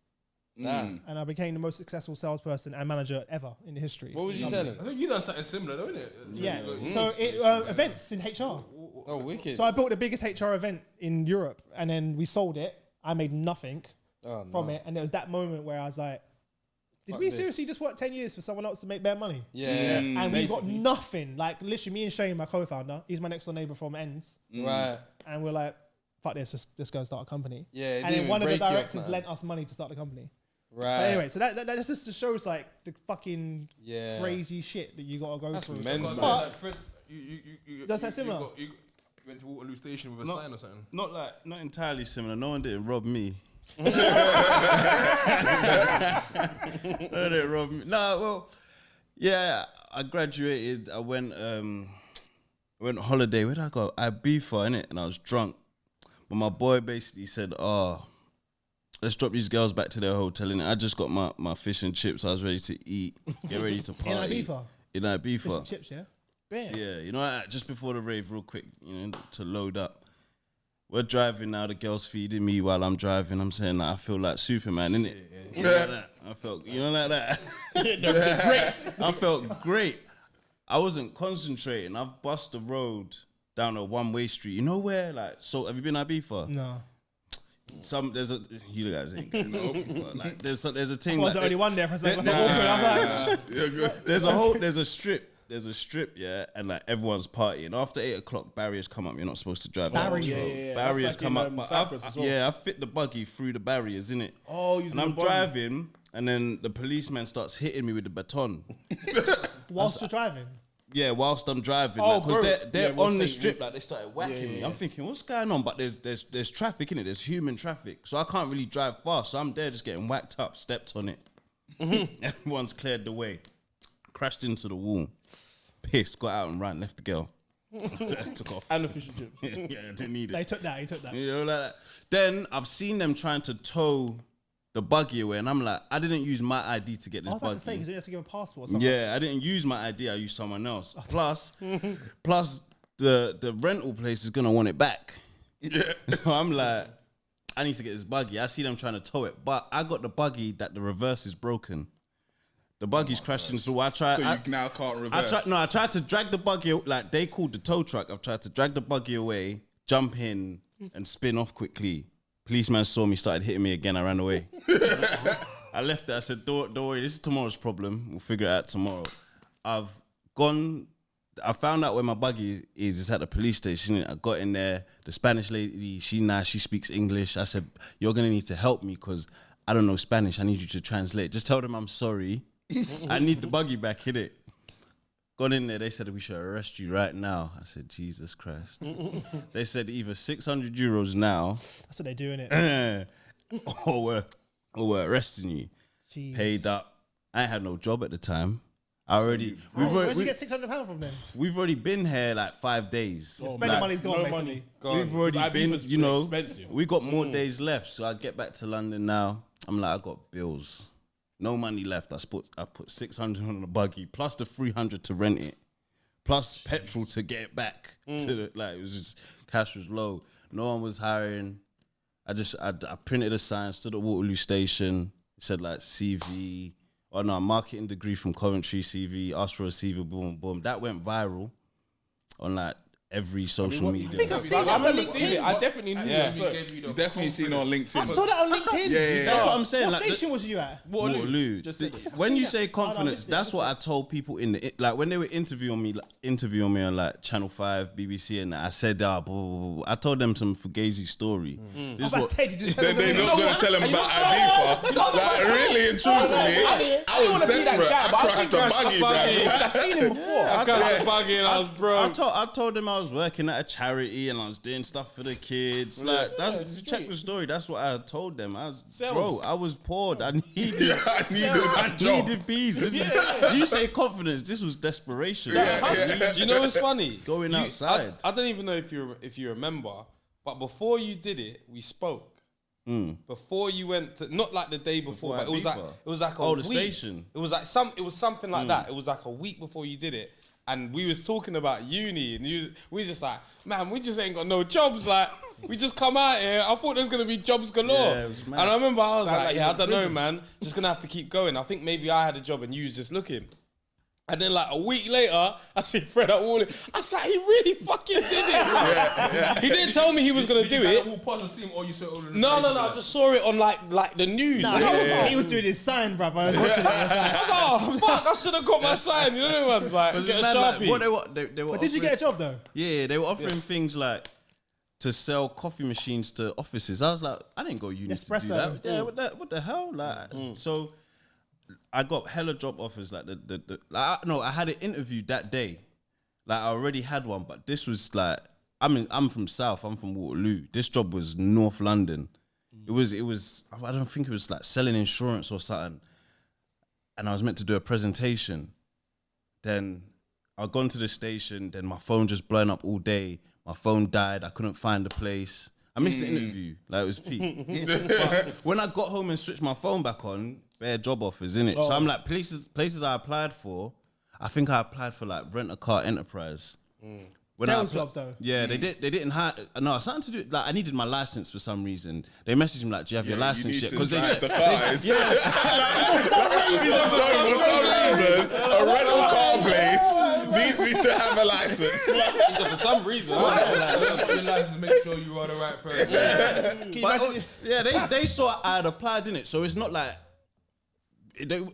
Damn. And I became the most successful salesperson and manager ever in the history. What was you selling? I think you done something similar, though, innit? Yeah. So events in HR. Oh, wicked. So I built the biggest HR event in Europe, and then we sold it. I made nothing from it, and it was that moment where I was like, "Did we seriously just work 10 years for someone else to make bare money?" Yeah. And we got nothing. Like literally, me and Shane, my co-founder, he's my next door neighbor from Ends, Right. and we're like, "Fuck this, let's go start a company." Yeah. it And didn't then even one of the break you off, directors man. lent us money to start the company. Right. But anyway, so that just shows like the fucking Yeah. crazy shit that you gotta go That's through. mental. But You Does that similar? You went to Waterloo Station with a sign or something. Not entirely similar. No one didn't rob me. No one didn't rob me. No, well, yeah, I graduated. I went on holiday. Where did I go? Ibiza, innit? And I was drunk. But my boy basically said, "Oh, let's drop these girls back to their hotel." And I just got my fish and chips. I was ready to eat, get ready to party. Fish In and Ibiza. chips, yeah. Yeah, you know, just before the rave, real quick, you know, to load up. We're driving now. The girls feeding me while I'm driving. I'm saying like, I feel like Superman, innit? You know, like that. I felt, you know, like that. I felt great. I wasn't concentrating. I've bust the road down a one-way street. You know where, like, so have you been to Ibiza? No. You guys ain't going to like, there's a thing. I was like, the only one there for a second. I was like, there's a strip, yeah, and like everyone's partying. After 8 o'clock, barriers come up. You're not supposed to drive. Barriers? Yeah. Barriers That's like come in, up. But Cyprus as well. Yeah, I fit the buggy through the barriers, innit? Oh, and I'm driving, and then the policeman starts hitting me with the baton. whilst you're driving. Yeah, whilst I'm driving, Oh, because bro. they're Yeah, we'll on the say- strip, like they started whacking me. I'm thinking, what's going on? But there's traffic in it. There's human traffic, so I can't really drive fast. So I'm there just getting whacked up, stepped on it. Everyone's cleared the way. Crashed into the wall. Pissed, got out and ran, left the girl. Took off. And the fish and chips. Yeah, I didn't need it. He took that. You know, like that. Then I've seen them trying to tow the buggy away, and I'm like, I didn't use my ID to get I this was about buggy. to say, because you have to give a passport or something. Yeah, I didn't use my ID. I used someone else. Plus the rental place is gonna want it back. Yeah. So I'm like, I need to get this buggy. I see them trying to tow it, but I got the buggy that the reverse is broken. The buggy's crashing, so I tried. So you now can't reverse. I tried to drag the buggy. Like they called the tow truck. I've tried to drag the buggy away, jump in, and spin off quickly. Policeman saw me, started hitting me again. I ran away. I left it. I said, don't worry, this is tomorrow's problem. We'll figure it out tomorrow. I found out where my buggy is. It's at the police station. I got in there. The Spanish lady, she speaks English. I said, you're going to need to help me because I don't know Spanish. I need you to translate. Just tell them I'm sorry. I need the buggy back, hit it. Got in there. They said, we should arrest you right now. I said, Jesus Christ. They said either 600 euros now. That's what they're doing it. or we're arresting you. Jeez. Paid up. I ain't had no job at the time. Where'd you get £600 from then? We've already been here like 5 days. Spending money's gone, basically. We've already been, you know, expensive. we got more days left. So I get back to London now. I'm like, I got bills. No money left. I put 600 on the buggy, plus the 300 to rent it, plus petrol to get it back. To the, like, it was just, cash was low. No one was hiring. I printed a sign, stood at Waterloo Station. It said like CV. Oh no, marketing degree from Coventry, CV, asked for a CV, boom, boom. That went viral on like every social media. I think I've seen I that on remember seeing it. LinkedIn. I definitely knew Yeah. it. You definitely seen it on LinkedIn. I saw that on LinkedIn. Yeah. That's what I'm saying. What Like, station was you at? Waterloo. Just said it. When you that. say Oh, no, I confidence, missed it, that's what I told people in the like when they were interviewing me on like Channel 5, BBC, and I said, blah, blah, blah, blah. I told them some fugazi story. This is what, They're not going to tell him about Ibiza. Like, really and truthfully, I was desperate. I crashed the buggy, bro. I've seen him before. I got the buggy and I was broke. I told them I was working at a charity and I was doing stuff for the kids. Like, just check the story. That's what I told them. I was poor. I needed I needed peace. You say confidence. This was desperation. Do you know what's funny? Going outside. I don't even know if you remember, but before you did it, we spoke. Before you went to, not like the day before, but it was like a the week. station. It was something like that. It was like a week before you did it. And we was talking about uni, and we was just like, man, we just ain't got no jobs. Like, we just come out here. I thought there's gonna be jobs galore. Yeah, it was mad. And I remember I was Sound like, like yeah, I you're don't in know, prison. man. Just gonna have to keep going. I think maybe I had a job and you was just looking. And then like a week later, I see Fred at Wally. I was like, he really fucking did it, bro. He didn't tell me he was gonna do it. Walk past and see him, or you saw it all in the No, paper, I just saw it on like the news. He was doing his sign, brother. I was watching it. I was like, oh fuck, I should have got my sign. You know what like, Because get a it's mad, Sharpie. like, they were But did you offering- get a job though? Yeah, they were offering things like to sell coffee machines to offices. I was like, I didn't go uni to do Espresso. that. Yeah, what the hell? Like, so I got hella job offers. Like I had an interview that day. Like I already had one, but this was like, I'm from South. I'm from Waterloo. This job was North London. It was. I don't think it was like selling insurance or something. And I was meant to do a presentation. Then I'd gone to the station. Then my phone just blown up all day. My phone died. I couldn't find the place. I missed the interview. Like, it was peak. But when I got home and switched my phone back on, bare job offers, innit? So I'm like, places I applied for, I think I applied for like rent a car enterprise. When Sales jobs though. Yeah, they didn't hire. No, something to do. Like, I needed my license for some reason. They messaged me like, "Do you have your license yet?" Because they the cars. yeah. For some reason, a rental car place needs me to have a license. For some reason. Your license to make sure you are the right person. Can you imagine? Yeah, they saw I had applied, didn't it? So it's not like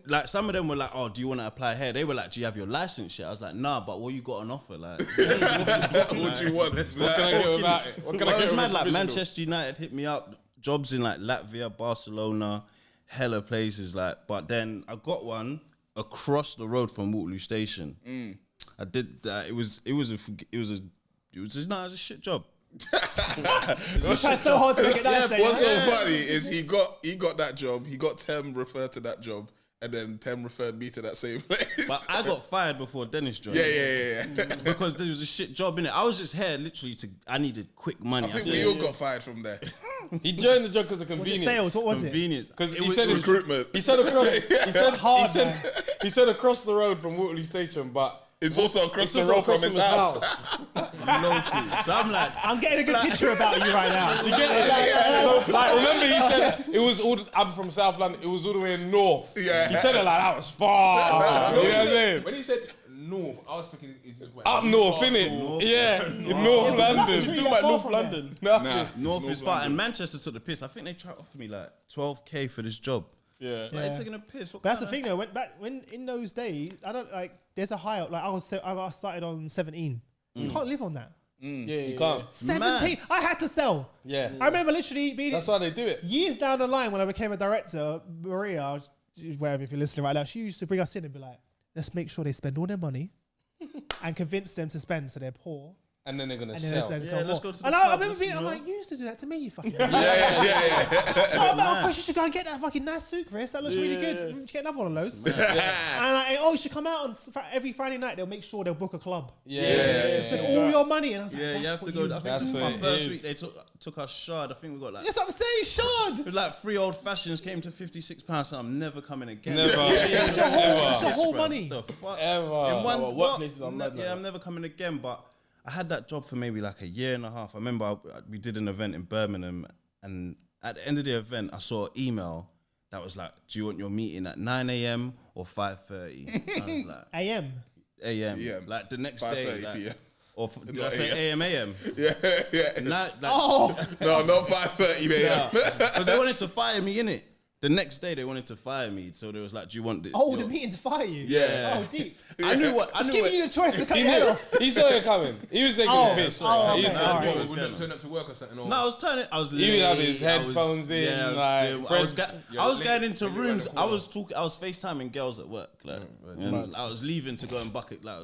like some of them were like, "Oh, do you want to apply here?" They were like, "Do you have your license yet?" I was like, "Nah, but what you got on offer?" Like, What do you want? What can I get about it? What can I Well, get it's with mad. a Like provisional? Manchester United hit me up, jobs in like Latvia, Barcelona, hella places. Like, but then I got one across the road from Waterloo Station. I did that. It was a shit job. You tried so hard to make it nice. What's so funny is he got that job. He got Tem referred to that job, and then Tem referred me to that same place. But I got fired before Dennis joined. yeah. Because there was a shit job in it. I was just here literally I needed quick money. I think said, we all got fired from there. He joined the job because of Was it convenience. sales? What was it? convenience. Because It he was- said it it's was- Recruitment. He said across. He said across the road from Waterloo Station, but It's also across it's the also road from across his house. local. So I'm like, I'm getting a good picture about you right now. you get it. So like, remember he said it was all. I'm from South London. It was all the way in North. Yeah. He said it like that was far. You know what I'm saying? When he said north, I was thinking it's just Up north, innit? Yeah, in North London. Tree Talking that about far North from London. Nah, North is far. And Manchester took the piss. I think they tried to offer me like 12K for this job. Yeah. Like, taking a piss. What But that's the kind thing though. When in those days, I don't like. There's a high up. Like I got started on 17. You can't live on that. You can't. 17. I had to sell. Yeah. I remember literally being That's why they do it. years down the line when I became a director. Maria, wherever if you're listening right now, she used to bring us in and be like, "Let's make sure they spend all their money and convince them to spend, so they're poor." And then they're gonna And then sell. they Yeah, sell let's more. go to the And I club, remember let's being, see, I'm bro. like, you used to do that to me, you fucking. Yeah. Oh, man, of course you should go and get that fucking nice suit, Chris. That looks really good. You should get another one of those. And like, oh, you should come out on every Friday night. They'll make sure they'll book a club. Spend all your money, and I was like, Yeah, you have to go. I That's think what our it first is. week they took us shard. I think we got like. That's what I'm saying, Sean. It was like 3 old fashions came to £56. And I'm never coming again. Never. It's your whole, it's your whole Bruv, money. The fuck? Ever. In one Our workplaces are mad like yeah, that. I'm never coming again. But I had that job for maybe like a year and a half. I remember we did an event in Birmingham, and at the end of the event, I saw an email that was like, "Do you want your meeting at 9 a.m. or 5:30?" I was like, AM. "A.m." PM. Like the next day, 5:30 like, PM. or did I say AM? AM. Yeah. Like, Oh, No, not 5:30, man. so they wanted to fire me in it. The next day they wanted to fire me, so they was like, "Do you want this?" the meeting to fire you. Yeah. Oh, deep. I knew what. I It's knew giving what. you the choice to cut He your head knew. off. He saw it coming. He was taking a piss. Oh, He okay. said, All What, right. we don't turn up to work or something. Or No, I was turning. I was. He would have his late, I was- headphones in, Yeah, like, I was Fred- Yeah, late- going into late around rooms. the I corner. was talking. I was FaceTiming girls at work. Like, and I was leaving to go and bucket. Like, I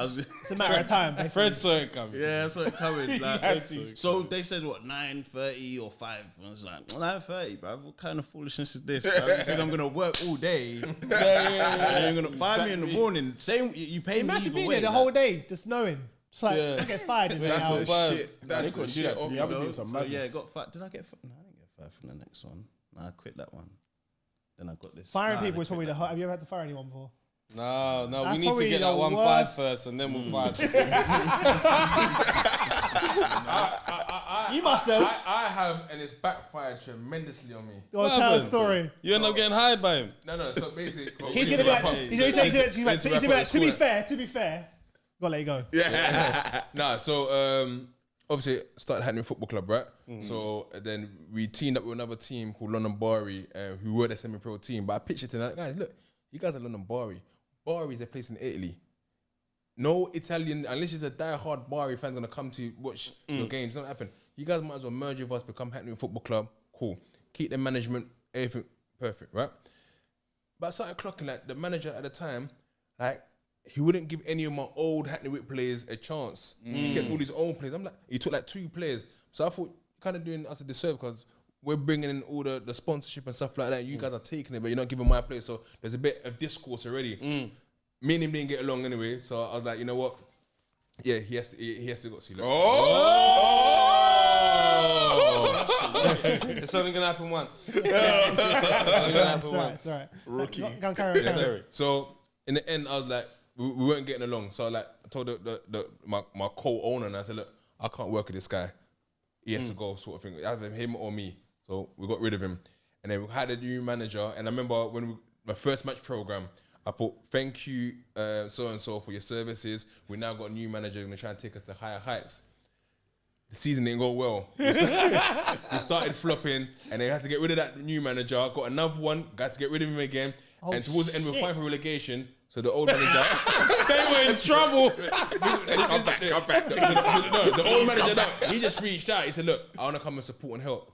was It's a matter of time. Basically. Fred saw it coming. yeah, I saw it coming. Like, had to. so they said what 9:30 or 5. I was like 9:30, bro. What kind of foolishness is this? Bro? You think I'm gonna work all day? And you're gonna fire me in the morning. Same, you pay me Imagine either being way. there the like. whole day, just knowing. It's like, Yeah. I get fired in the That's hours. a shit. That's They a couldn't do shit that to off. me. I've been No? doing some So yeah, madness. got fired. Did I get fired from the next one? No, I quit that one. Then I got this. Firing Nah, people I is probably quit the that Have you ever had to fire anyone before? No, we That's need to probably get the that one worst. fired first, and then we'll fire. You must have. I have, and it's backfired tremendously on me. Go on, tell a happened? story. You end up getting hired by him. No. So basically, He's gonna be like, to be fair. Gotta let you go. Nah, so obviously started Hackney Football Club, right? So then we teamed up with another team called London Bari, who were the semi-pro team. But I pitched it to them, guys, look, you guys are London Bari. Bari is a place in Italy. No Italian, unless it's a die-hard Bari fan gonna come to watch your games, it's not happen. You guys might as well merge with us, become Hackney Football Club. Cool. Keep the management, everything perfect, right? But I started clocking like the manager at the time, like he wouldn't give any of my old Hackney Wick players a chance. He kept all these old players. I'm like, he took like 2 players. So I thought, kind of doing us a disservice because we're bringing in all the sponsorship and stuff like that. You guys are taking it, but you're not giving my players. So there's a bit of discourse already. Me and him didn't get along anyway. So I was like, you know what? Yeah, he has to go see. Like, It's only gonna happen once. It's only gonna It's happen alright. once. It's alright. Rookie. Go on, carry on. Sorry. So in the end, I was like, we weren't getting along. So like, I told my co-owner, and I said, look, I can't work with this guy. He has to go, sort of thing. Either him or me. So we got rid of him, and then we had a new manager. And I remember my first match program, I put thank you so and so for your services. We now got a new manager going to try and take us to higher heights. The season didn't go well. We started flopping, and they had to get rid of that new manager. Got another one, got to get rid of him again. And towards the end, we were fighting for relegation. So the old manager, They were in trouble. Come back. no, the old manager, no, he just reached out. He said, look, I want to come and support and help.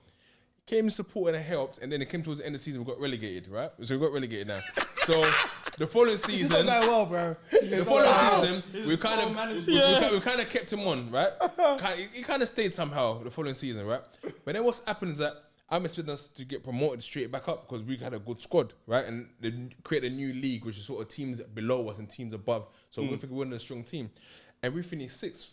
Came and support and helped, and then it came towards the end of the season, we got relegated, right? So we got relegated now. So the following It's not season, going well, bro. the following season, we kind of kept him on, right? He kind of stayed somehow the following season, right? But then what's happened is that I'm expecting us to get promoted straight back up because we had a good squad, right? And they created a new league, which is sort of teams below us and teams above. So we think we're in a strong team. And we finished 6th.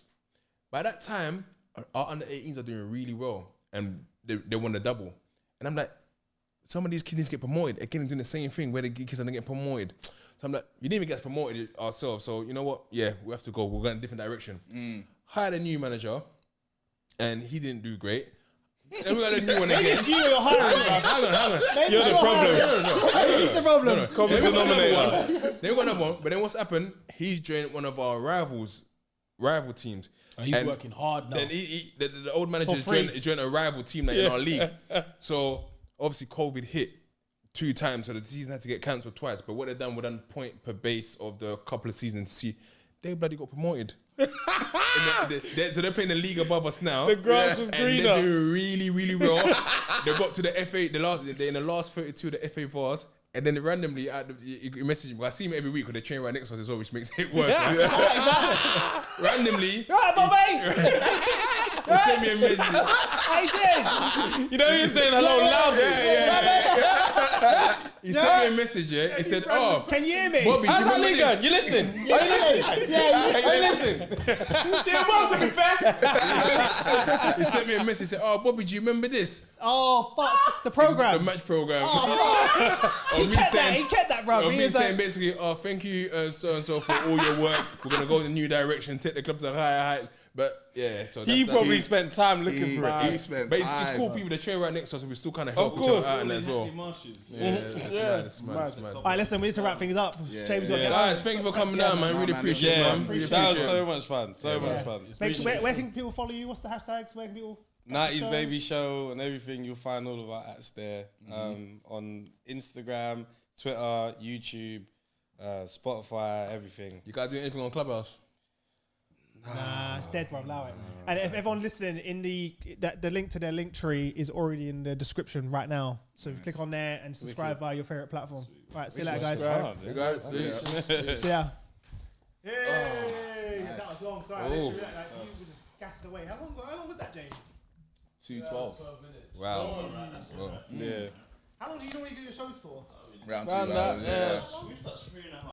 By that time, our under-18s are doing really well. And they won the double. And I'm like, some of these kids need to get promoted. Again, doing the same thing where the kids are not getting promoted. So I'm like, you didn't even get promoted ourselves. So you know what? Yeah, we have to go. We're going in a different direction. Hired a new manager, and he didn't do great. Then we got a new one again. You were hiring, bro. Hang on. Maybe You're the you're problem. hiring. He's the problem. Common denominator. Then we got another one. But then what's happened? He's joined one of our rival teams. He's And working hard now. Then the old manager For free. is joining a rival team in our league. So obviously COVID hit, 2 times, so the season had to get cancelled twice. But what they done point per base of the couple of seasons. See, they bloody got promoted. So they're playing the league above us now. The grass was and greener. they're doing really, really well. They got to the FA. They're in the last 32 of the FA Vars. And then randomly, you message me. I see him every week because they train right next to us as well, which makes it worse. Right? Randomly, Right, Bobby. he sent me a message. You know you're saying hello loudly. He sent me a message. Yeah, he said, "Oh, Can you hear me? Bobby, do you How's that remember league this?" going? You listening? Are you listening? Are you listening? Doing well, to be fair. He sent me a message. He said, "Oh, Bobby, do you remember this? Oh, fuck. The The program. match program." He kept that, bro. Of He me was saying like, basically, "Oh, thank you, so and so for all your work. We're gonna go in a new direction, take the club to higher heights." But yeah, so He that's probably spent time looking for it. He spent But it's time. cool. People they train right next to us, and we still kind of help each course. other out and as well. Marshes. It's mad. all right, listen, we need to wrap things up. James, got to get Guys, thank you for coming down, man. Really man, appreciate it, Yeah, man. Really that was appreciate so it. much fun. So much fun. Make sure, where can people follow you? What's the hashtags? Where can people? 90s Baby Show and everything. You'll find all of our ads there on Instagram, Twitter, YouTube, Spotify, everything. You gotta do anything on Clubhouse? Nah, it's dead, bro. Allow it. And if everyone listening, the link to their link tree is already in the description right now. So click on there and subscribe via your favorite platform. Right, see you later, guys. You guys, See ya. Yay! That was long. Sorry, I literally you were just gassed away. How long was that, James? 2:12. 12 minutes. Wow. Yeah. How long do you normally do your shows for? Round Round 2 that, hours, yeah. We've touched 3.5